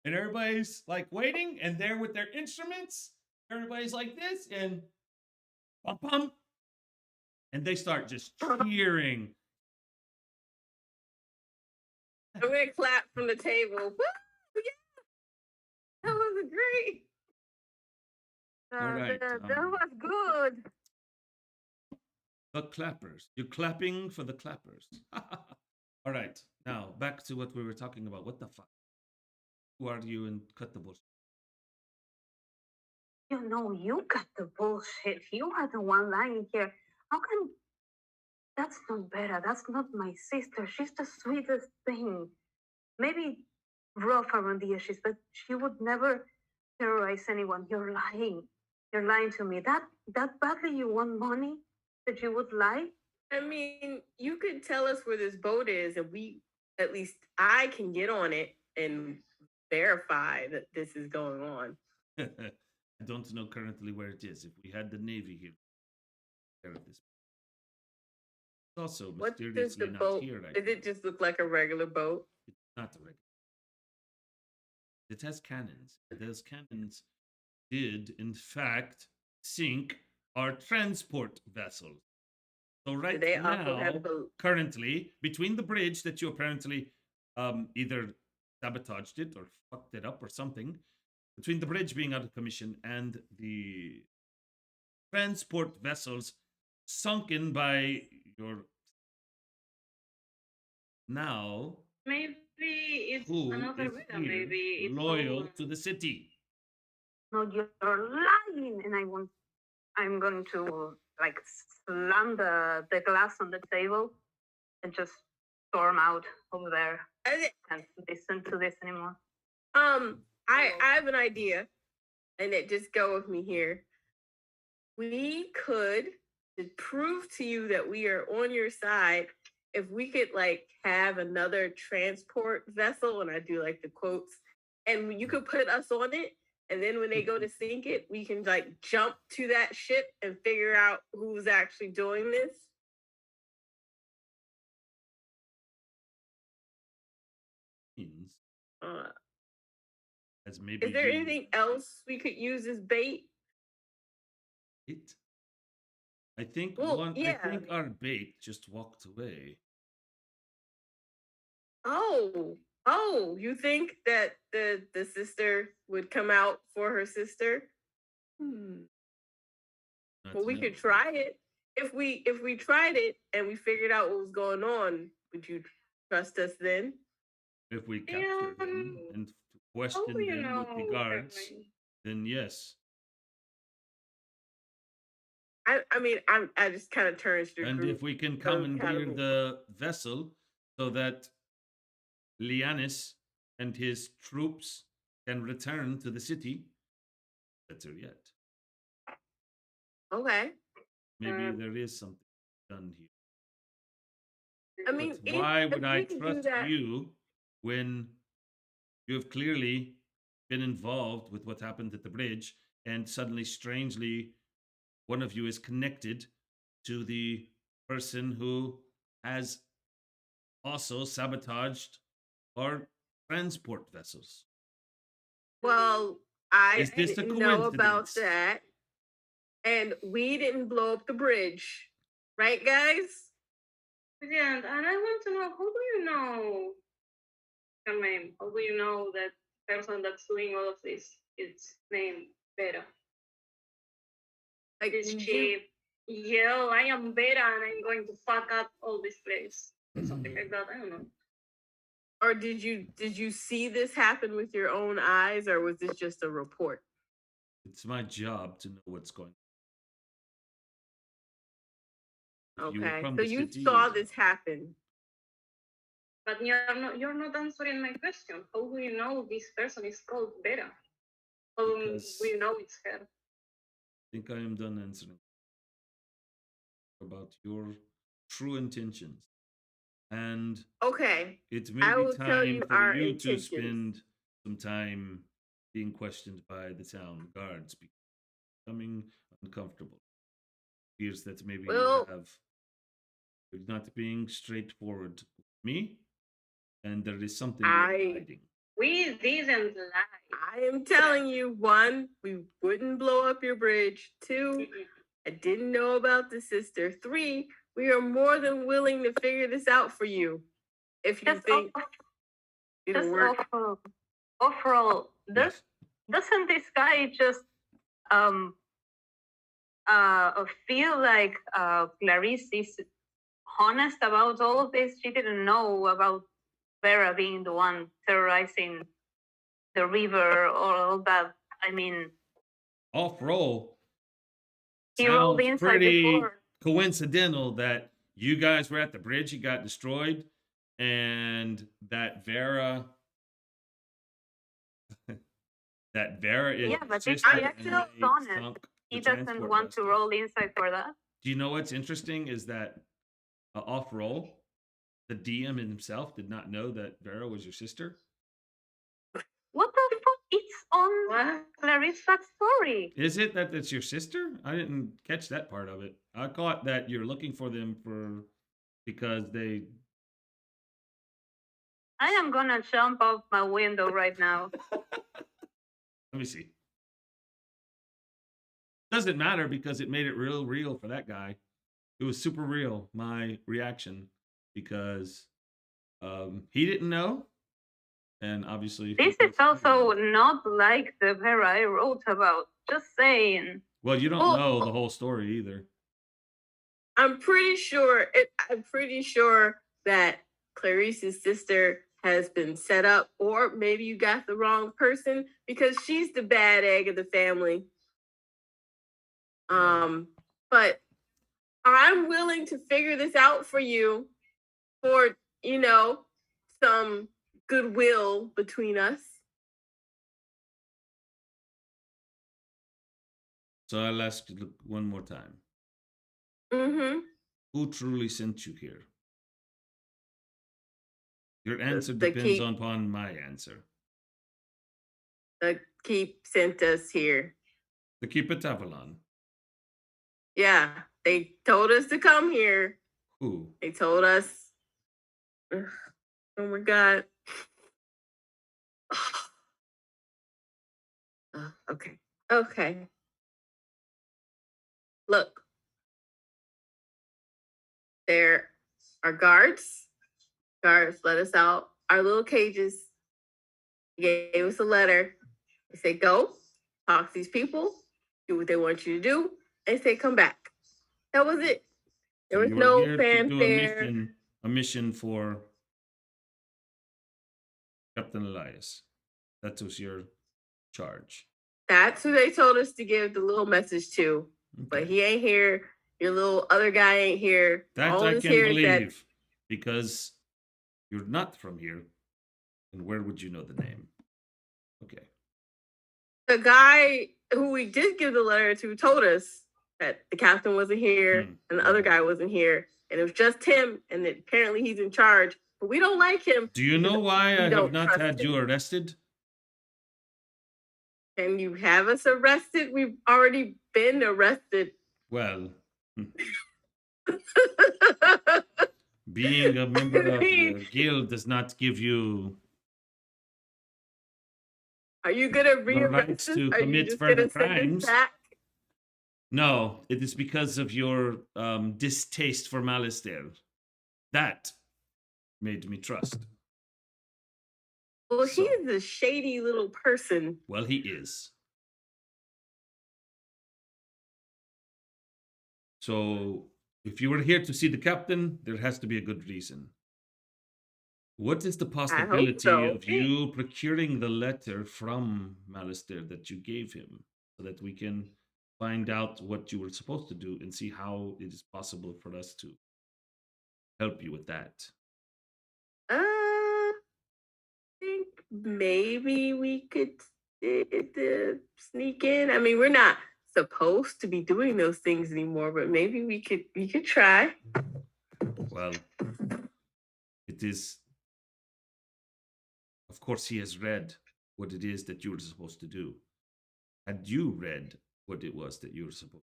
and everybody's like waiting, and they're with their instruments. Everybody's like this, and bum bum, and they start just cheering. I'm gonna clap from the table. Woo! Yeah, that was great. All right. That was good. The clappers. You're clapping for the clappers. All right. Now back to what we were talking about. What the fuck? Who are you and cut the bullshit? You know, you got the bullshit. You are the one lying here. How can... That's not Vera. That's not my sister. She's the sweetest thing. Maybe rough around the edges, but she would never terrorize anyone. You're lying. You're lying to me. That badly you want money that you would lie? I mean, you could tell us where this boat is, and at least I can get on it and verify that this is going on. I don't know currently where it is. If we had the Navy here, care of this. It's also What does mysteriously the not boat? here right Does now. it just look like a regular boat? It's not a regular. It has cannons. Those cannons did, in fact, sink our transport vessels. So Do right they also now, have the? currently, between the bridge that you apparently either sabotaged it or fucked it up or something, between the bridge being out of commission and the transport vessels sunken by your now Maybe it's who another is Vera. here Maybe it's loyal all, to the city. No, you're lying, and I'm going to like slam the glass on the table and just storm out over there. Can't listen to this anymore. I have an idea, and it just go with me here. We could prove to you that we are on your side if we could like have another transport vessel, and I do like the quotes, and you could put us on it, and then when they go to sink it, we can like jump to that ship and figure out who's actually doing this. Means Uh, as maybe is there you anything else we could use as bait? it. I think Well, I yeah. think our bait just walked away. Oh, you think that the sister would come out for her sister? Not Well, we now. could try it. If we tried it and we figured out what was going on, would you trust us then? If we capture them and question how do you them with the know, guards, Caroline? then yes. I mean, I just kind of turns to the And group. if we can So commandeer kind of- the vessel so that Lianis and his troops can return to the city, better yet. Okay. Maybe there is something done here. I mean, But why if would I we can do trust that- you when you have clearly been involved with what happened at the bridge and suddenly, strangely, one of you is connected to the person who has also sabotaged our transport vessels? Well, I Is this a didn't know about coincidence? that, and we didn't blow up the bridge, right, guys? Yeah, and I want to know, how do you know, Carmen, how do you know that person that's doing all of this is named Vera? Like, Did you- she yell, I am Vera and I'm going to fuck up all this place? Or something like that, I don't know. or did you see this happen with your own eyes, or was this just a report? It's my job to know what's going on. If you were Okay, from so the you city, saw you'd this happen. But you're not answering my question. How do you know this person is called Vera? How do Because- we know it's her? I think I am done answering about your true intentions. And Okay, it I may be will tell time you for our you to intentions. spend some time being questioned by the town guards, becoming uncomfortable. Fears that maybe Well- you're not being straightforward with me, and there is something I- you're hiding. We didn't lie. I am telling you, one, we wouldn't blow up your bridge. Two, I didn't know about the sister. Three, we are more than willing to figure this out for you. If you Yes, think It'll Just work. overall, Yes. doesn't this guy just feel like Clarice is honest about all of this? She didn't know about Vera being the one terrorizing the river or all that. I mean, Off roll. he rolled Sounds inside pretty before. coincidental that you guys were at the bridge, it got destroyed, and that Vera is Yeah, but if sister he and actually they done it, sunk the he doesn't transport want to vessel. roll inside for that. Do you know what's interesting is that off roll, the DM himself did not know that Vera was your sister. What the fuck? It's on What? Clarice's backstory. Is it that it's your sister? I didn't catch that part of it. I caught that you're looking for them because they. I am gonna jump off my window right now. Let me see. Doesn't matter because it made it real for that guy. It was super real, my reaction, because he didn't know, and obviously This is also not like the Vera I wrote about. Just saying. well, you don't Well- know the whole story either. I'm pretty sure that Clarice's sister has been set up, or maybe you got the wrong person because she's the bad egg of the family. But I'm willing to figure this out for you for, some goodwill between us. So I'll ask you one more time. Mm-hmm. Who truly sent you here? Your answer the depends keep- upon my answer. The keep sent us here. The Keep at Avalon. Yeah, they told us to come here. Who? They told us. Oh my God. Okay. Okay. Look. There are guards. Guards let us out our little cages. He gave us a letter. They said, go, talk to these people, do what they want you to do, and say, come back. That was it. There So was you were no here to do fanfare. a mission for Captain Elias. That was your charge. That's who they told us to give the little message to. But Okay. he ain't here. Your little other guy ain't here. That All I that's can here is that believe because you're not from here. And where would you know the name? Okay. the guy who we did give the letter to told us that the captain wasn't here and the other guy wasn't here. And it was just him. And that apparently he's in charge. But we don't like him. Do you know why we I have don't not trust had him. you arrested? Can you have us arrested? We've already been arrested. Well, being a member of the guild does not give you Are you gonna the rearrest rights us? to Are you commit just further gonna send crimes. us back? No, it is because of your distaste for Malister. That made me trust. Well, So- he's a shady little person. Well, he is. So, if you were here to see the captain, there has to be a good reason. What is the possibility so. of you procuring the letter from Malister that you gave him so that we can find out what you were supposed to do and see how it is possible for us to help you with that? I think maybe we could sneak in. I mean, we're not supposed to be doing those things anymore, but maybe we could try. Well, it is. Of course, he has read what it is that you were supposed to do. Had you read what it was that you were supposed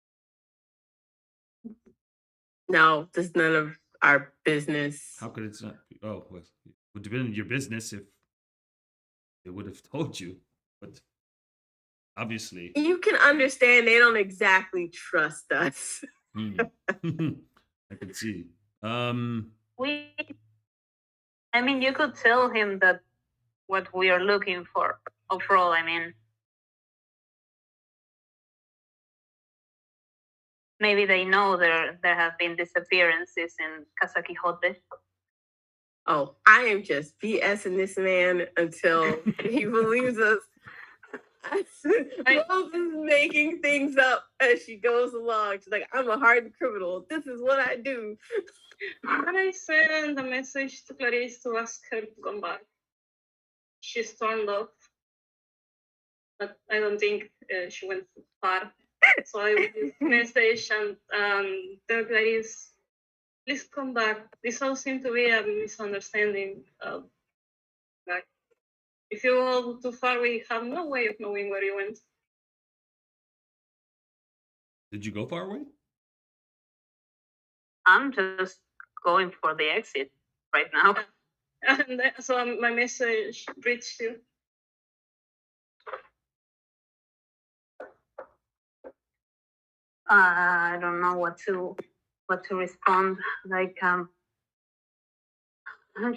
No, that's none of our business. How could it not be? Oh, well, it would have been your business if they would have told you. But obviously, You can understand they don't exactly trust us. I can see. I mean, you could tell him that what we are looking for overall. I mean, maybe they know there have been disappearances in Casa Quixote. Oh, I am just BSing this man until he believes us. Rose is making things up as she goes along. She's like, I'm a hardened criminal. This is what I do. I sent a message to Clarice to ask her to come back. She's turned off, but I don't think she went far. So I will message and tell Clarice, please come back. This all seemed to be a misunderstanding. Like, if you go too far, we have no way of knowing where you went. Did you go far away? I'm just going for the exit right now. And so my message reached you. I don't know what to respond. Like, I'm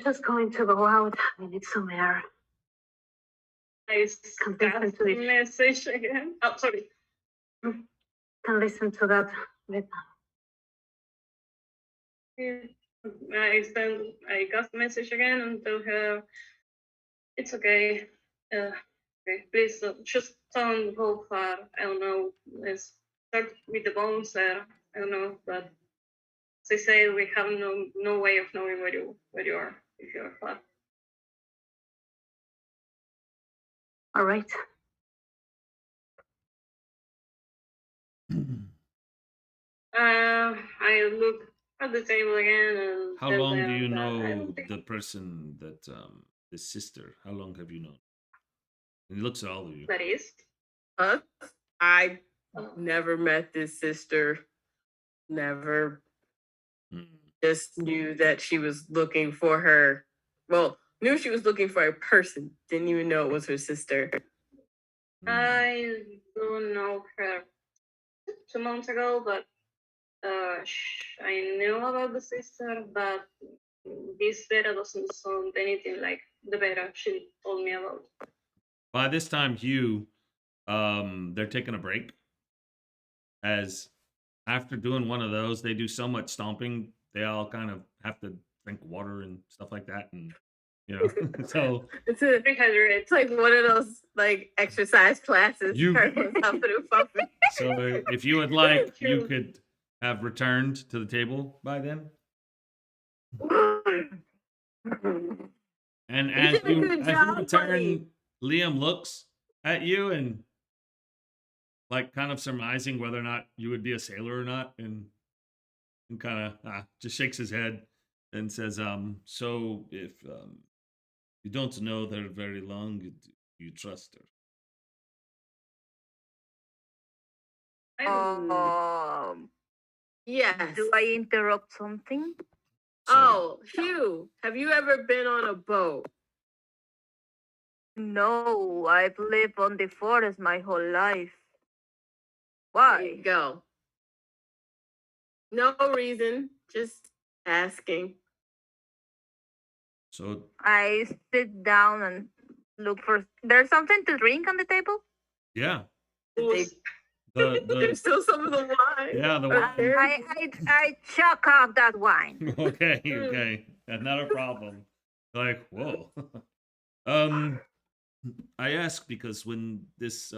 just going to go out. I need some air. I Can sent listen to the it. message again. Oh, sorry. Can listen to that. I got the message again and tell her it's okay. Okay, please just don't go far. I don't know. Let's start with the bones there. I don't know, but as I said, we have no way of knowing where you are if you're far. All right. I look at the table again and How tell long do them you that I know don't think the person that the sister? How long have you known? And he looks at all of you. that is. Us? I Oh. never met this sister. Never. Just knew that she was looking for her. Well, knew she was looking for a person. Didn't even know it was her sister. I don't know her 2 months ago, but I knew about the sister, but this Vera doesn't sound anything like the Vera she told me about. By this time, Hugh, they're taking a break. As after doing one of those, they do so much stomping, they all kind of have to drink water and stuff like that, and so It's Rehydrate. like one of those like exercise classes. You- So so if you would like, you could have returned to the table by then. And You as did a you good as you job, return, buddy. Liam looks at you and like kind of surmising whether or not you would be a sailor or not, and kind of just shakes his head and says, so if you don't know her very long, you trust her. Yes. Do I interrupt something? So, Oh, Hugh, have you ever been on a boat? No, I've lived on the forest my whole life. There you Why? go. No reason, just asking. so I sit down and look for. There's something to drink on the table? yeah, They, the there's still some of the wine. yeah the wine. I chuck off that wine. okay, not a problem. Like, whoa. I ask because when this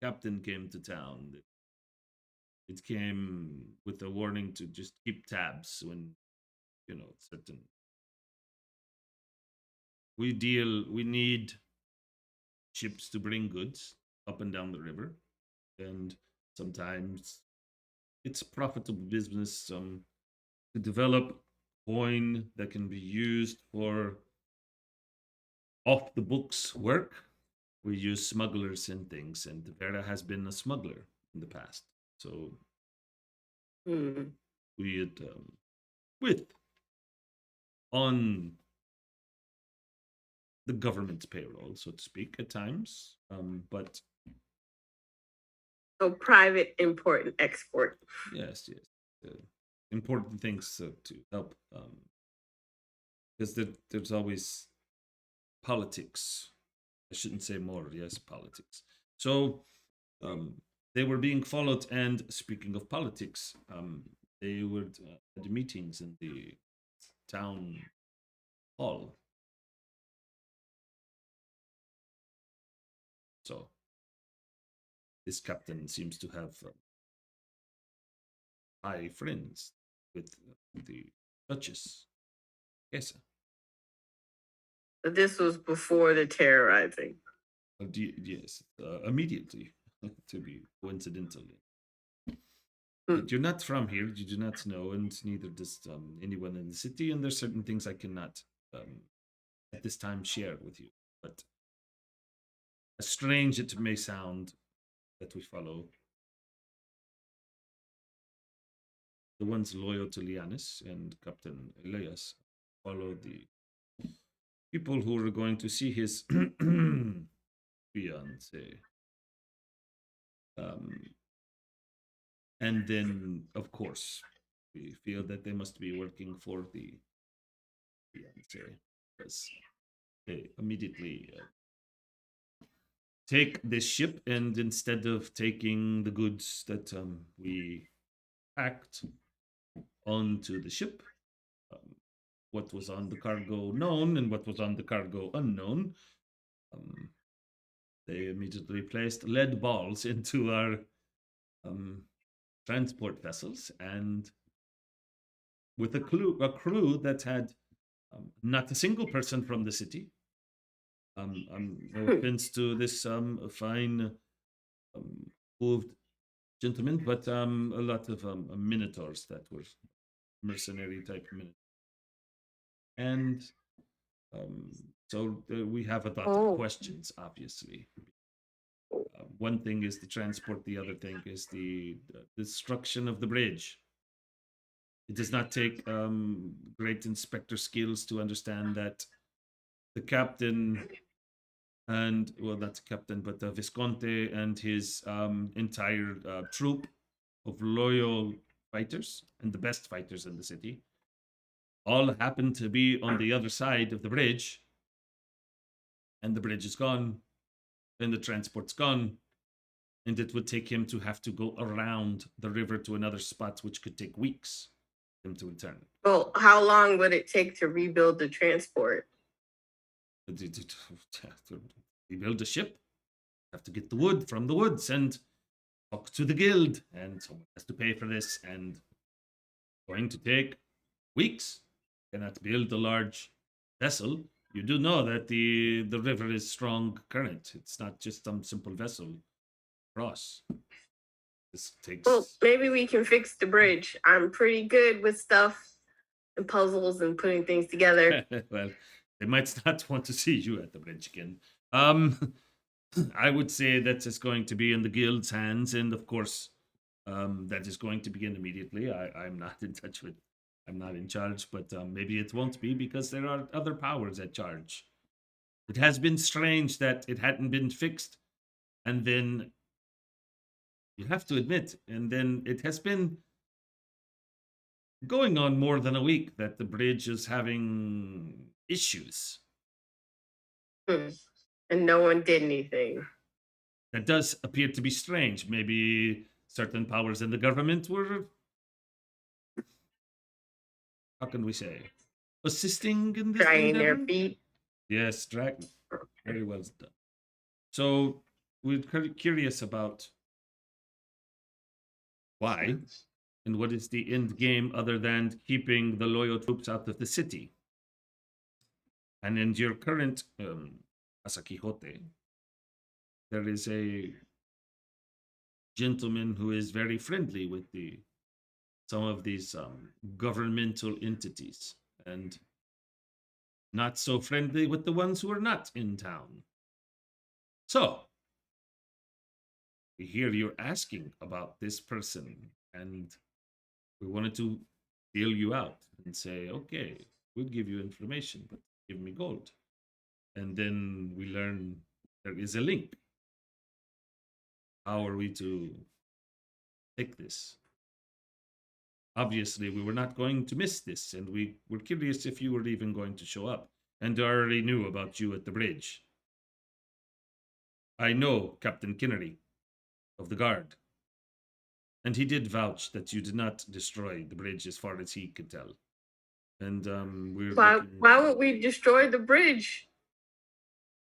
captain came to town, it came with a warning to just keep tabs when certain. We need ships to bring goods up and down the river, and sometimes it's a profitable business to develop coin that can be used for off the books work. We use smugglers and things, and Vera has been a smuggler in the past. So we had with on the government's payroll, so to speak, at times. But So private import and export. yes, important things to help, because there's always politics. I shouldn't say more. Yes, politics. So they were being followed, and speaking of politics, they were at the meetings in the town hall. So this captain seems to have high friends with the Duchess. Yes. But this was before the terrorizing. Yes, immediately, to be coincidentally. Hmm. But you're not from here, you do not know, and neither does anyone in the city, and there's certain things I cannot, at this time, share with you. But as strange it may sound that we follow, the ones loyal to Lianis and Captain Elias follow the people who are going to see his fiance. And then, of course, we feel that they must be working for the fiance, because they immediately take this ship, and instead of taking the goods that we packed onto the ship, um, what was on the cargo known and what was on the cargo unknown, um, they immediately placed lead balls into our transport vessels, and with a crew that had not a single person from the city. No offense to this fine hooved gentleman, but a lot of minotaurs that were mercenary type minotaurs. And so we have a lot of questions, obviously. One thing is the transport, the other thing is the destruction of the bridge. It does not take great inspector skills to understand that the captain and, well, not the captain, but Visconti and his entire troop of loyal fighters and the best fighters in the city all happen to be on the other side of the bridge, and the bridge is gone, and the transport's gone, and it would take him to have to go around the river to another spot, which could take weeks for him to return. Well, how long would it take to rebuild the transport? To rebuild a ship, have to get the wood from the woods and talk to the guild, and someone has to pay for this, and going to take weeks. Cannot build a large vessel. You do know that the river is strong current. It's not just some simple vessel cross. This takes. Well, maybe we can fix the bridge. I'm pretty good with stuff and puzzles and putting things together. Well, they might not want to see you at the bridge again. I would say that it's going to be in the guild's hands, and of course, that is going to begin immediately. I'm not in touch with, I'm not in charge, but maybe it won't be because there are other powers at charge. It has been strange that it hadn't been fixed, and then you have to admit, and then it has been going on more than a week that the bridge is having issues. And no one did anything. That does appear to be strange. Maybe certain powers in the government were, how can we say, assisting in this Dragging their endeavor? feet. Yes, drag. Very well done. So we're curious about why and what is the end game other than keeping the loyal troops out of the city. And in your current Asa Quixote, there is a gentleman who is very friendly with some of these governmental entities, and not so friendly with the ones who are not in town. So we hear you're asking about this person, and we wanted to deal you out and say, okay, we'll give you information, but give me gold. And then we learn there is a link. How are we to take this? Obviously, we were not going to miss this, and we were curious if you were even going to show up. and already knew about you at the bridge. I know Captain Kinnery of the Guard, and he did vouch that you did not destroy the bridge as far as he could tell. And we're Why would we destroy the bridge?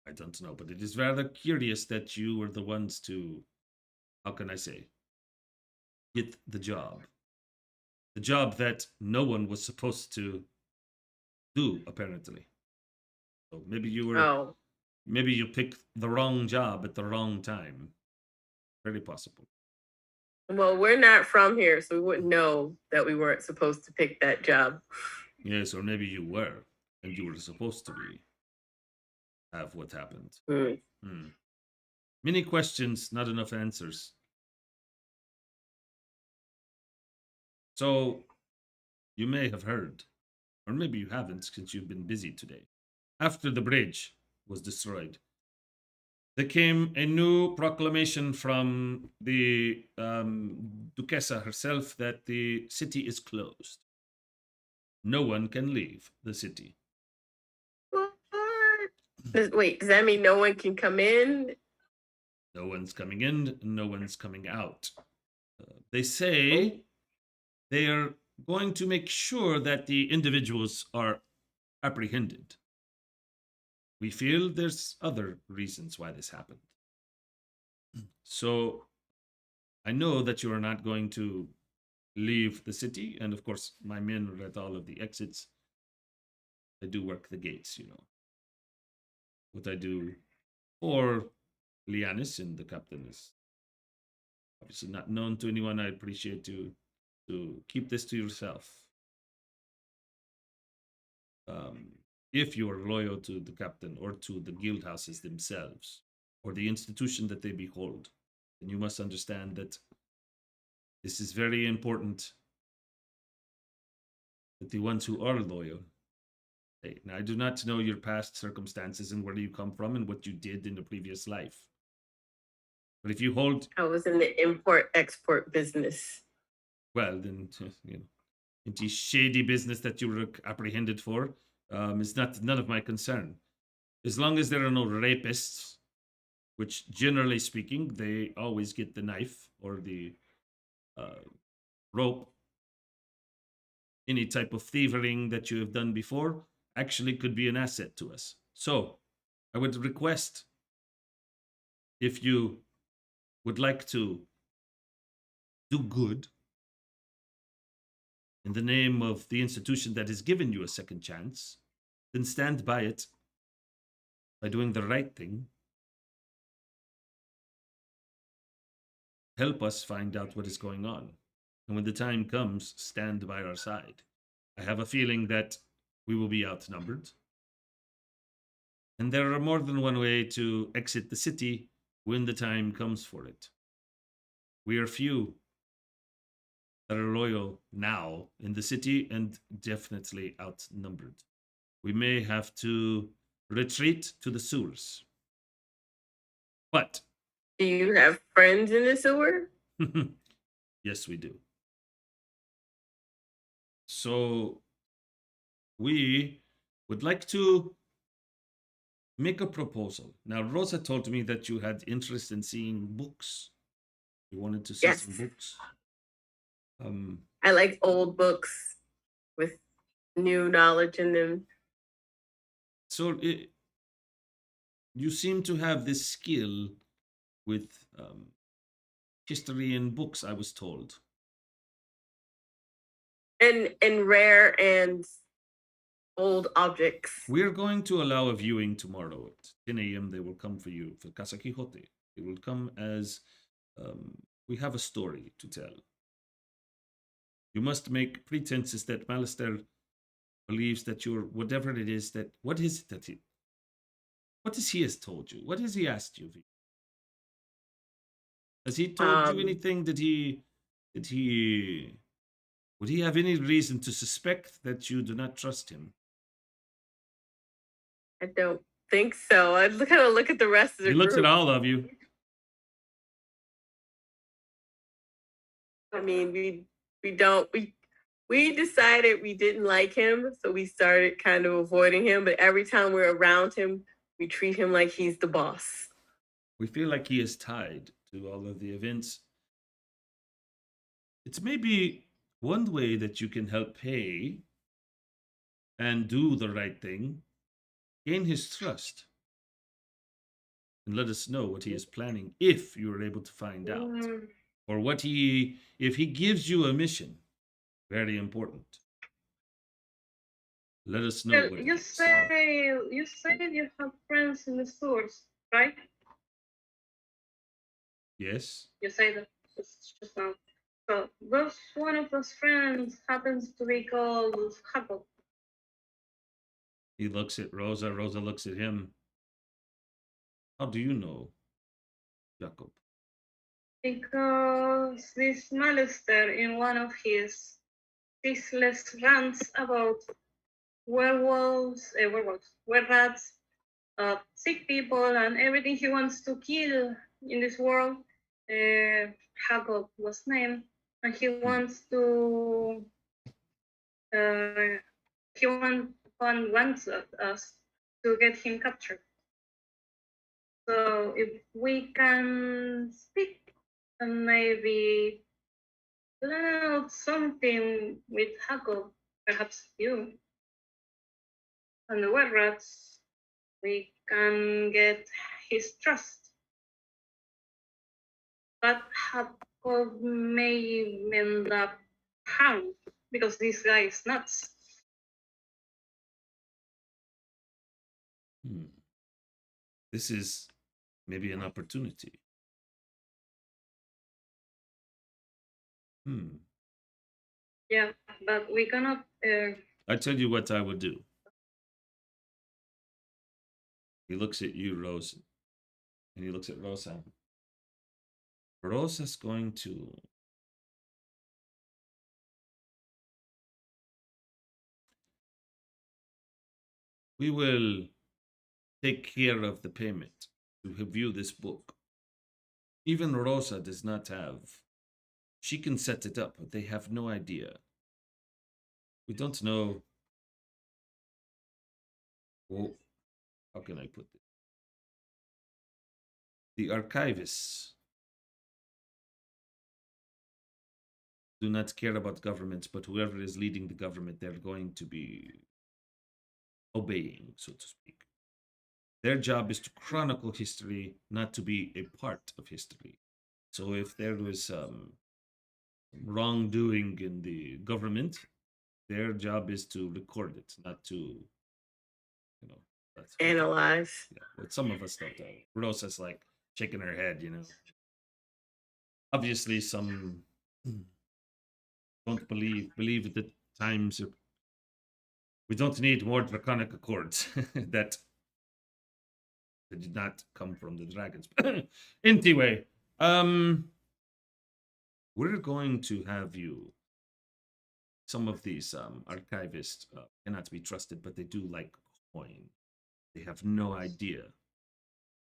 I don't know, but it is rather curious that you were the ones to, how can I say, get the job. The job that no one was supposed to do, apparently. So maybe you were, Oh, maybe you picked the wrong job at the wrong time. Very possible. well, we're not from here, so we wouldn't know that we weren't supposed to pick that job. Yes, or maybe you were, and you were supposed to be. Have what happened. Hmm. Many questions, not enough answers. So, you may have heard, or maybe you haven't since you've been busy today. After the bridge was destroyed, there came a new proclamation from the Duquesa herself that the city is closed. No one can leave the city. What? Wait, does that mean no one can come in? No one's coming in, no one's coming out. They say they are going to make sure that the individuals are apprehended. We feel there's other reasons why this happened. So I know that you are not going to leave the city, and of course, my men are at all of the exits. I do work the gates, you know. What I do for Lianis and the captain is obviously not known to anyone. I appreciate you to keep this to yourself. If you are loyal to the captain or to the guild houses themselves or the institution that they behold, then you must understand that this is very important that the ones who are loyal. Hey, now, I do not know your past circumstances and where you come from and what you did in the previous life. But if you hold, I was in the import-export business. well, then, you know, into shady business that you were apprehended for is none of my concern. As long as there are no rapists, which generally speaking, they always get the knife or the rope. Any type of thieving that you have done before actually could be an asset to us. So I would request if you would like to do good in the name of the institution that has given you a second chance, then stand by it by doing the right thing. Help us find out what is going on. And when the time comes, stand by our side. I have a feeling that we will be outnumbered. And there are more than one way to exit the city when the time comes for it. We are few that are loyal now in the city and definitely outnumbered. We may have to retreat to the sewers. But Do you have friends in the sewer? yes, we do. So we would like to make a proposal. Now, Rosa told me that you had interest in seeing books. You wanted to see Yes. some books. I like old books with new knowledge in them. So you seem to have this skill with history and books, I was told. And rare and old objects. We're going to allow a viewing tomorrow at 10 a.m. They will come for you for Casa Quixote. It will come as we have a story to tell. You must make pretenses that Malister believes that you're whatever it is that. What is it that he? What has he has told you? What has he asked you? Has he told you anything? Did he? Would he have any reason to suspect that you do not trust him? I don't think so. I kind of look at the rest of the He looks at group. all of you. I mean, we We decided we didn't like him, so we started kind of avoiding him. But every time we're around him, we treat him like he's the boss. We feel like he is tied to all of the events. It's maybe one way that you can help pay and do the right thing, gain his trust, and let us know what he is planning if you are able to find out. Or what he, if he gives you a mission, very important. Let us know Well, what it you is. say you have friends in the stores, right? Yes? You say that just now. So those one of those friends happens to be called Jacob. He looks at Rosa. Rosa looks at him. How do you know, Jacob? Because this Malister in one of his ceaseless rants about were-rats, sick people, and everything he wants to kill in this world. Jacob was named, and he wants to. Uh, wants us to get him captured. So if we can speak and maybe plan out something with Jacob, perhaps you and the were rats, we can get his trust. But Jacob may end up hung because this guy is nuts. This is maybe an opportunity. Yeah, but we cannot. I tell you what I will do. He looks at you, Rose, and he looks at Rosa. Rosa's going to we will take care of the payment to review this book. Even Rosa does not have. She can set it up, but they have no idea. We don't know. Well, how can I put it? The archivists do not care about governments, but whoever is leading the government, they're going to be obeying, so to speak. Their job is to chronicle history, not to be a part of history. So if there was wrongdoing in the government, their job is to record it, not to, that's Analyze. Yeah, but some of us don't know. Rosa's like shaking her head, Obviously, some don't believe that times we don't need more draconic accords that did not come from the dragons. Anyway, we're going to have you. Some of these archivists cannot be trusted, but they do like coin. They have no idea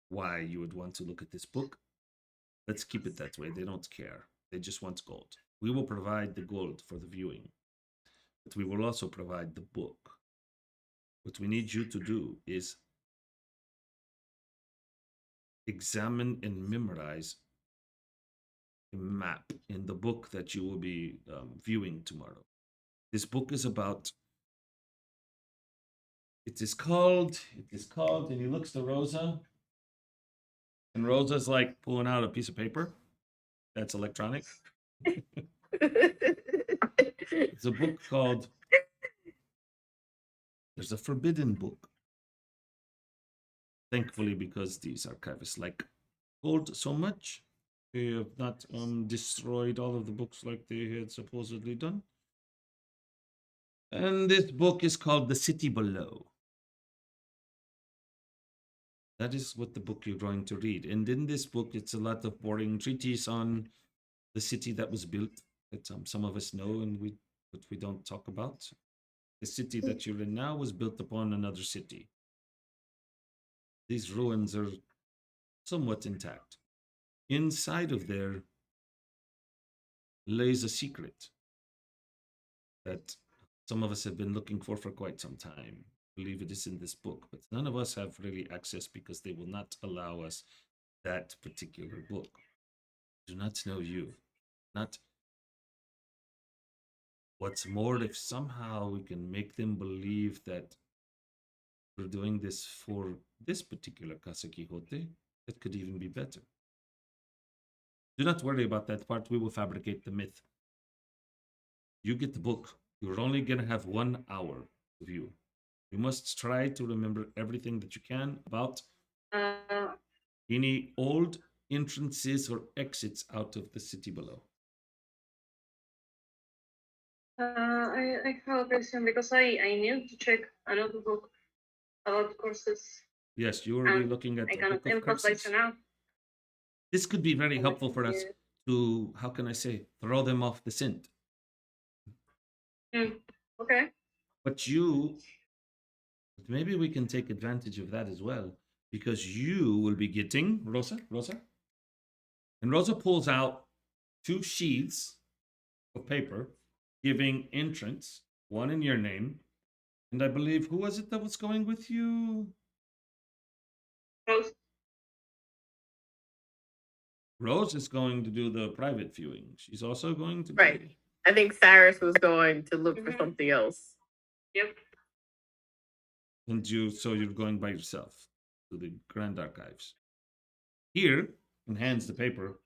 why you would want to look at this book. Let's keep it that way. They don't care. They just want gold. We will provide the gold for the viewing, but we will also provide the book. What we need you to do is examine and memorize a map in the book that you will be viewing tomorrow. This book is about. It is called, and he looks to Rosa, and Rosa's like pulling out a piece of paper that's electronic. It's a book called, there's a forbidden book. Thankfully, because these archivists like gold so much, they have not destroyed all of the books like they had supposedly done. And this book is called The City Below. That is what the book you're going to read. And in this book, it's a lot of boring treatise on the city that was built that some of us know and but we don't talk about. The city that you're in now was built upon another city. These ruins are somewhat intact. Inside of there lays a secret that some of us have been looking for quite some time. I believe it is in this book, but none of us have really access because they will not allow us that particular book. Do not know you. Not what's more, if somehow we can make them believe that we're doing this for this particular Casa Quixote, that could even be better. Do not worry about that part. We will fabricate the myth. You get the book. You're only going to have 1 hour to view. You must try to remember everything that you can about Uh, any old entrances or exits out of the city below. I have a question because I need to check another book about courses. Yes, you will be And looking at I a cannot book of emphasize curses. enough. This could be very how helpful much for us it- to, how can I say, throw them off the scent. Okay. But maybe we can take advantage of that as well, because you will be getting, Rosa, and Rosa pulls out 2 sheaths of paper giving entrance, one in your name, and I believe, who was it that was going with you? Rose. Rose is going to do the private viewing. She's also going to Right. I think Cyrus was going to look for Mhm. something else. Yep. And so you're going by yourself to the Grand Archives. Here, in hands the paper,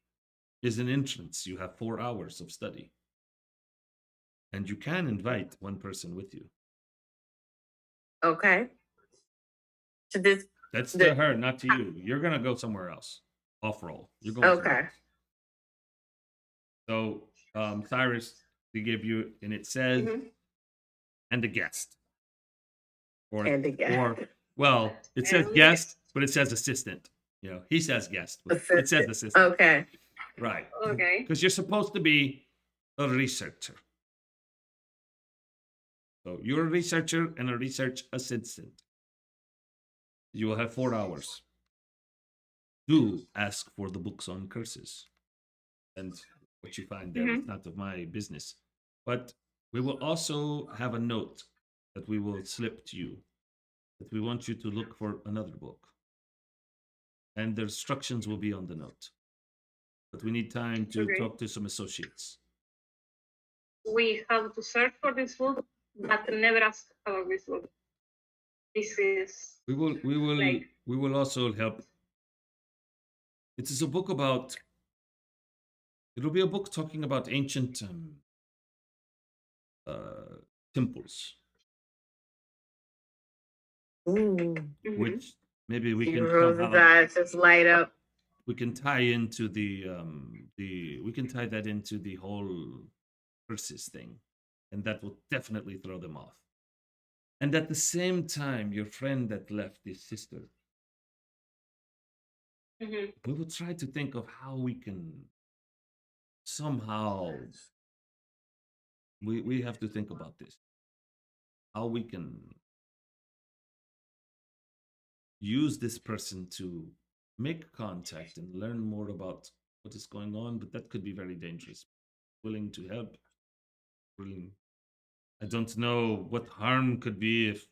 is an entrance. You have 4 hours of study. And you can invite one person with you. Okay. So this. That's The- to her, not to you. You're going to go somewhere else. Off roll. You're going somewhere Okay. else. So, Cyrus, they give you, and it says, Mhm. and a guest. And a guest. Or, well, it says And guest, but it says assistant. You know, he says guest, but it says assistant. Okay. Right. Okay. Because you're supposed to be a researcher. So you're a researcher and a research assistant. You will have 4 hours. Do ask for the books on curses. And what you find there is not of my business. But we will also have a note that we will slip to you, that we want you to look for another book. And the instructions will be on the note. But we need time to Okay. talk to some associates. We have to search for this book, but never ask about this book. This is We will Like- we will also help. It is a book about. It'll be a book talking about ancient temples, Ooh. which maybe we can Rose's somehow eyes just light up. we can tie into the we can tie that into the whole curses thing, and that will definitely throw them off. And at the same time, your friend that left his sister, Mhm. we will try to think of how we can somehow we have to think about this, how we can use this person to make contact and learn more about what is going on, but that could be very dangerous. Willing to help, willing. I don't know what harm could be if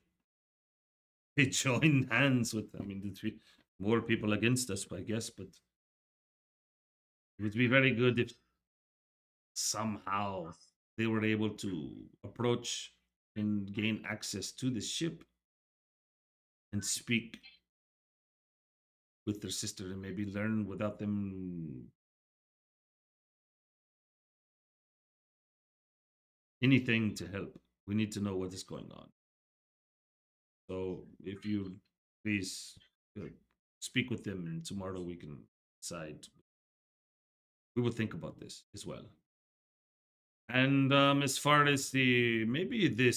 they join hands with. I mean, there'd be more people against us, I guess, but it would be very good if somehow they were able to approach and gain access to the ship and speak with their sister and maybe learn without them anything to help. We need to know what is going on. So if you please speak with them, and tomorrow we can decide. We will think about this as well. And as far as the maybe the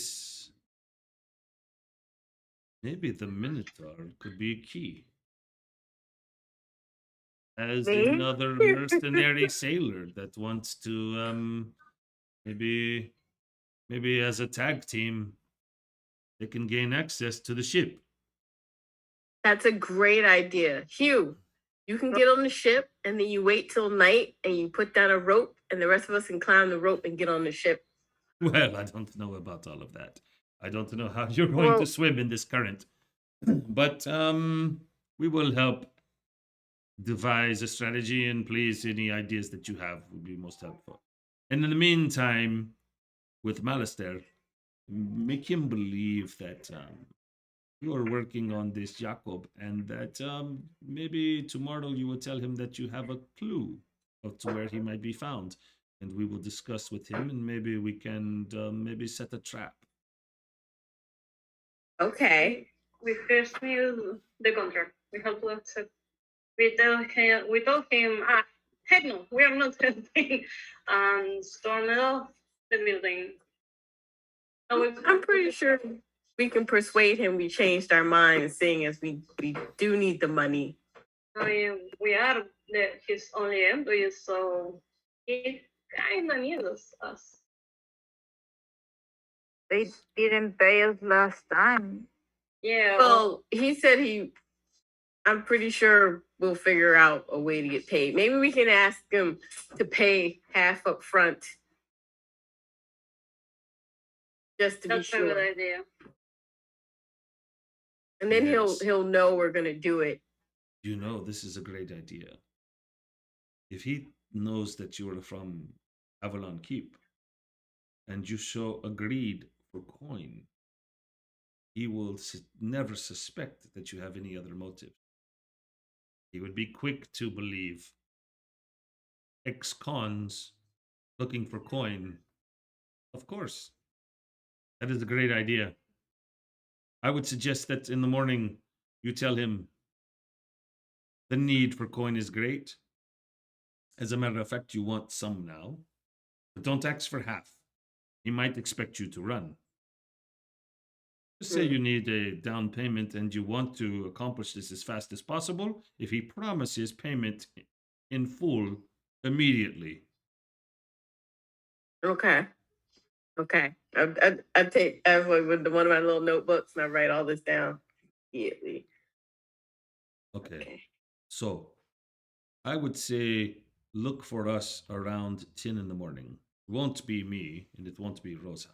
Minotaur could be key as Me? another mercenary sailor that wants to maybe as a tag team they can gain access to the ship. That's a great idea. Hugh, you can get on the ship and then you wait till night and you put down a rope and the rest of us can climb the rope and get on the ship. Well, I don't know about all of that. I don't know how you're going Well- to swim in this current. But we will help devise a strategy, and please, any ideas that you have would be most helpful. And in the meantime, with Malister, make him believe that you are working on this Jacob, and that maybe tomorrow you will tell him that you have a clue of to where he might be found, and we will discuss with him, and maybe we can maybe set a trap. Okay. We first need the contract. We have to accept. We told him, heck no, we are not helping, and storm it off the building. I'm pretty sure we can persuade him we changed our minds, seeing as we do need the money. I mean, we are his only employees, so he kind of needs us. They didn't pay us last time. Yeah. Well, he said I'm pretty sure we'll figure out a way to get paid. Maybe we can ask him to pay half up front. Just to be that's a sure. good idea. And then Yes. he'll know we're gonna do it. You know, this is a great idea. If he knows that you are from Avalon Keep, and you show a greed for coin, he will never suspect that you have any other motive. He would be quick to believe ex-cons looking for coin. Of course. That is a great idea. I would suggest that in the morning you tell him the need for coin is great. As a matter of fact, you want some now. But don't ask for half. He might expect you to run. Just say you need a down payment and you want to accomplish this as fast as possible. If he promises payment in full immediately. Okay. Okay. I take with one of my little notebooks and I write all this down immediately. Okay. So I would say look for us around 10 in the morning. It won't be me and it won't be Rosa.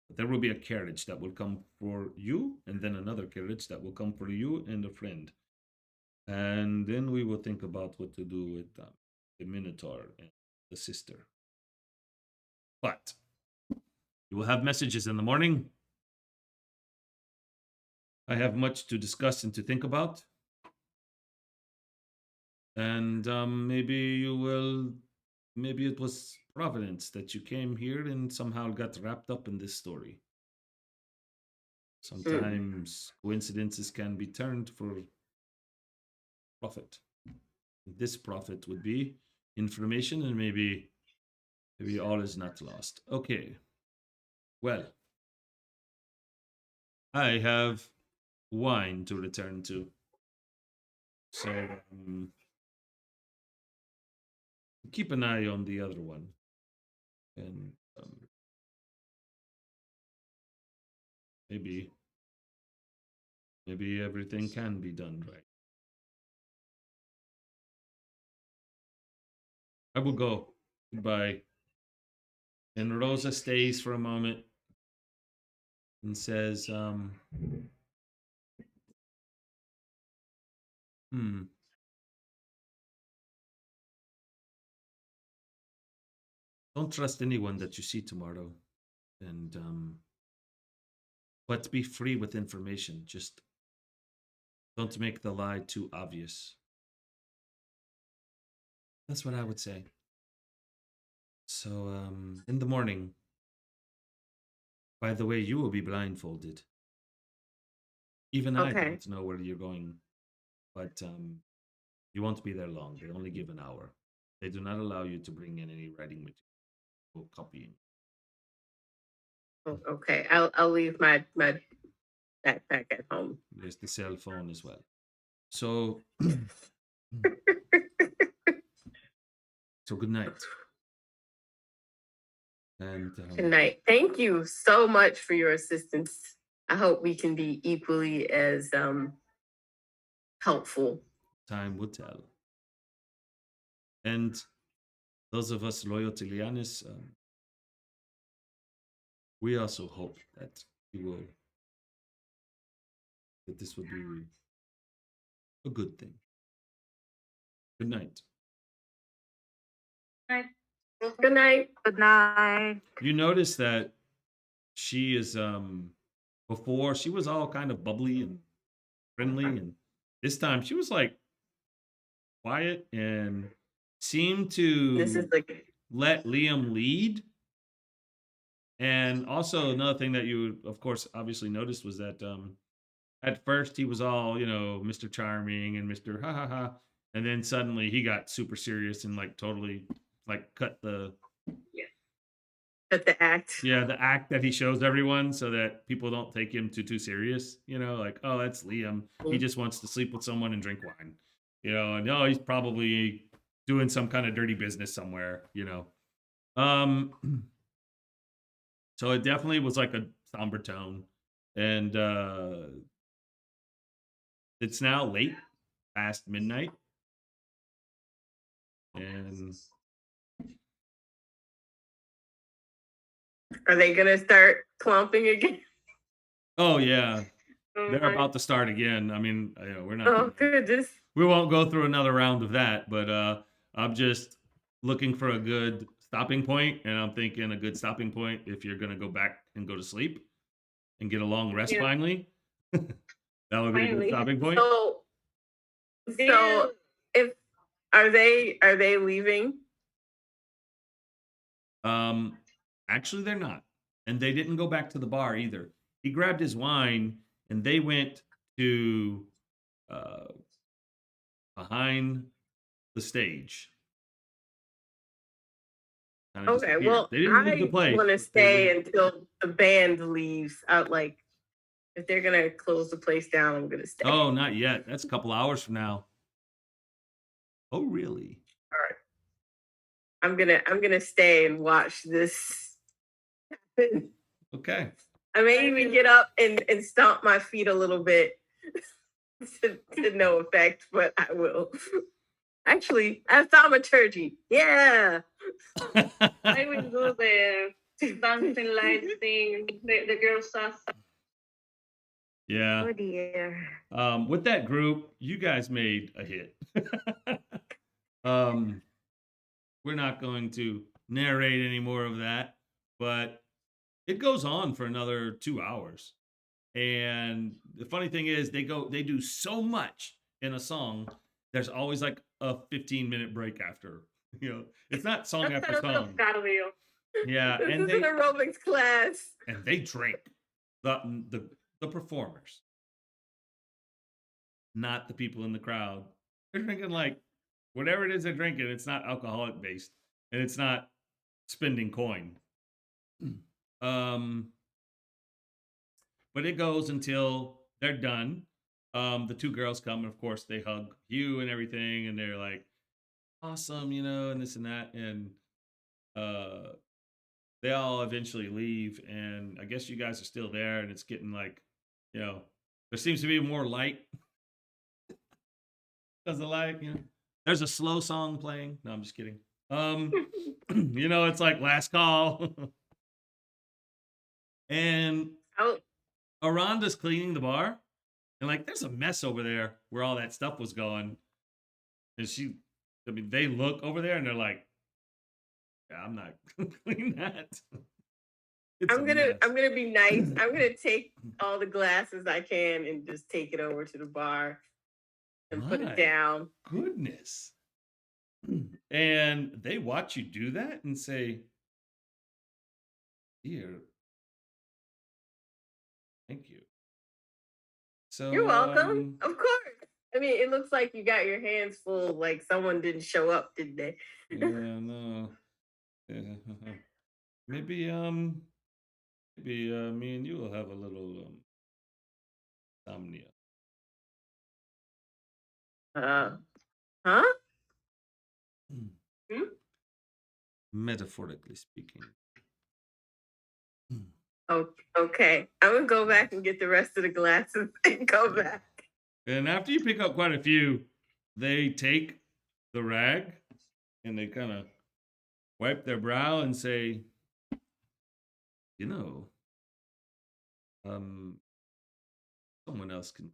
But there will be a carriage that will come for you, and then another carriage that will come for you and a friend. And then we will think about what to do with the Minotaur and the sister. But you will have messages in the morning. I have much to discuss and to think about. And maybe it was providence that you came here and somehow got wrapped up in this story. Sometimes coincidences can be turned for profit. This profit would be information, and maybe all is not lost. Okay. Well, I have wine to return to. So keep an eye on the other one. And maybe everything can be done right. I will go. Goodbye. And Rosa stays for a moment and says, don't trust anyone that you see tomorrow. And but be free with information. Just don't make the lie too obvious. That's what I would say. So in the morning, by the way, you will be blindfolded. Even I don't know where you're going, but you won't be there long. They only give an hour. They do not allow you to bring in any writing material or copying. Okay, I'll leave my backpack at home. There's the cell phone as well. So, so good night. And Good night. Thank you so much for your assistance. I hope we can be equally as helpful. Time will tell. And those of us loyal to Lianis, we also hope that this will be a good thing. Good night. Good night. Good night. You notice that she is before she was all kind of bubbly and friendly, and this time she was like quiet and seemed This is to like let Liam lead. And also another thing that you of course obviously noticed was that at first he was all, Mr. Charming and Mr. Ha ha ha. And then suddenly he got super serious and like totally like cut the at the act. the act that he shows everyone so that people don't take him too serious. Like, oh, that's Liam. He just wants to sleep with someone and drink wine. And no, he's probably doing some kind of dirty business somewhere. So it definitely was like a somber tone. And it's now late, past midnight. And Are they gonna start clumping again? oh yeah, they're Mhm. about to start again. I mean, we're not. Oh goodness. We won't go through another round of that, but I'm just looking for a good stopping point, and I'm thinking a good stopping point if you're gonna go back and go to sleep and get a long rest Yeah. finally. That would be a good Finally. stopping point. So Yeah. if are they leaving? Actually, they're not, and they didn't go back to the bar either. He grabbed his wine, and they went to uh, behind the stage. Kinda Okay, disappeared. well, They didn't leave the I place. want to They stay went- until the band leaves. Out like if they're gonna close the place down, I'm gonna stay. Oh, not yet. That's a couple hours from now. Oh, really? All right. I'm gonna stay and watch this happen. Okay. I may even get up and stomp my feet a little bit to no effect, but I will. Actually, I have thaumaturgy. Yeah. I will do the dancing lights thing. The girls ask. Yeah. Oh dear. With that group, you guys made a hit. We're not going to narrate any more of that, but it goes on for another 2 hours. And the funny thing is they do so much in a song, there's always like a 15-minute break after. It's not song That's after a little song. cardio. Yeah, This and is an they aerobics class. drink. The performers, not the people in the crowd. They're drinking like whatever it is they're drinking. It's not alcoholic based, and it's not spending coin. Um, but it goes until they're done. The two girls come, and of course they hug Hugh and everything, and they're like, "Awesome," and this and that, and uh, they all eventually leave. And I guess you guys are still there, and it's getting like, there seems to be more light. Does the light, there's a slow song playing. No, I'm just kidding. It's like last call. And Oh, Aranda's cleaning the bar, and like there's a mess over there where all that stuff was going. And they look over there and they're like, yeah, I'm not gonna clean that. It's a I'm mess. gonna be nice. I'm gonna take all the glasses I can and just take it over to the bar and put My it down. Goodness. And they watch you do that and say, "Dear, thank you." So You're welcome. Of course. I mean, it looks like you got your hands full. Like someone didn't show up, did they? yeah, no. Yeah. Maybe me and you will have a little insomnia. Huh? Metaphorically speaking. Oh, okay. I'm gonna go back and get the rest of the glasses and go back. And after you pick up quite a few, they take the rag and they kind of wipe their brow and say, Someone else can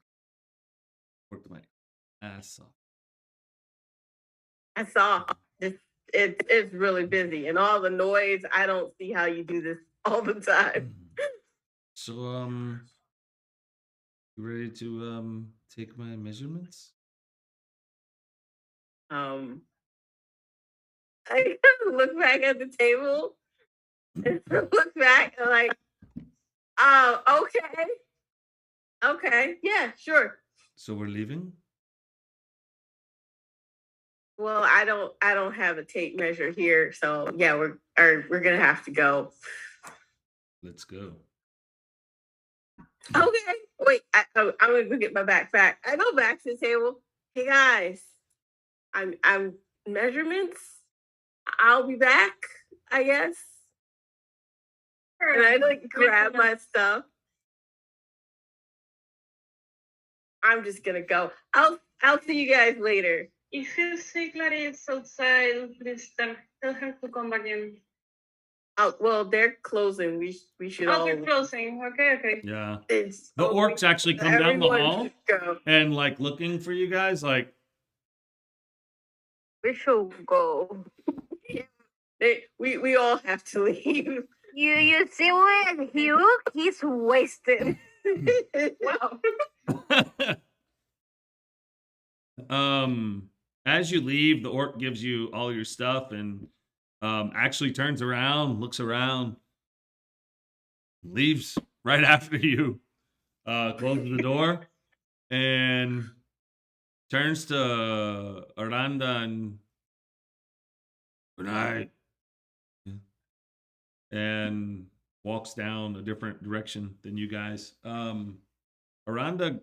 work my ass off. I saw it's really busy and all the noise. I don't see how you do this all the time. So, you ready to take my measurements? I look back at the table and look back and like, oh, okay, yeah, sure. So we're leaving? Well, I don't have a tape measure here, so yeah, we're gonna have to go. Let's go. Okay, wait, I'm gonna go get my backpack. I go back to the table. Hey guys, I'm measurements. I'll be back, I guess. And I like grab my stuff. I'm just gonna go. I'll see you guys later. If you see Clarice outside, please tell her to come back in. Oh well, they're closing. We should all. Oh, they're closing. Okay. Yeah. It's The orcs actually come down the everyone hall should go. and like looking for you guys, like We should go. We all have to leave. You see what Hugh? He's wasted. Wow. As you leave, the orc gives you all your stuff and actually turns around, looks around, leaves right after you, closes the door, and turns to Aranda and good night, and walks down a different direction than you guys. Aranda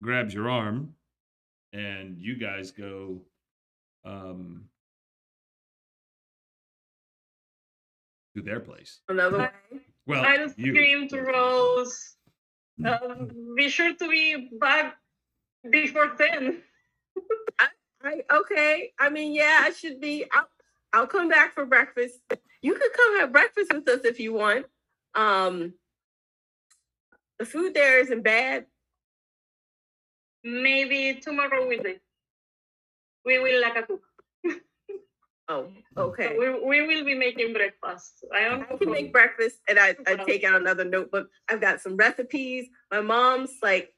grabs your arm, and you guys go to their place. Another way. Well, I'll you. scream to Roze. Be sure to be back before 10. Okay. I mean, yeah, I should be. I'll come back for breakfast. You could come have breakfast with us if you want. The food there isn't bad. Maybe tomorrow we will like a cook. Oh, okay. So we will be making breakfast. I can make breakfast, and I take out another notebook. I've got some recipes. My mom's like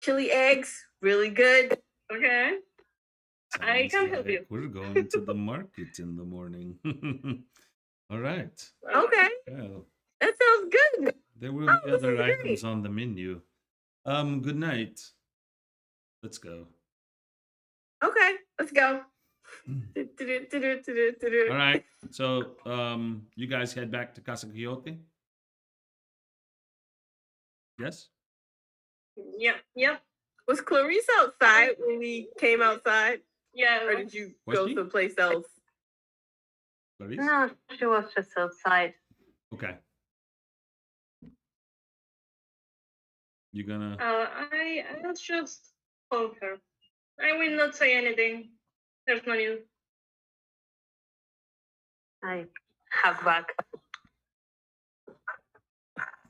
chili eggs, really good. Okay. I Sounds can help like you. We're going to the market in the morning. All right. Okay, Well, that sounds good. there will Oh, be this other is great. items on the menu. Good night. Let's go. Okay, let's go. All right. So, you guys head back to Casa Quixote? Yes? Yep. Was Clarice outside when we came outside, Yeah. or did you Was go she? someplace else? Clarice? No, she was just outside. Okay. You gonna? I'll just hold her. I will not say anything. There's no need. I hug back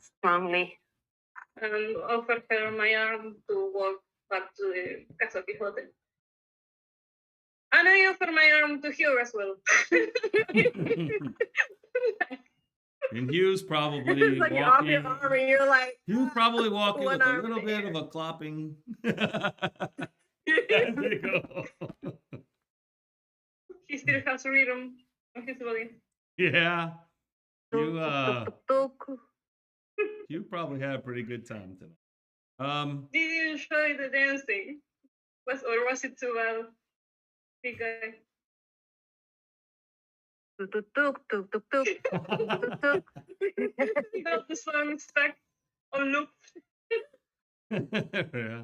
strongly. And offer her my arm to walk back to the Casa Quixote. And I offer my arm to Hugh as well. And Hugh's probably It's like you're off walking. your arm and you're like, Hugh's probably walking one with a arm little in bit the of air. a clopping. As they go. He still has rhythm on his body. Yeah. You Tuk. you probably had a pretty good time tonight. Did you enjoy the dancing? Was it too well? Big guy. Tuk. You got the song stuck on loop. Yeah.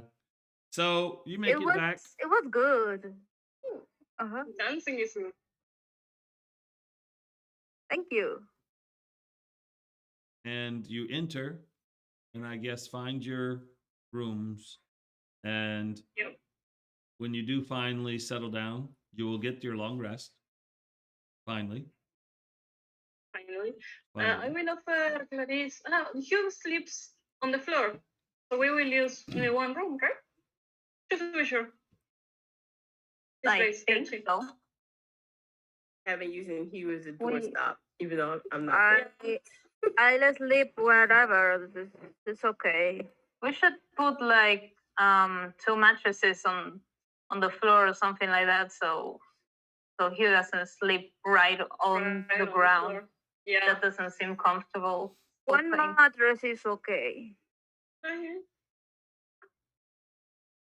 So you make it back. It was good. Uh-huh. Dancing is good. Thank you. And you enter, and I guess find your rooms. And Yep. when you do finally settle down, you will get your long rest. Finally. finally. I Finally. will offer Clarice. Hugh sleeps on the floor, so we will use one room, right? Just to be sure. This I place think sketchy. so. Having using Hugh as a We- doorstop, even though I'm not. I'll sleep wherever. It's okay. We should put like 2 mattresses on the floor or something like that, so he doesn't sleep right on Right the on ground. floor. Yeah. That doesn't seem comfortable. poor One thing. mattress is okay. Mhm.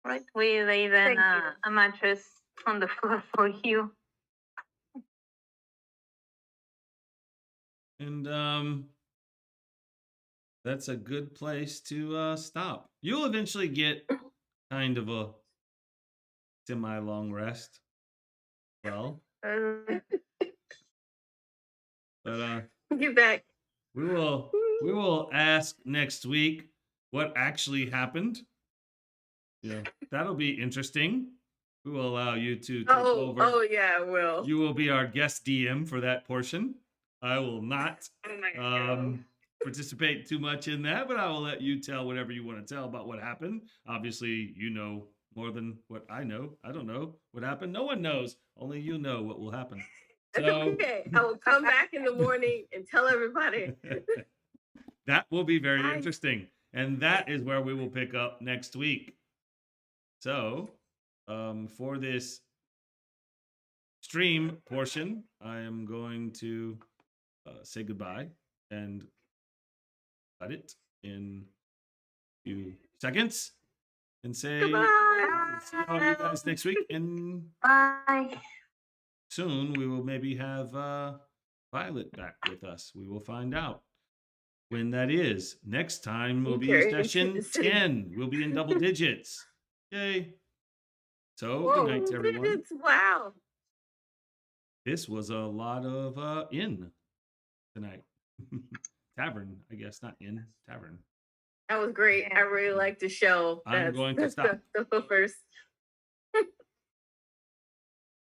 Right? We lay then Thank you. a mattress on the floor for you. And that's a good place to stop. You'll eventually get kind of a semi-long rest. Well, Uh, but Get back. we will ask next week what actually happened. Yeah, that'll be interesting. We will allow you to take over. Oh yeah, I will. You will be our guest DM for that portion. I will not Oh my god. participate too much in that, but I will let you tell whatever you want to tell about what happened. Obviously, you know more than what I know. I don't know what happened. No one knows. Only you know what will happen. That's So okay. I will come back in the morning and tell everybody. that will be very Nice. interesting. And that is where we will pick up next week. So, for this stream portion, I am going to say goodbye and cut it in a few seconds and say Goodbye. see all you guys next week. And Bye. soon we will maybe have Violet back with us. We will find out when that is. Next time will be Very session interesting. 10. We'll be in double digits. Yay. So, Whoa, good night to everyone. digits, wow. This was a lot of in tonight. Tavern, I guess, not in, tavern. That was great. I really liked the show. I'm going to stop. The first